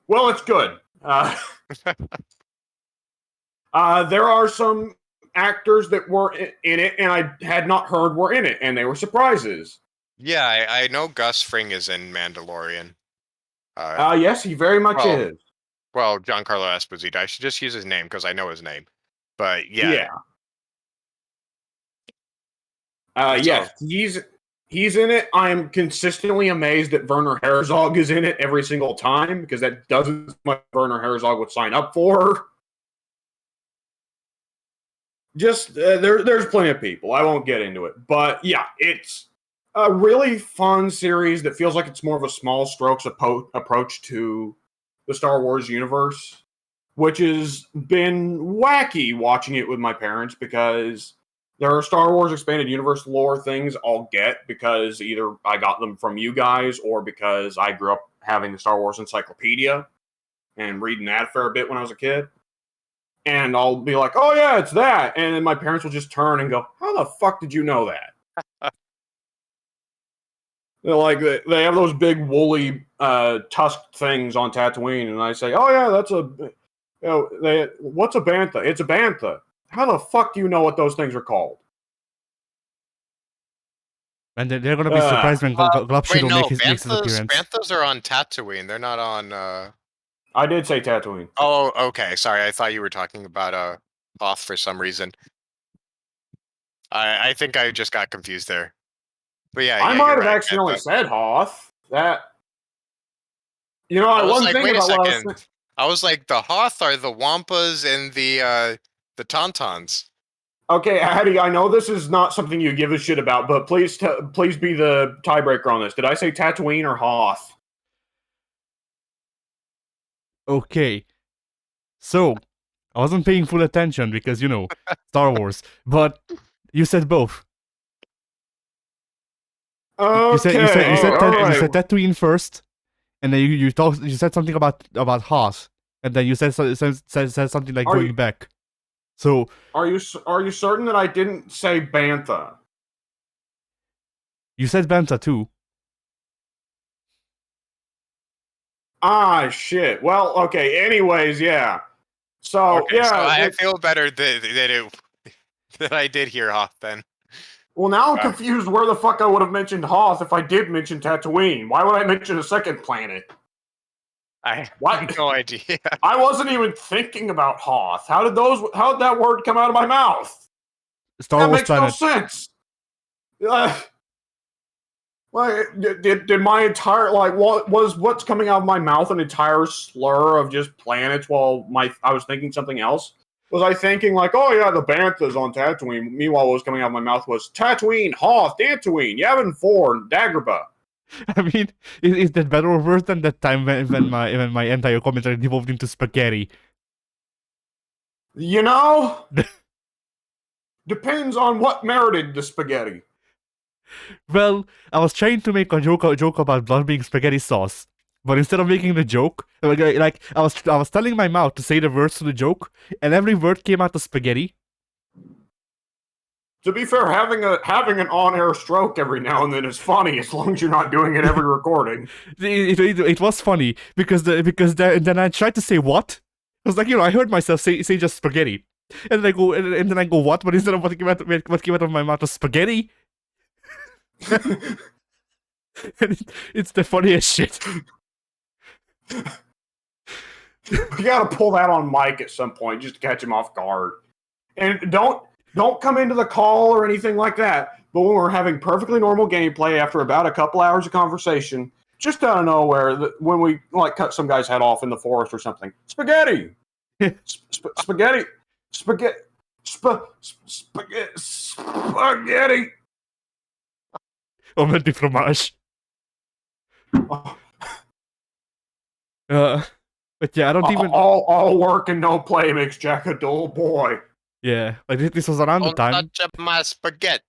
Well, it's good. There are some actors that were in it, and I had not heard were in it, and they were surprises. Yeah, I know Gus Fring is in Mandalorian. Yes, he very much well, is. well, Giancarlo Esposito. I should just use his name because I know his name. But yeah. Yeah. So, Yes, he's in it. I am consistently amazed that Werner Herzog is in it every single time because that doesn't much Werner Herzog would sign up for. Just there's plenty of people. I won't get into it, but yeah, it's a really fun series that feels like it's more of a small strokes approach to the Star Wars universe, which has been wacky watching it with my parents because there are Star Wars expanded universe lore things I'll get because either I got them from you guys or because I grew up having the Star Wars encyclopedia and reading that a fair bit when I was a kid. And I'll be like, oh yeah, it's that. And then my parents will just turn and go, how the fuck did you know that? They're like, they have those big woolly tusked things on Tatooine. And I say, oh yeah, that's what's a bantha? It's a bantha. How the fuck do you know what those things are called? And they're gonna be surprised when wait, Globshido no, makes his appearance. Banthas are on Tatooine. They're not on. I did say Tatooine. Oh, okay. Sorry, I thought you were talking about Hoth for some reason. I think I just got confused there. But yeah, I yeah, might you're have right. accidentally said Hoth. That I was one like, thing wait a about what I was second. I was like, the Hoth are the Wampas and the Tauntauns. Okay, Hattie, I know this is not something you give a shit about, but please be the tiebreaker on this. Did I say Tatooine or Hoth? Okay. So, I wasn't paying full attention because, Star Wars. But you said both. Okay, You said alright. Tatooine first, and then you said something about Hoth, and then you said something like going back. So Are you certain that I didn't say Bantha? you said Bantha too. Ah, shit. Well, okay. Anyways, yeah. So Okay, yeah, so I feel better that I did hear Hoth then. well, now I'm confused where the fuck I would have mentioned Hoth if I did mention Tatooine. Why would I mention a second planet? I What? have no idea. I wasn't even thinking about Hoth. How did that word come out of my mouth? Star That Wars makes planet. no sense. Like, did my entire what's coming out of my mouth an entire slur of just planets while I was thinking something else? Was I thinking like, oh yeah, the Banthas on Tatooine? Meanwhile, what was coming out of my mouth was Tatooine, Hoth, Dantooine, Yavin 4, Dagobah. I mean, is that better or worse than that time when my entire commentary devolved into spaghetti? You know, depends on what merited the spaghetti. Well, I was trying to make a joke about blood being spaghetti sauce, but instead of making the joke, like I was telling my mouth to say the words to the joke, and every word came out of spaghetti. To be fair, having an on-air stroke every now and then is funny as long as you're not doing it every recording. It was funny because then I tried to say what. I was like, I heard myself say just spaghetti, and then I go and then I go what, but instead of what came out of my mouth was spaghetti. And it's the funniest shit. You gotta pull that on Mike at some point just to catch him off guard. And don't come into the call or anything like that. But when we're having perfectly normal gameplay after about a couple hours of conversation, just out of nowhere, when we cut some guy's head off in the forest or something, spaghetti, spaghetti, spaghetti. Omelette du fromage. But yeah, I don't even. All work and no play makes Jack a dull boy. Yeah, like this was around the time. Don't touch my spaghetti.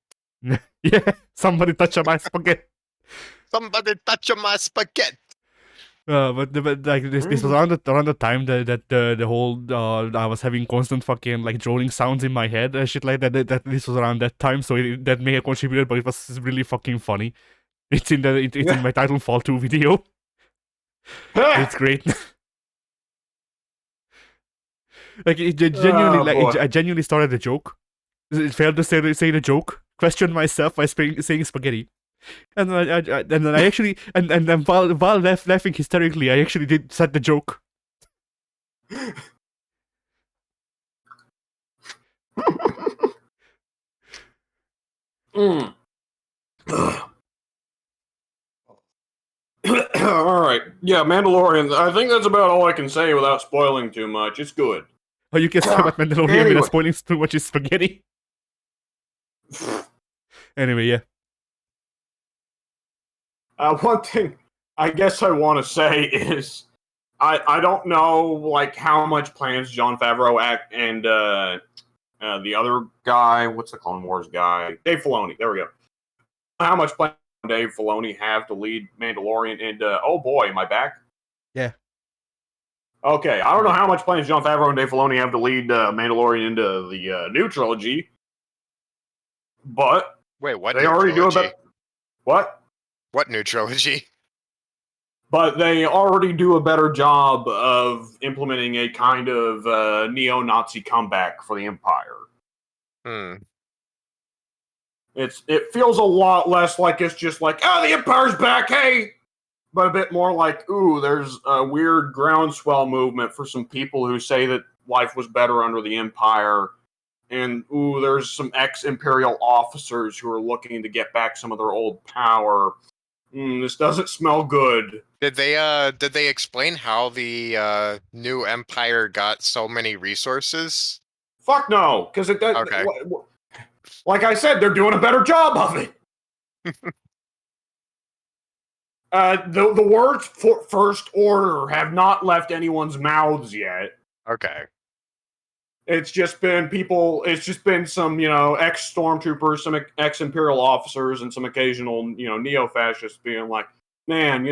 Yeah, somebody touch my spaghetti. Somebody touch my spaghetti. But like this was around the time that the whole I was having constant fucking like droning sounds in my head and shit like that. That this was around that time, so that may have contributed, but it was really fucking funny. It's in in my Titanfall 2 video. It's great. Like I genuinely started a joke. It failed to say the joke. Questioned myself by saying spaghetti. And then I actually and then while laughing hysterically, I actually did said the joke. All right. Yeah, Mandalorian. I think that's about all I can say without spoiling too much. It's good. Oh, you can say about Mandalorian without spoiling too much is spaghetti. Anyway, yeah. One thing I guess I want to say is I don't know how much plans Jon Favreau and the other guy, what's the Clone Wars guy, Dave Filoni. There we go. How much plans Dave Filoni have to lead Mandalorian into? Oh boy, am I back? Yeah. Okay, I don't know how much plans Jon Favreau and Dave Filoni have to lead Mandalorian into the new trilogy, but wait, what? They already do about what? What new trilogy? But they already do a better job of implementing a kind of neo-Nazi comeback for the Empire. It feels a lot less like it's just like, oh, the Empire's back, hey! But a bit more like, ooh, there's a weird groundswell movement for some people who say that life was better under the Empire. And, ooh, there's some ex-Imperial officers who are looking to get back some of their old power. This doesn't smell good. Did they explain how the new Empire got so many resources? Fuck no, because it does. Okay. Like I said, they're doing a better job of it. The words for First Order have not left anyone's mouths yet. Okay. It's just been people. It's just been some, ex-stormtroopers, some ex-imperial officers, and some occasional, neo-fascists being like, "Man,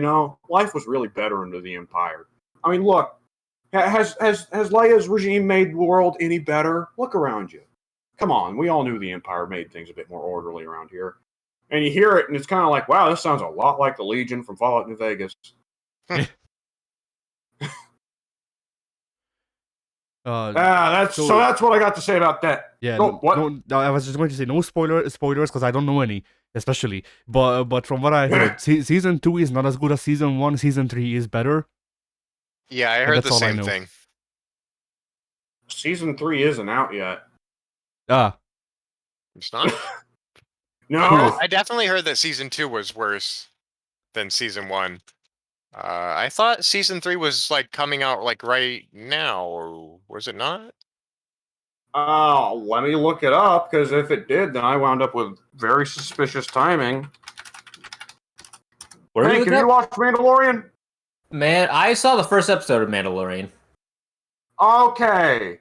life was really better under the Empire." I mean, look, has Leia's regime made the world any better? Look around you. Come on, we all knew the Empire made things a bit more orderly around here. And you hear it, and it's kind of like, wow, this sounds a lot like the Legion from Fallout New Vegas. That's what I got to say about that. Yeah, what? No, I was just going to say no spoilers because I don't know any, especially. But from what I heard, season 2 is not as good as season 1. Season 3 is better. Yeah, I heard the same thing. Season 3 isn't out yet. Ah, It's not. No. I definitely heard that season 2 was worse than season 1. I thought season 3 was like coming out like right now, or was it not? Let me look it up, because if it did, then I wound up with very suspicious timing. What are Hank, you have you watched Mandalorian? Man, I saw the first episode of Mandalorian. Okay.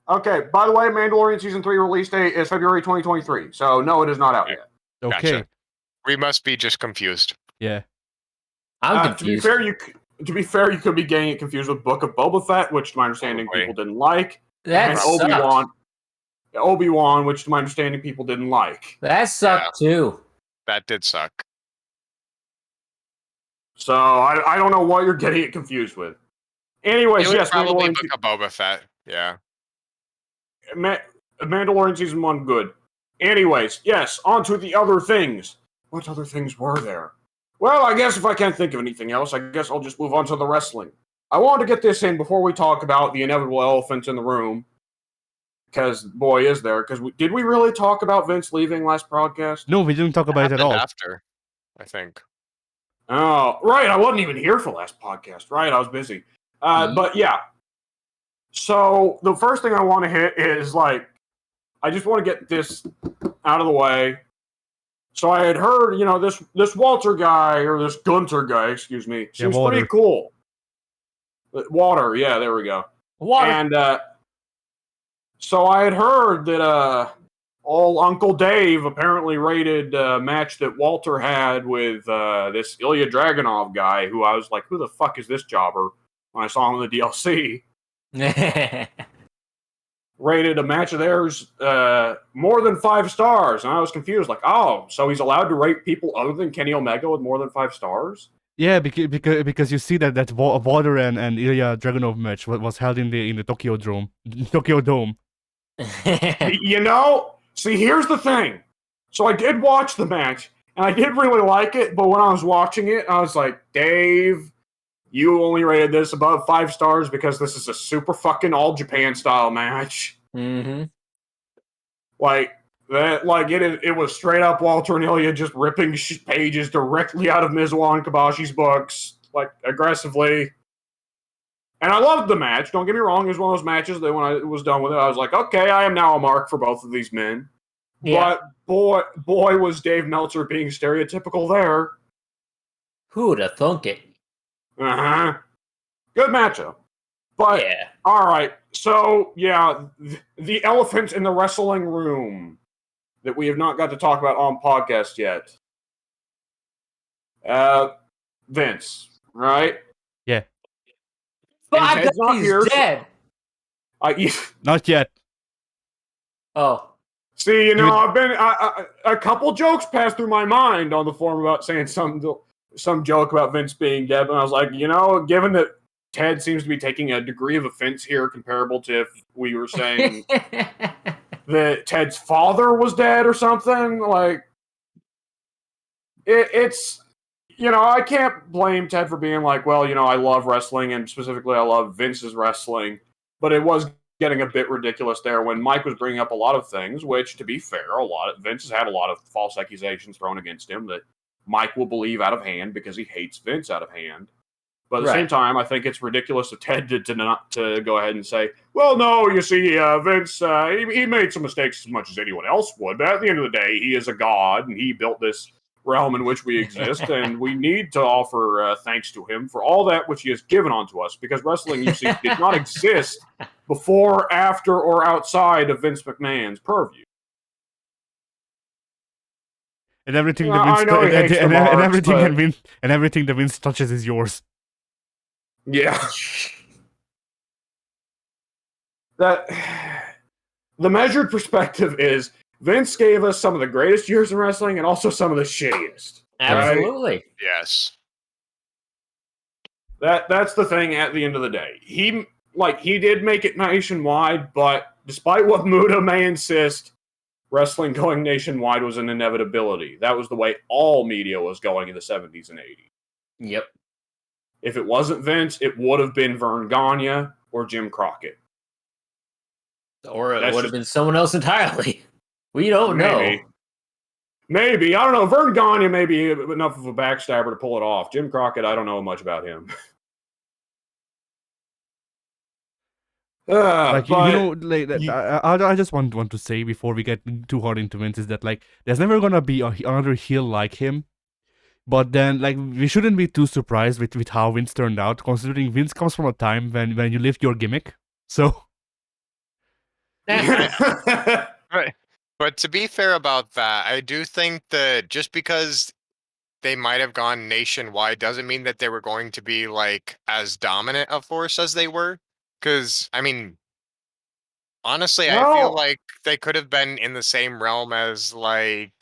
Okay, by the way, Mandalorian Season 3 release date is February 2023, so no, it is not out yet. Okay. Gotcha. We must be just confused. Yeah. I'm To be confused. fair, you could be getting it confused with Book of Boba Fett, which to my understanding Probably. people didn't like, That and sucked. Obi-Wan, which to my understanding people didn't like. That sucked too. That did suck. So I don't know what you're getting it confused with. Anyways, It was yes, probably Mandalorian, Book of Boba Fett. Yeah. Mandalorian Season 1, good. Anyways, yes, on to the other things. What other things were there? Well, I guess if I can't think of anything else, I guess I'll just move on to the wrestling. I wanted to get this in before we talk about the inevitable elephant in the room. Because, boy, is there. Because did we really talk about Vince leaving last broadcast? No, we didn't talk about it at Happened all. after, I think. Oh, right. I wasn't even here for last podcast. Right, I was busy. But yeah. So the first thing I want to hit is like, I just want to get this out of the way. So I had heard, this Walter guy, or this Gunter guy, excuse me, seems pretty cool. Water, yeah, there we go. Water. And so I had heard that old Uncle Dave apparently rated a match that Walter had with this Ilya Dragunov guy, who I was like, who the fuck is this jobber? When I saw him in the DLC. Rated a match of theirs more than 5 stars, and I was confused. Like, oh, so he's allowed to rate people other than Kenny Omega with more than 5 stars? Yeah, because you see that Water and Ilya Dragunov match was held in the Tokyo Dome. See, here's the thing. So I did watch the match, and I did really like it, but when I was watching it, I was like, Dave, you only rated this above 5 stars because this is a super fucking All Japan style match. Mm-hmm. It was straight up Walter and Ilya just ripping pages directly out of Mizawa and Kabashi's books, like, aggressively. And I loved the match. Don't get me wrong. It was one of those matches that when I was done with it, I was like, okay, I am now a mark for both of these men. Yeah. But boy, was Dave Meltzer being stereotypical there. Who'd have thunk it? Uh-huh. Good matchup. But, Yeah. all right. So, yeah, the elephant in the wrestling room that we have not got to talk about on podcast yet. Vince, right? Yeah. But And I Ted's bet not he's here, so- dead. Not yet. Oh. See, I've been a couple jokes passed through my mind on the forum about saying some joke about Vince being dead, and I was like, given that Ted seems to be taking a degree of offense here, comparable to if we were saying that Ted's father was dead or something, like it's. I can't blame Ted for being like, well, I love wrestling, and specifically I love Vince's wrestling, but it was getting a bit ridiculous there when Mike was bringing up a lot of things, which, to be fair, Vince has had a lot of false accusations thrown against him that Mike will believe out of hand because he hates Vince out of hand. But at the same time, I think it's ridiculous of Ted to go ahead and say, well, no, you see, Vince, he made some mistakes as much as anyone else would, but at the end of the day, he is a god, and he built this realm in which we exist, and we need to offer thanks to him for all that which he has given onto us, because wrestling, you see, did not exist before, after, or outside of Vince McMahon's purview. And everything Yeah, I know he hates the marks, and everything that Vince touches is yours. Yeah. The measured perspective is Vince gave us some of the greatest years in wrestling and also some of the shittiest. Absolutely. Right? Yes. That's the thing at the end of the day. He did make it nationwide, but despite what Muda may insist, wrestling going nationwide was an inevitability. That was the way all media was going in the 70s and 80s. Yep. If it wasn't Vince, it would have been Vern Gagne or Jim Crockett. Or it would have been someone else entirely. We don't Maybe. know. Maybe. I don't know. Vern Gagne may be enough of a backstabber to pull it off. Jim Crockett, I don't know much about him. Like but you know, like I just want to say before we get too hard into Vince is that like there's never gonna be another heel like him. But then like we shouldn't be too surprised with how Vince turned out, considering Vince comes from a time when you lived your gimmick. So Right. But to be fair about that, I do think that just because they might have gone nationwide doesn't mean that they were going to be like as dominant a force as they were. Because, I mean, honestly, I feel well, like they could have been in the same realm as like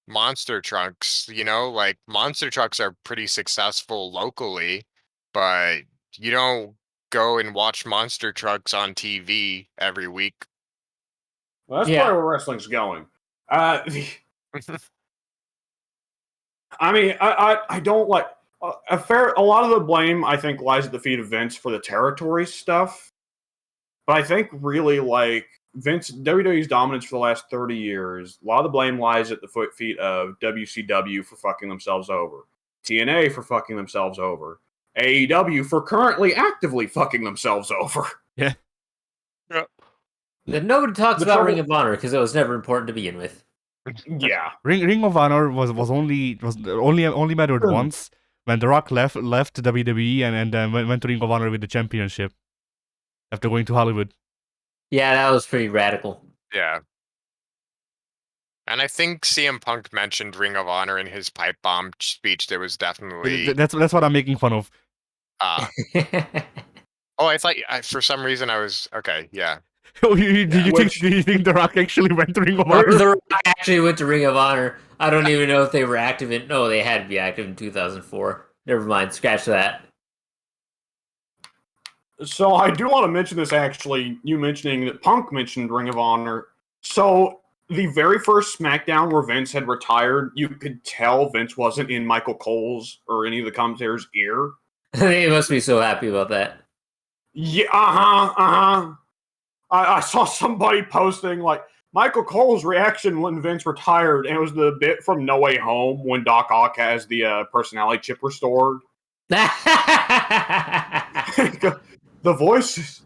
monster trucks, like monster trucks are pretty successful locally, but you don't go and watch monster trucks on TV every week. well, that's Yeah. probably where wrestling's going. I mean, I don't like a lot of the blame I think lies at the feet of Vince for the territory stuff. But I think really like WWE's dominance for the last 30 years, a lot of the blame lies at the feet of WCW for fucking themselves over, TNA for fucking themselves over, AEW for currently actively fucking themselves over. yeah, That nobody talks The about trouble- Ring of Honor because it was never important to begin with. Yeah. Ring of Honor was only mattered Hmm. once when The Rock left WWE and then went to Ring of Honor with the championship after going to Hollywood. Yeah, that was pretty radical. Yeah. And I think CM Punk mentioned Ring of Honor in his pipe bomb speech. There was definitely That's what I'm making fun of. Oh, I thought for some reason I was okay. Yeah. Oh, did you think The Rock actually went to Ring of Honor? The Rock actually went to Ring of Honor. I don't even know if they were active in. No, they had to be active in 2004. Never mind. Scratch that. So I do want to mention this actually, you mentioning that Punk mentioned Ring of Honor. So the very first SmackDown where Vince had retired, you could tell Vince wasn't in Michael Cole's or any of the commentators' ear. They must be so happy about that. Yeah, I saw somebody posting like Michael Cole's reaction when Vince retired, and it was the bit from No Way Home when Doc Ock has the personality chip restored. The voices,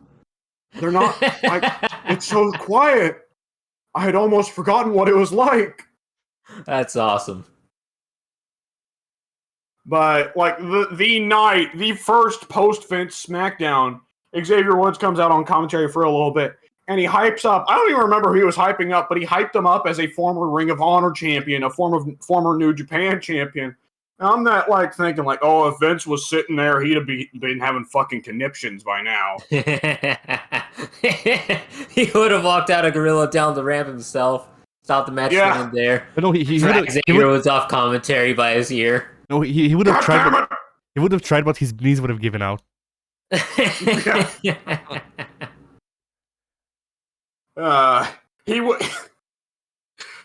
they're not like, it's so quiet. I had almost forgotten what it was like. That's awesome. But like the first post Vince SmackDown, Xavier Woods comes out on commentary for a little bit, and he hypes up. I don't even remember who he was hyping up, but he hyped him up as a former Ring of Honor champion, a former New Japan champion. And I'm not like thinking like, oh, if Vince was sitting there, he'd have been having fucking conniptions by now. He would have walked out a gorilla down the ramp himself, stopped the match Yeah. right there. No, he Drag Xavier Woods off commentary by his ear. No, he would have God tried. damn it! He would have tried, but his knees would have given out. He would.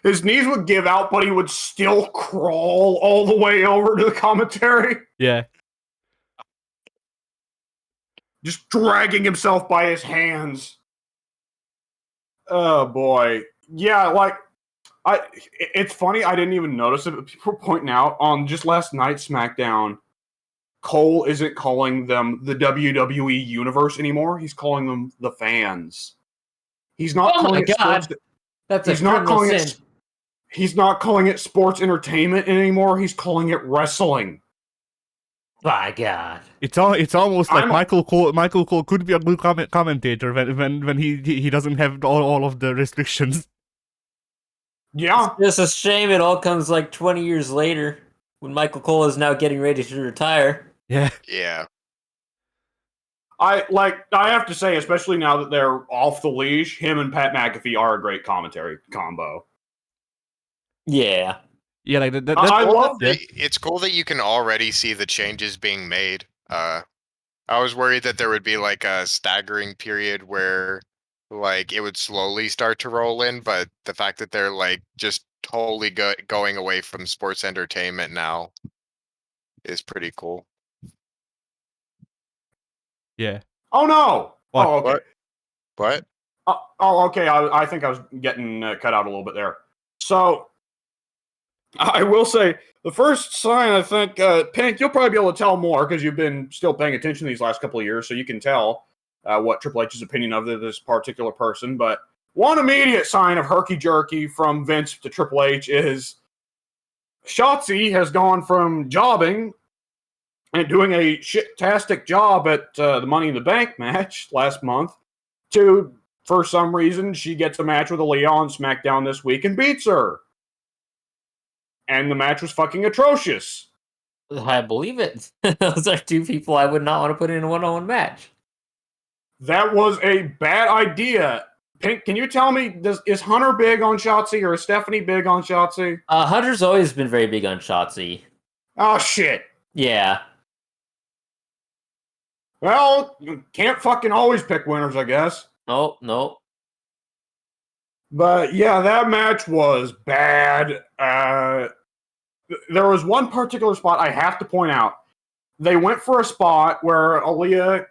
His knees would give out, but he would still crawl all the way over to the commentary, Yeah. just dragging himself by his hands. Oh boy, yeah. Like, it's funny. I didn't even notice it, but people were pointing out on just last night's SmackDown. Cole isn't calling them the WWE Universe anymore. He's calling them the fans. He's not Oh calling my it God. sports. That's a He's not criminal calling sin. it. He's not calling it sports entertainment anymore. He's calling it wrestling. By God. It's almost like I'm- Michael Cole could be a good commentator when he doesn't have all of the restrictions. Yeah, It's a shame it all comes like 20 years later when Michael Cole is now getting ready to retire. Yeah. Yeah. I have to say, especially now that they're off the leash, him and Pat McAfee are a great commentary combo. Yeah. Yeah, like that. I Cool love that it's cool that you can already see the changes being made. I was worried that there would be like a staggering period where like it would slowly start to roll in, but the fact that they're like just totally going away from sports entertainment now is pretty cool. Yeah. Oh no! What? Oh okay. What? Oh okay. I think I was getting cut out a little bit there. So I will say, the first sign, I think, Pink, you'll probably be able to tell more because you've been still paying attention these last couple of years, so you can tell what Triple H's opinion of this particular person. But one immediate sign of herky-jerky from Vince to Triple H is Shotzi has gone from jobbing and doing a shit-tastic job at the Money in the Bank match last month to, for some reason, she gets a match with Aaliyah on SmackDown this week and beats her. And the match was fucking atrocious. I believe it. Those are two people I would not want to put in a one-on-one match. That was a bad idea. Pink, can you tell me, is Hunter big on Shotzi or is Stephanie big on Shotzi? Hunter's always been very big on Shotzi. Oh, shit. Yeah. Well, you can't fucking always pick winners, I guess. No. But yeah, that match was bad. There was one particular spot I have to point out. They went for a spot where Aaliyah,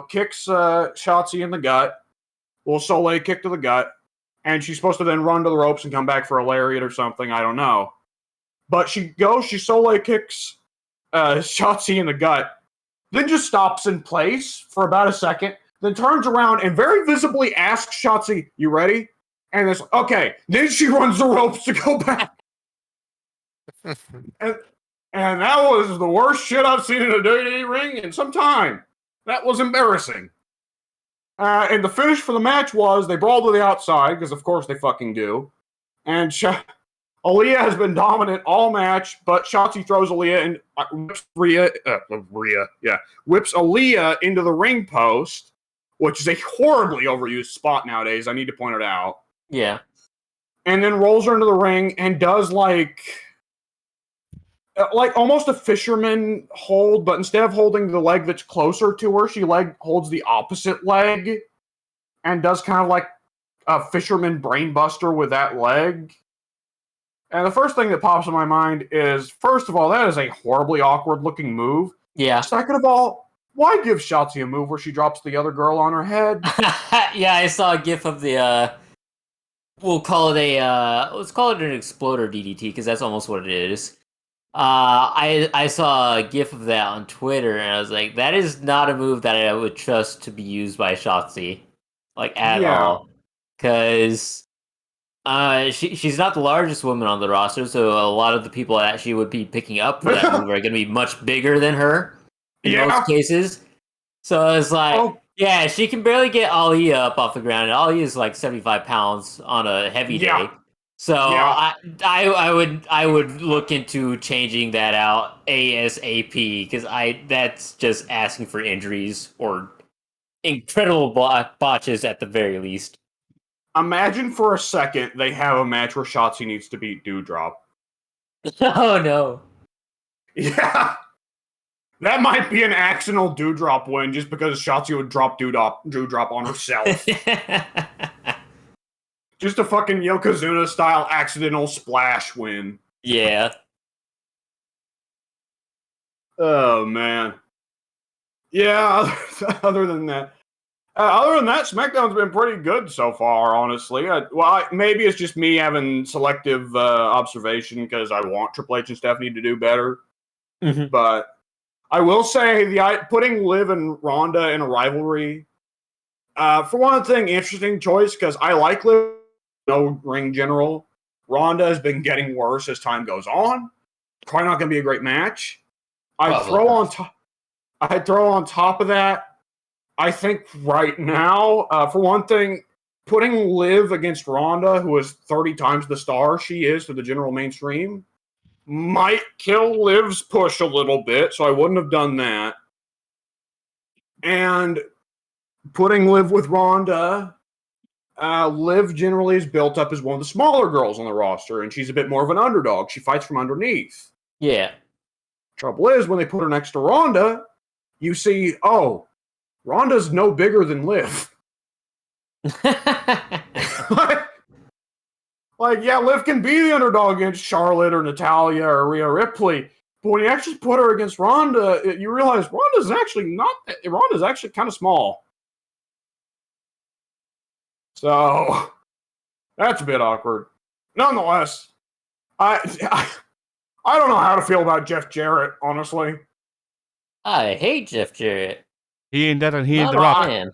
kicks Shotzi in the gut. Well, Soleil kick to the gut. And she's supposed to then run to the ropes and come back for a lariat or something. I don't know. But she Soleil kicks Shotzi in the gut. Then just stops in place for about a second. Then turns around and very visibly asks Shotzi, "You ready?" And it's okay. Then she runs the ropes to go back. and that was the worst shit I've seen in a WWE ring in some time. That was embarrassing. And the finish for the match was they brawled to the outside, because of course they fucking do. And Aaliyah has been dominant all match, but Shotzi throws Aaliyah and whips Aaliyah into the ring post, which is a horribly overused spot nowadays. I need to point it out. Yeah. And then rolls her into the ring and does like almost a fisherman hold, but instead of holding the leg that's closer to her, she holds the opposite leg and does kind of like a fisherman brainbuster with that leg. And the first thing that pops in my mind is, first of all, that is a horribly awkward looking move. Yeah. Second of all, why give Shotzi a move where she drops the other girl on her head? Yeah, I saw a gif of the let's call it an exploder DDT, because that's almost what it is. I saw a gif of that on Twitter, and I was like, that is not a move that I would trust to be used by Shotzi, at all. Because she's not the largest woman on the roster, so a lot of the people that she would be picking up for that move are going to be much bigger than her in most cases. So it's like, yeah, she can barely get Aaliyah up off the ground, and Aaliyah is like 75 pounds on a heavy day. So I would look into changing that out ASAP, because that's just asking for injuries or incredible botches at the very least. Imagine for a second they have a match where Shotzi needs to beat Doudrop. Oh no. Yeah. That might be an accidental Doudrop win just because Shotzi would drop Doudrop on herself. Just a fucking Yokozuna style accidental splash win. Yeah. Oh man. Yeah, other than that, SmackDown's been pretty good so far, honestly. Maybe it's just me having selective observation because I want Triple H and Stephanie to do better. Mm-hmm. But I will say, putting Liv and Ronda in a rivalry, for one thing, interesting choice, because I like Liv, no ring general. Ronda has been getting worse as time goes on. Probably not going to be a great match. I'd throw on top of that, I think right now, for one thing, putting Liv against Ronda, who is 30 times the star she is to the general mainstream, might kill Liv's push a little bit, so I wouldn't have done that. And putting Liv with Ronda, Liv generally is built up as one of the smaller girls on the roster, and she's a bit more of an underdog. She fights from underneath. Yeah. Trouble is, when they put her next to Ronda, you see, Ronda's no bigger than Liv. Liv can be the underdog against Charlotte or Natalya or Rhea Ripley, but when you actually put her against Ronda, you realize Ronda's actually kind of small. So, that's a bit awkward. Nonetheless, I don't know how to feel about Jeff Jarrett, honestly. I hate Jeff Jarrett. He ain't that and he ain't Not the a Rock. fan.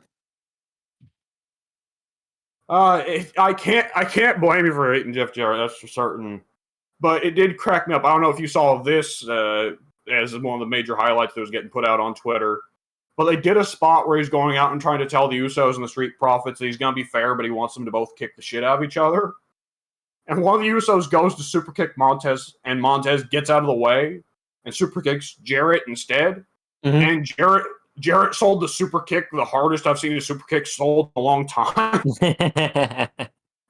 I can't blame you for hating Jeff Jarrett, that's for certain. But it did crack me up. I don't know if you saw this as one of the major highlights that was getting put out on Twitter. But they did a spot where he's going out and trying to tell the Usos and the Street Profits that he's going to be fair, but he wants them to both kick the shit out of each other. And one of the Usos goes to super kick Montez, and Montez gets out of the way and super kicks Jarrett instead. Mhm. And Jarrett sold the super kick the hardest I've seen a super kick sold in a long time.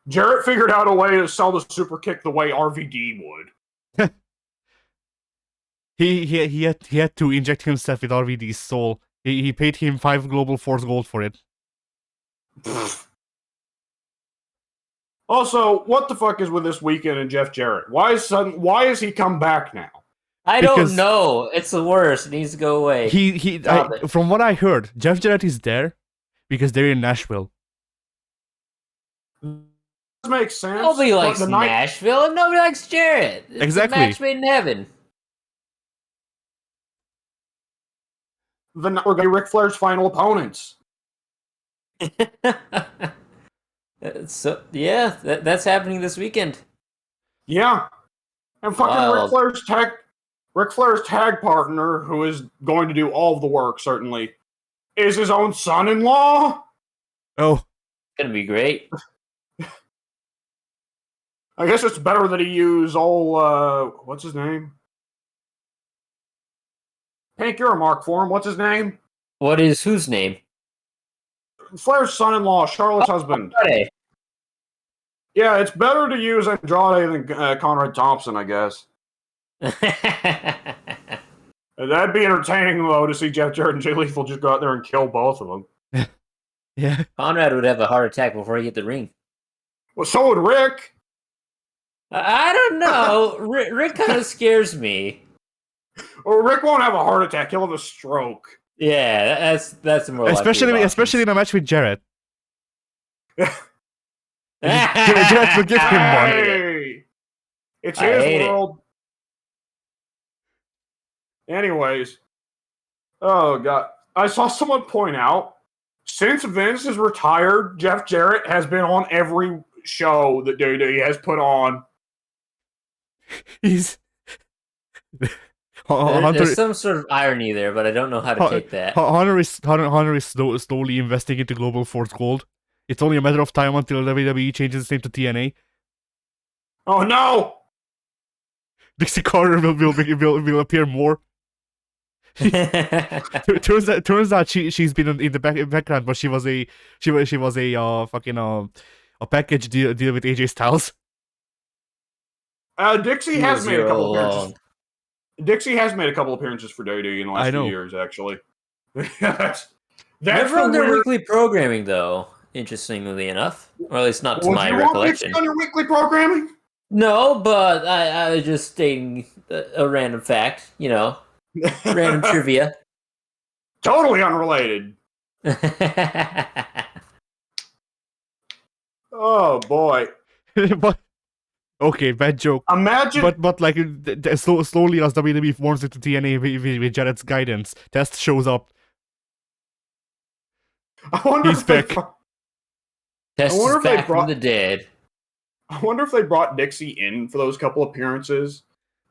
Jarrett figured out a way to sell the super kick the way RVD would. He had to inject himself with RVD's soul. He paid him 5 Global Force gold for it. Also, what the fuck is with this weekend and Jeff Jarrett? Why is he come back now? I Because- don't know. It's the worst. It needs to go away. Stop it. From what I heard, Jeff Jarrett is there because they're in Nashville. Does make sense. Nobody but likes the night- Nashville, and nobody likes Jarrett. It's Exactly. a match made in heaven. We're going to be Ric Flair's final opponents. So yeah, that's happening this weekend. Yeah. And fucking Wild. Ric Flair's tag partner, who is going to do all of the work, certainly, is his own son-in-law. Oh, It's gonna be great. I guess it's better that he use what's his name? Hank, you're a mark for him. What's his name? What is whose name? Flair's son-in-law, Charlotte's husband. Andrade. Yeah, it's better to use Andrade than Conrad Thompson, I guess. That'd be entertaining, though, to see Jeff Jarrett and Jay Lethal just go out there and kill both of them. yeah. Conrad would have a heart attack before he hit the ring. Well, so would Rick. I don't know. Rick kind of scares me. Or Rick won't have a heart attack; he'll have a stroke. Yeah, that's more likely Especially in a match with Jarrett. Jarrett Jarrett will give him one. Hey! It's I his hate it. world. Anyways, oh god, I saw someone point out since Vince is retired, Jeff Jarrett has been on every show that WWE has put on. He's There's some sort of irony there, but I don't know how to take that. Hunter is slowly investing into Global Force Gold. It's only a matter of time until WWE changes its name to TNA. Oh no! Dixie Carter will appear more. Turns out she's been in the background, but she was a package deal with AJ Styles. Dixie has made a couple appearances. Dixie has made a couple appearances for WWE in the last few years, actually. that's Never on the their weird. weekly programming, though. Interestingly enough, or at least not to Would my you want recollection. Dixie on your weekly programming? No, but I was just stating a random fact. You know, random trivia. Totally unrelated. Oh boy! But okay, bad joke. Imagine. But like slowly as WWE forms into TNA with Jarrett's guidance, Test shows up. I wonder He's if they back. brought- Test wonder is if they back brought- from the dead. I wonder if they brought Dixie in for those couple appearances,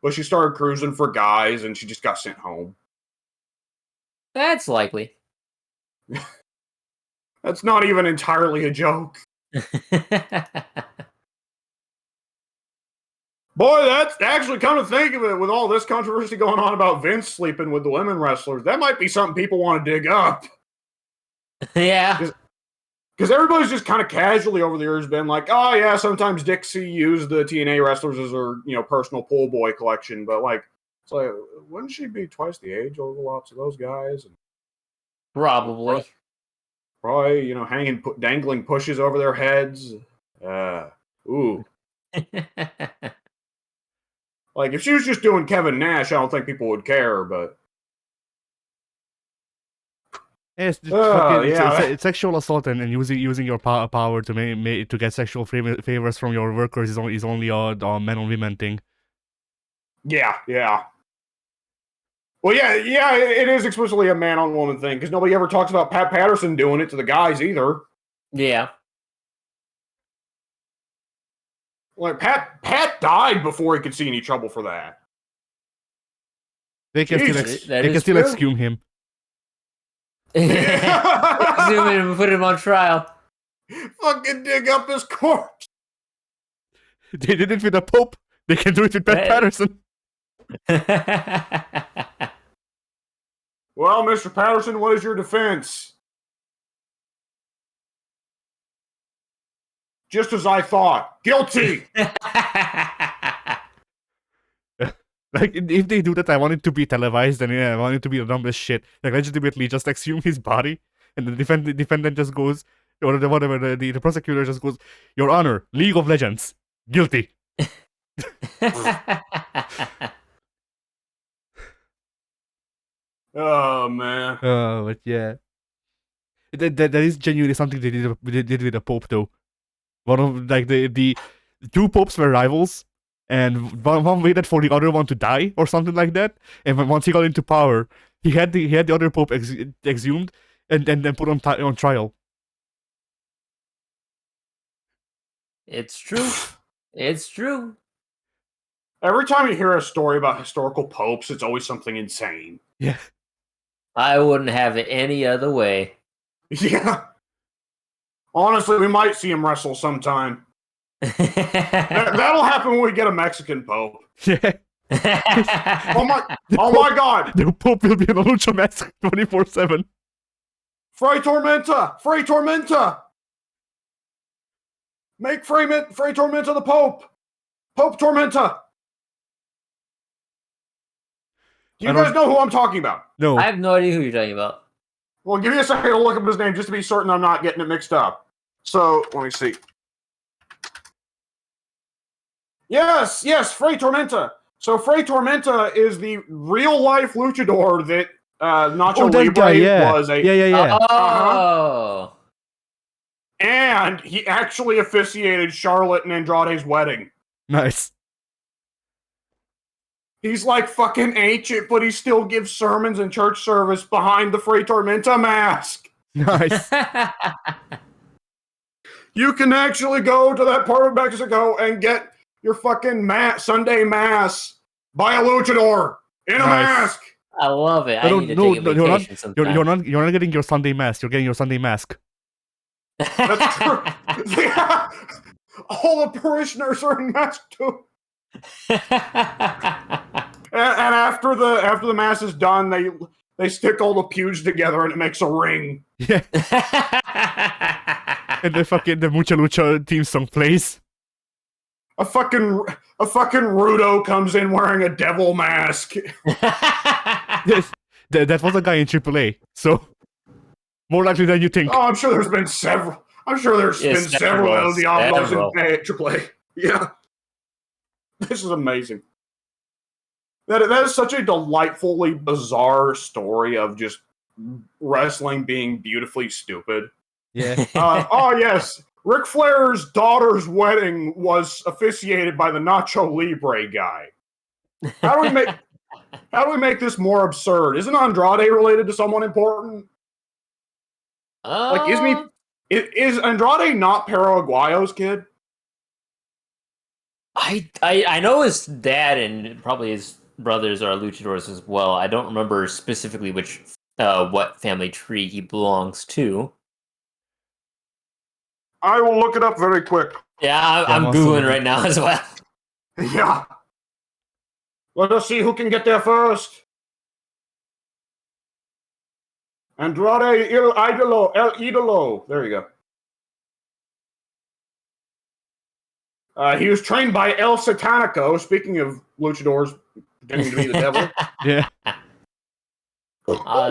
but she started cruising for guys and she just got sent home. That's likely. That's not even entirely a joke. Boy, that's actually, come to think of it, with all this controversy going on about Vince sleeping with the women wrestlers, that might be something people want to dig up. Yeah. Because everybody's just kind of casually over the years been like, oh yeah, sometimes Dixie used the TNA wrestlers as her, personal pool boy collection, but like, it's like, wouldn't she be twice the age over lots of those guys? And Probably. probably, dangling pushes over their heads. Ooh. Like, if she was just doing Kevin Nash, I don't think people would care, but... Yeah, it's yeah. it's sexual assault and using your power to to get sexual favors from your workers is only a men on women thing. Yeah. Well, yeah, it is explicitly a man-on-woman thing, because nobody ever talks about Pat Patterson doing it to the guys either. Yeah. Like, Pat died before he could see any trouble for that. They can still, Jesus. That they can is still true. exhume him. Zoom in and put him on trial. Fucking dig up his corpse. They did it with the Pope. They can do it with Pat Right. Patterson. Well, Mr. Patterson, what is your defense? Just as I thought. Guilty! Like, if they do that, I want it to be televised, and I want it to be the dumbest shit. Like, legitimately just exhume his body, and the defendant just goes, or the prosecutor just goes, Your Honor, League of Legends, guilty. Oh, man. But yeah. That is genuinely something they did with the Pope, though. One of, like, the two popes were rivals, and one waited for the other one to die, or something like that, and once he got into power, he had the other pope exhumed, and then put on trial. It's true. It's true. Every time you hear a story about historical popes, it's always something insane. Yeah. I wouldn't have it any other way. Yeah. Honestly, we might see him wrestle sometime. That'll happen when we get a Mexican pope. Yeah. Oh my god! The Pope will be in a lucha mask 24/7. Fray Tormenta! Fray Tormenta! Make Fray Tormenta the Pope! Pope Tormenta! Do you guys know who I'm talking about? No. I have no idea who you're talking about. Well, give me a second to look up his name just to be certain I'm not getting it mixed up. So, let me see. Yes, Fray Tormenta. So, Fray Tormenta is the real-life luchador that Nacho that Libre guy, yeah. was a... Yeah. Oh. And he actually officiated Charlotte and Andrade's wedding. Nice. He's like fucking ancient, but he still gives sermons and church service behind the Fray Tormenta mask. Nice. You can actually go to that part of Mexico and get your fucking Sunday mass by a luchador in a mask. I love it. I No, need to no, take a no, vacation sometime. you're not getting your Sunday mask. You're getting your Sunday mask. That's true. Yeah. All the parishioners are in masks too. And after the mass is done, they stick all the pews together and it makes a ring. Yeah. And the Mucha Lucha theme song plays. A fucking Rudo comes in wearing a devil mask. Yes, that was a guy in AAA, so more likely than you think. Oh, I'm sure there's been several. I'm sure there's been several El Diablos in AAA. Yeah. This is amazing. That is such a delightfully bizarre story of just wrestling being beautifully stupid. Yeah. Oh, yes. Ric Flair's daughter's wedding was officiated by the Nacho Libre guy. How do we make this more absurd? Isn't Andrade related to someone important? Like, is Andrade not Perro Aguayo's kid? I know his dad and probably his brothers are luchadors as well. I don't remember specifically what family tree he belongs to. I will look it up very quick. Yeah, I'm Googling right now as well. Yeah. Let us see who can get there first. Andrade El Idolo. There you go. He was trained by El Satanico, speaking of luchadors pretending to be the devil. Yeah.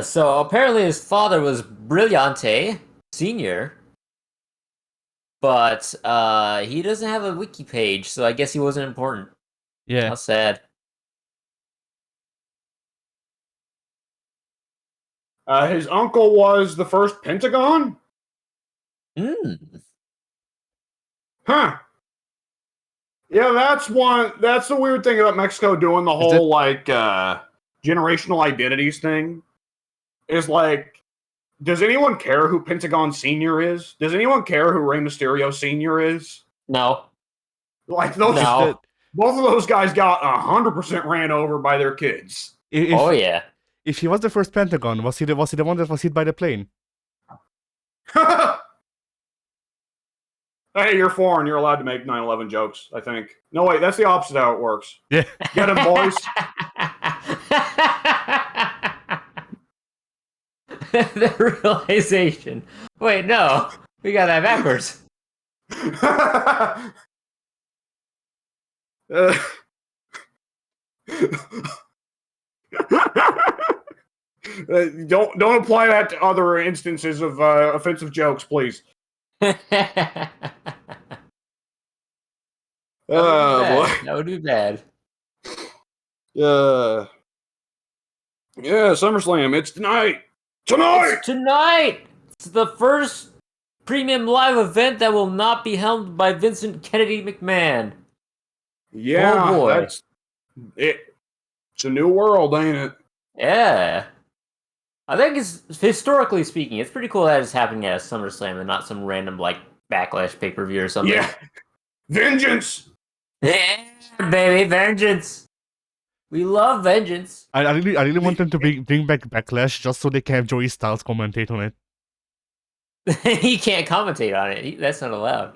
So apparently his father was Brillante Sr., but he doesn't have a wiki page, so I guess he wasn't important. Yeah. How sad. His uncle was the first Pentagon? Hmm. Huh. Yeah, that's one. That's the weird thing about Mexico doing the whole like generational identities thing. Is like, does anyone care who Pentagon Senior is? Does anyone care who Rey Mysterio Senior is? No. Like those, No. both of those guys got 100% ran over by their kids. Oh yeah. If he was the first Pentagon, was he the one that was hit by the plane? Hey, you're foreign. You're allowed to make 9/11 jokes, I think. No, wait, that's the opposite how it works. Yeah. Get him, boys. The realization. Wait, no. We got that backwards. Don't apply that to other instances of offensive jokes, please. Boy. That would be bad. Yeah, SummerSlam. It's tonight. Tonight. It's tonight. It's the first premium live event that will not be held by Vincent Kennedy McMahon. Yeah, Oh, boy. that's it. It's a new world, ain't it? Yeah. I think it's, historically speaking, it's pretty cool that it's happening at a SummerSlam and not some random, like, Backlash pay-per-view or something. Yeah. Vengeance. Yeah, baby, vengeance. We love vengeance. I really want them to bring back Backlash just so they can have Joey Styles commentate on it. He can't commentate on it. That's not allowed.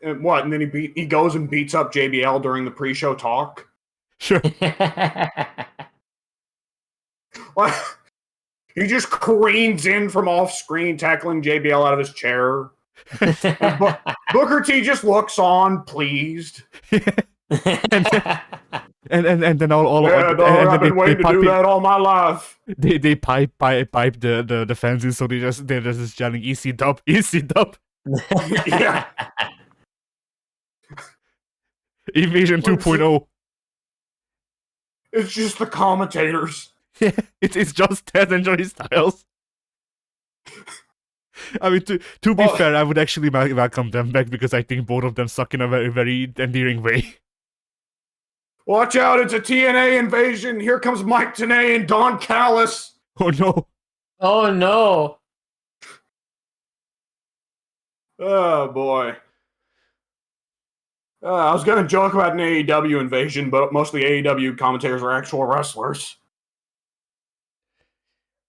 And what? And then he goes and beats up JBL during the pre-show talk. Sure. What? He just careens in from off screen, tackling JBL out of his chair. Booker T just looks on, pleased. and then all Yeah, dog, I've been waiting to do that all my life. They pipe the fans in, so they're just yelling EC dub, EC dub. Yeah. Invasion 2.0. It's just the commentators. Yeah, it's just Ted and Joey Styles. I mean, to be fair, I would actually welcome them back because I think both of them suck in a very, very endearing way. Watch out, it's a TNA invasion. Here comes Mike Tenay and Don Callis. Oh no. Oh no. Oh boy. I was going to joke about an AEW invasion, but most of the AEW commentators are actual wrestlers.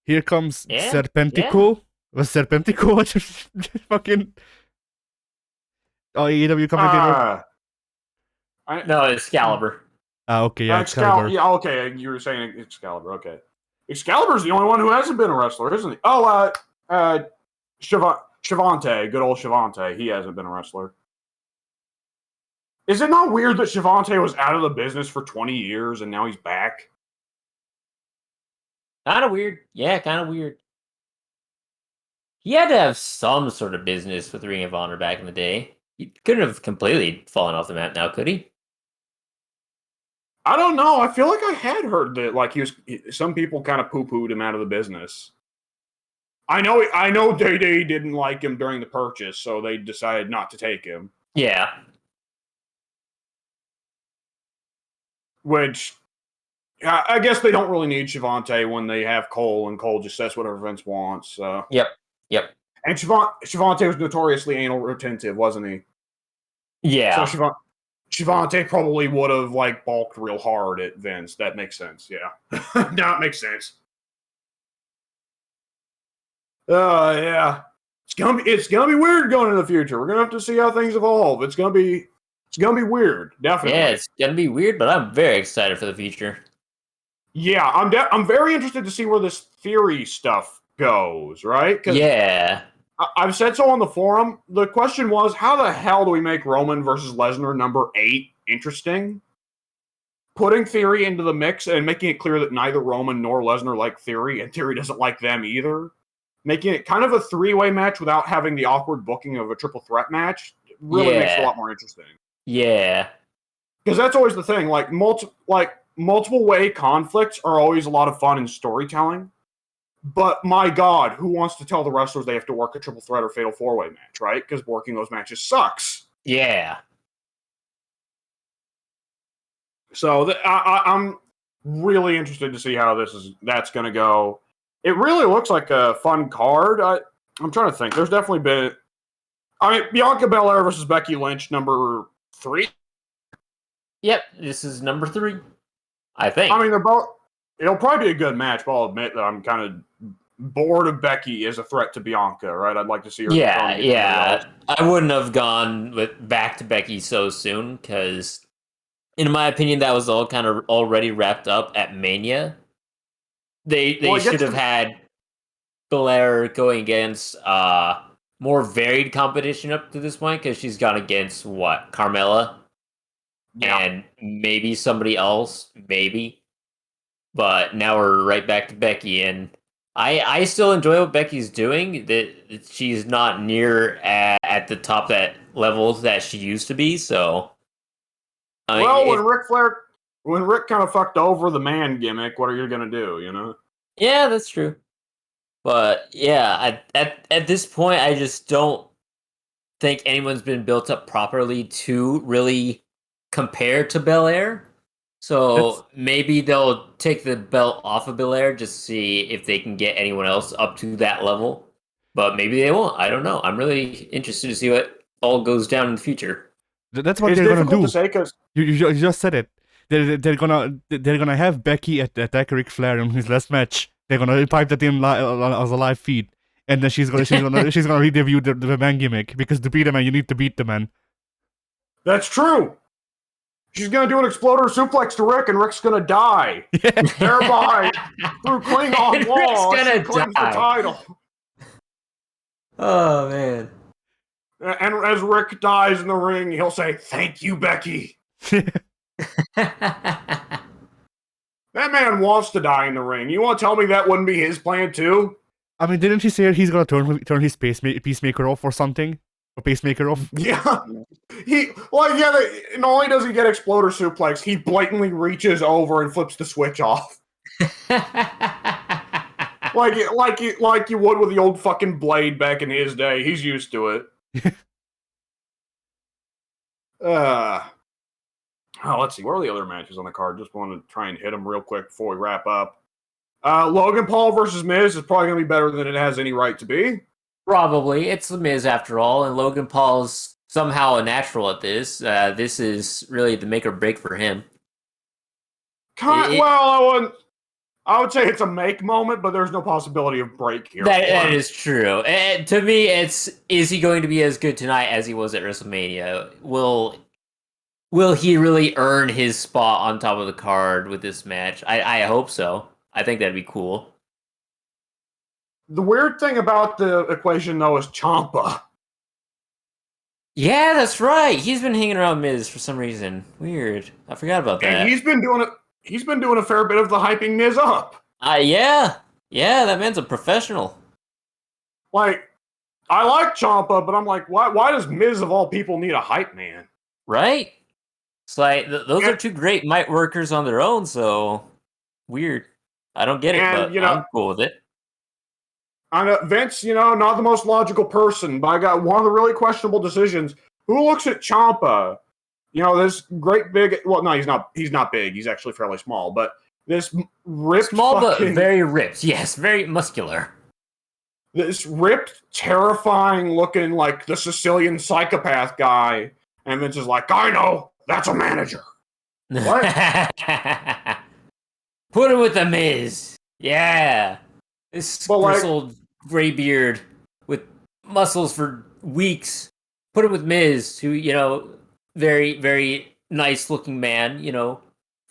Here comes Serpentico. Yeah. Was Serpentico fucking AEW commentator? No, it's Excalibur. Okay, yeah, Excalibur. Yeah, okay, you were saying Excalibur, okay. Excalibur's the only one who hasn't been a wrestler, isn't he? Oh, Shavante, good old Shavante, he hasn't been a wrestler. Is it not weird that Shavante was out of the business for 20 years and now he's back? Kind of weird. Yeah, kind of weird. He had to have some sort of business with Ring of Honor back in the day. He couldn't have completely fallen off the map now, could he? I don't know. I feel like I had heard that like some people kind of poo-pooed him out of the business. I know Day didn't like him during the purchase, so they decided not to take him. Yeah. Which, I guess they don't really need Shavante when they have Cole, and Cole just says whatever Vince wants. So. Yep. And Shavante was notoriously anal retentive, wasn't he? Yeah. So Shavante probably would have like balked real hard at Vince. That makes sense. Yeah. Now it makes sense. Yeah. It's gonna be weird going into the future. We're gonna have to see how things evolve. It's gonna be weird, definitely. Yeah, it's gonna be weird, but I'm very excited for the future. Yeah, I'm very interested to see where this Theory stuff goes. Right? Yeah. I've said so on the forum. The question was, how the hell do we make Roman versus Lesnar number 8 interesting? Putting Theory into the mix and making it clear that neither Roman nor Lesnar like Theory, and Theory doesn't like them either. Making it kind of a 3-way match without having the awkward booking of a triple threat match really makes it a lot more interesting. Yeah. Because that's always the thing. Like multiple way conflicts are always a lot of fun in storytelling. But my God, who wants to tell the wrestlers they have to work a triple threat or fatal 4-way match, right? Because working those matches sucks. Yeah. So I'm really interested to see how that's going to go. It really looks like a fun card. I'm trying to think. There's definitely been. I mean, Bianca Belair versus Becky Lynch, number 3. Yep, this is number 3. I think. I mean, they're both. It'll probably be a good match, but I'll admit that I'm kind of bored of Becky as a threat to Bianca. Right? I'd like to see her. Yeah. I wouldn't have gone back to Becky so soon because, in my opinion, that was all kind of already wrapped up at Mania. They should have had Belair going against more varied competition up to this point because she's gone against what, Carmella, and maybe somebody else, maybe. But now we're right back to Becky, and I still enjoy what Becky's doing. That she's not near at the top that levels that she used to be. So, when Rick kind of fucked over the man gimmick, what are you gonna do? You know? Yeah, that's true. But yeah, at this point, I just don't think anyone's been built up properly to really compare to Belair. So maybe they'll take the belt off of Belair just to see if they can get anyone else up to that level. But maybe they won't. I don't know. I'm really interested to see what all goes down in the future. That's what they're gonna do. To say, you just said it. They're gonna have Becky attack Ric Flair in his last match. They're gonna pipe that in as a live feed, and then she's gonna re-debut the man gimmick, because to beat the man you need to beat the man. That's true. She's gonna do an exploder suplex to Rick, and Rick's gonna die. Yeah. Thereby, through Klingon law, she claims the title. Oh man! And as Rick dies in the ring, he'll say, "Thank you, Becky." That man wants to die in the ring. You want to tell me that wouldn't be his plan too? I mean, didn't he say he's gonna turn his peacemaker off or something? Or pacemaker off? Yeah. Not only does he get exploder suplex, he blatantly reaches over and flips the switch off. like you would with the old fucking Blade back in his day. He's used to it. Let's see. What are the other matches on the card? Just want to try and hit them real quick before we wrap up. Logan Paul versus Miz is probably going to be better than it has any right to be. Probably. It's The Miz after all, and Logan Paul's somehow a natural at this. This is really the make or break for him. I would say it's a make moment, but there's no possibility of break here. That is true. And to me, is he going to be as good tonight as he was at WrestleMania? Will he really earn his spot on top of the card with this match? I hope so. I think that'd be cool. The weird thing about the equation, though, is Ciampa. Yeah, that's right. He's been hanging around Miz for some reason. Weird. I forgot about that. And he's been doing a fair bit of the hyping Miz up. Yeah, that man's a professional. Like, I like Ciampa, but I'm like, why does Miz of all people need a hype man? Right? It's like those are two great mic workers on their own. So weird. I don't get it, but I'm cool with it. I know Vince, not the most logical person, but I got one of the really questionable decisions. Who looks at Ciampa? This great big. Well, no, he's not. He's not big. He's actually fairly small. But this ripped, but very ripped. Yes, very muscular. This ripped, terrifying looking, like the Sicilian psychopath guy, and Vince is like, I know, that's a manager. What? Put him with the Miz. Yeah, this bristled gray beard with muscles for weeks. Put him with Miz, who very, very nice looking man,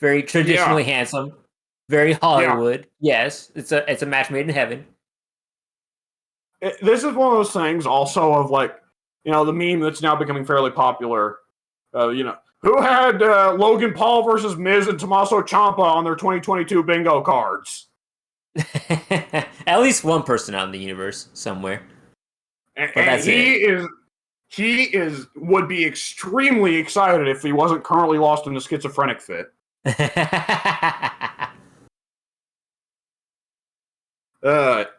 very traditionally handsome, very Hollywood. Yeah. Yes, it's a match made in heaven. This is one of those things also of the meme that's now becoming fairly popular. Who had Logan Paul versus Miz and Tommaso Ciampa on their 2022 bingo cards? At least one person out in the universe somewhere. And he would be extremely excited if he wasn't currently lost in a schizophrenic fit.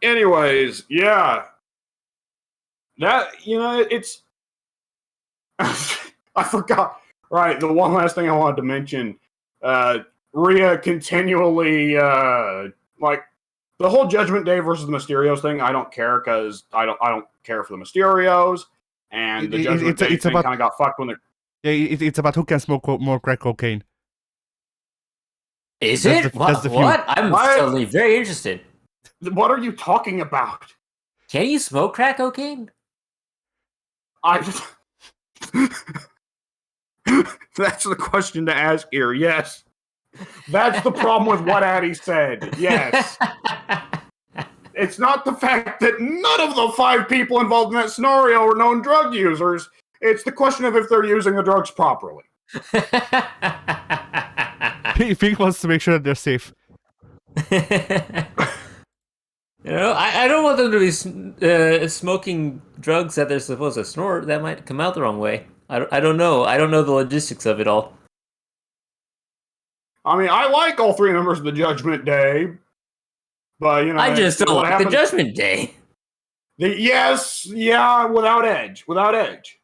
Anyways, yeah. That, it's... I forgot. Right, the one last thing I wanted to mention Rhea continually like the whole Judgment Day versus the Mysterios thing. I don't care because I don't care for the Mysterios, and the Judgment Day thing kind of got fucked when they're. Yeah, it's about who can smoke more crack cocaine. Is That's it? the- that's the feud. What? I'm suddenly very interested. What are you talking about? Can you smoke crack cocaine? That's the question to ask here. Yes. That's the problem with what Addy said. Yes. It's not the fact that none of the 5 people involved in that scenario are known drug users. It's the question of if they're using the drugs properly. Pink wants to make sure that they're safe. I don't want them to be smoking drugs that they're supposed to snort. That might come out the wrong way. I don't know. I don't know the logistics of it all. I mean, I like all 3 members of the Judgment Day, but I just don't like the Judgment Day. Without Edge. Without Edge.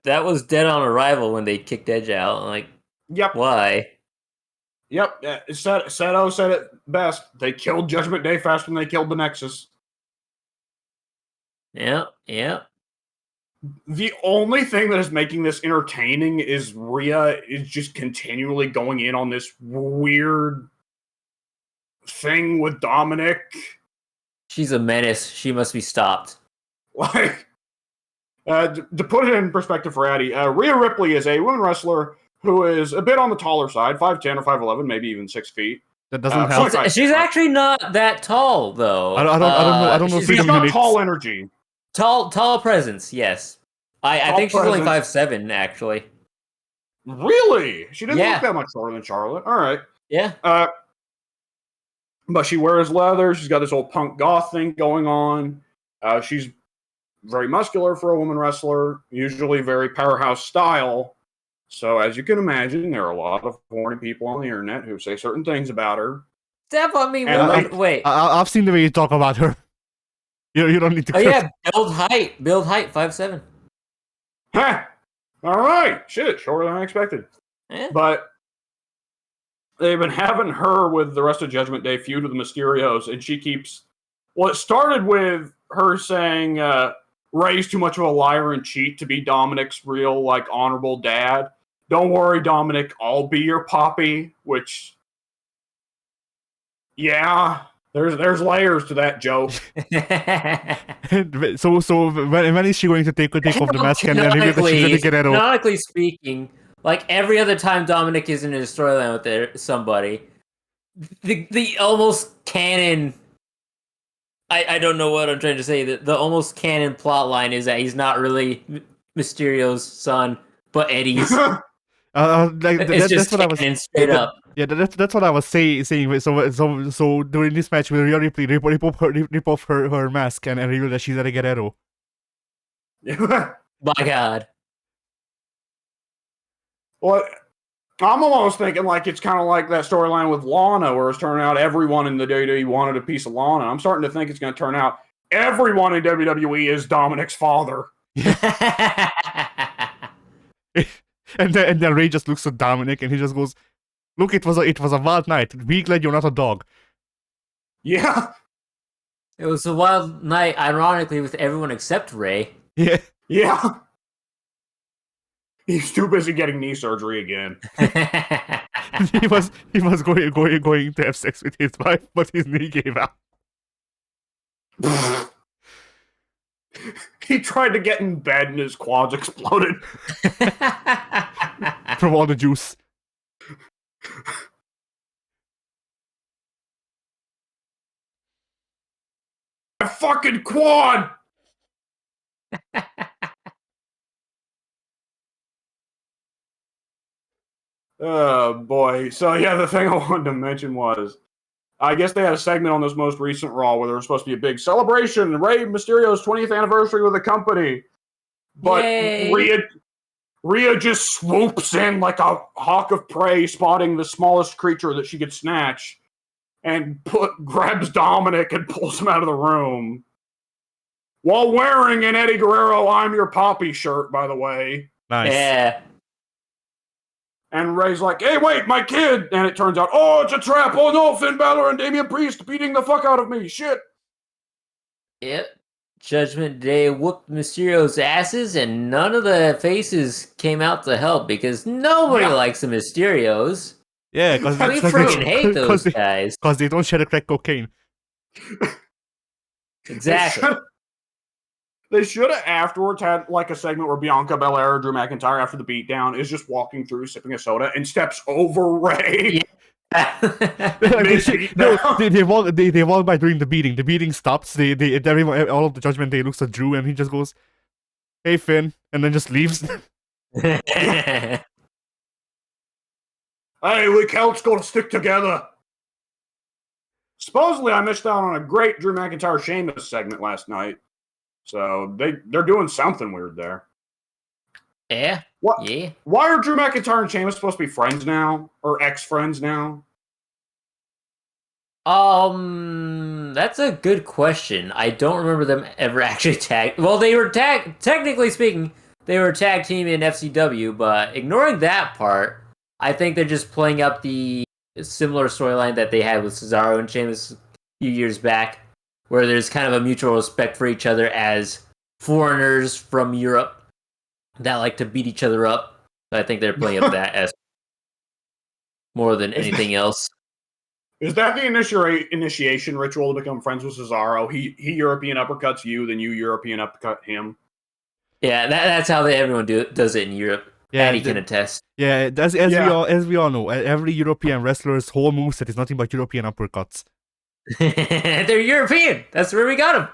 That was dead on arrival when they kicked Edge out. Like, yep. Why? Yep. Seto said it best. They killed Judgment Day faster than they killed the Nexus. Yeah. The only thing that is making this entertaining is Rhea is just continually going in on this weird thing with Dominik. She's a menace. She must be stopped. Like, to put it in perspective for Addy, Rhea Ripley is a women wrestler who is a bit on the taller side, 5'10" or 5'11", maybe even 6 feet. That doesn't help. She's actually not that tall, though. I don't know. She's not tall energy. Tall presence, yes. I think she's only 5'7", actually. Really? She didn't look that much taller than Charlotte. All right. Yeah. But she wears leather. She's got this old punk goth thing going on. She's very muscular for a woman wrestler, usually very powerhouse style. So as you can imagine, there are a lot of horny people on the internet who say certain things about her. Step on me. Wait. I've seen the way you talk about her. You don't need to. Oh yeah, build height, 5'7". Huh. All right. Shit, shorter than I expected. Yeah. But they've been having her with the rest of Judgment Day feud with the Mysterios, and she keeps. Well, it started with her saying Ray's too much of a liar and cheat to be Dominik's real, like, honorable dad. Don't worry, Dominik, I'll be your poppy. Which, yeah, there's layers to that joke. So when is she going to take off the mask and reveal that she's in the Guerrero? Canonically speaking, like every other time Dominik is in a storyline with somebody, the almost canon. I don't know what I'm trying to say. The almost canon plot line is that he's not really Mysterio's son, but Eddie's. That's what I was straight up. Yeah, that's what I was saying. So during this match, Rhea Ripley rip off her mask and reveal that she's at a Guerrero. My God. Well, I'm almost thinking like it's kind of like that storyline with Lana, where it's turning out everyone in the WWE wanted a piece of Lana. I'm starting to think it's going to turn out everyone in WWE is Dominik's father. and then Ray just looks at Dominik and he just goes, "Look, it was a wild night. Be glad you're not a dog." Yeah. It was a wild night, ironically, with everyone except Ray. Yeah. Yeah. He's too busy getting knee surgery again. he was going to have sex with his wife, but his knee gave out. He tried to get in bed and his quads exploded. From all the juice. My fucking quad! Oh boy. So yeah, the thing I wanted to mention was, I guess they had a segment on this most recent Raw where there was supposed to be a big celebration, Rey Mysterio's 20th anniversary with the company. But Rhea just swoops in like a hawk of prey, spotting the smallest creature that she could snatch, and grabs Dominik and pulls him out of the room. While wearing an Eddie Guerrero "I'm Your Poppy" shirt, by the way. Nice. Yeah. And Ray's like, hey, wait, my kid! And it turns out, oh, it's a trap! Oh no, Finn Balor and Damian Priest beating the fuck out of me! Shit! Yep. Judgment Day whooped Mysterio's asses, and none of the faces came out to help because nobody likes the Mysterios. Yeah, because We freaking hate those guys. Because they don't share the crack cocaine. Exactly. They should have afterwards had like a segment where Bianca Belair or Drew McIntyre after the beatdown is just walking through sipping a soda and steps over Ray. They walk by during the beating. The beating stops. Everyone, all of the Judgment Day looks at Drew and he just goes, "Hey Finn," and then just leaves. Hey, we Celts gotta stick together. Supposedly, I missed out on a great Drew McIntyre Sheamus segment last night. So they're doing something weird there. Yeah. What? Yeah. Why are Drew McIntyre and Sheamus supposed to be friends now? Or ex-friends now? That's a good question. I don't remember them ever actually tagged. Well, they were technically speaking, they were tag team in FCW, but ignoring that part, I think they're just playing up the similar storyline that they had with Cesaro and Sheamus a few years back, where there's kind of a mutual respect for each other as foreigners from Europe that like to beat each other up. So I think they're playing up that as more than anything else. Is that the initiation ritual to become friends with Cesaro? He European uppercuts you, then you European uppercut him. Yeah, that's how everyone does it in Europe. Yeah, Patty can attest. Yeah, as we all know, every European wrestler's whole moveset is nothing but European uppercuts. They're European. That's where we got them.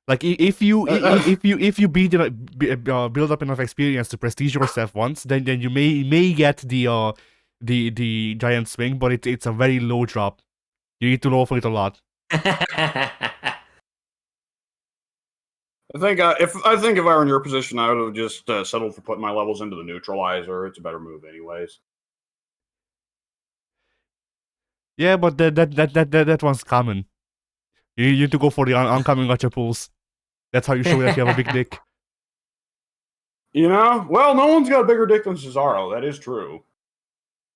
Like if you build up enough experience to prestige yourself once, then you may get the giant swing, but it's a very low drop. You need to roll for it a lot. I think if I were in your position, I would have just settled for putting my levels into the neutralizer. It's a better move, anyways. Yeah, but that one's common. You need to go for the oncoming gotcha pulls. That's how you show that you have a big dick. You know, well, no one's got a bigger dick than Cesaro. That is true.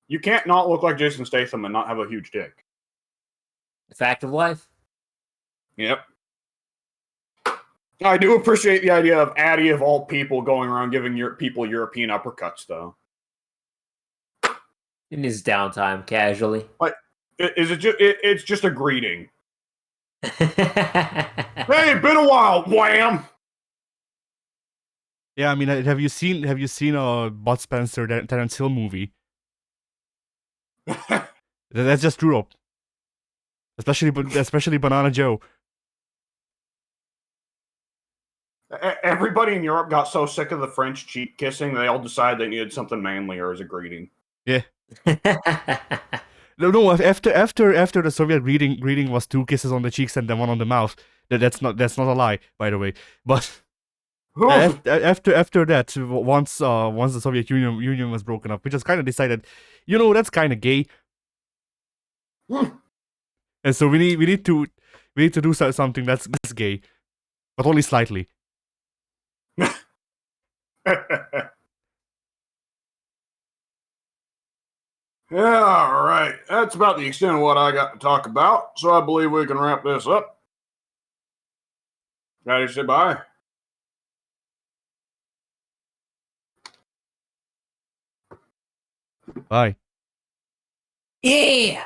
You can't not look like Jason Statham and not have a huge dick. Fact of life. Yep. I do appreciate the idea of Addy, of all people, going around giving people European uppercuts, though. In his downtime, casually. Like, is it just? It's just a greeting. Hey, been a while, wham! Yeah, I mean, have you seen Bud Spencer Terence Hill movie? That's just Europe, especially Banana Joe. Everybody in Europe got so sick of the French cheek kissing, they all decided they needed something manlier as a greeting. Yeah. No. After the Soviet greeting was 2 kisses on the cheeks and then 1 on the mouth. That's not a lie, by the way. But after that, once the Soviet Union was broken up, we just kind of decided, that's kind of gay. And so we need to do something that's gay, but only slightly. Yeah, all right. That's about the extent of what I got to talk about. So I believe we can wrap this up. Ready to say bye? Bye. Yeah.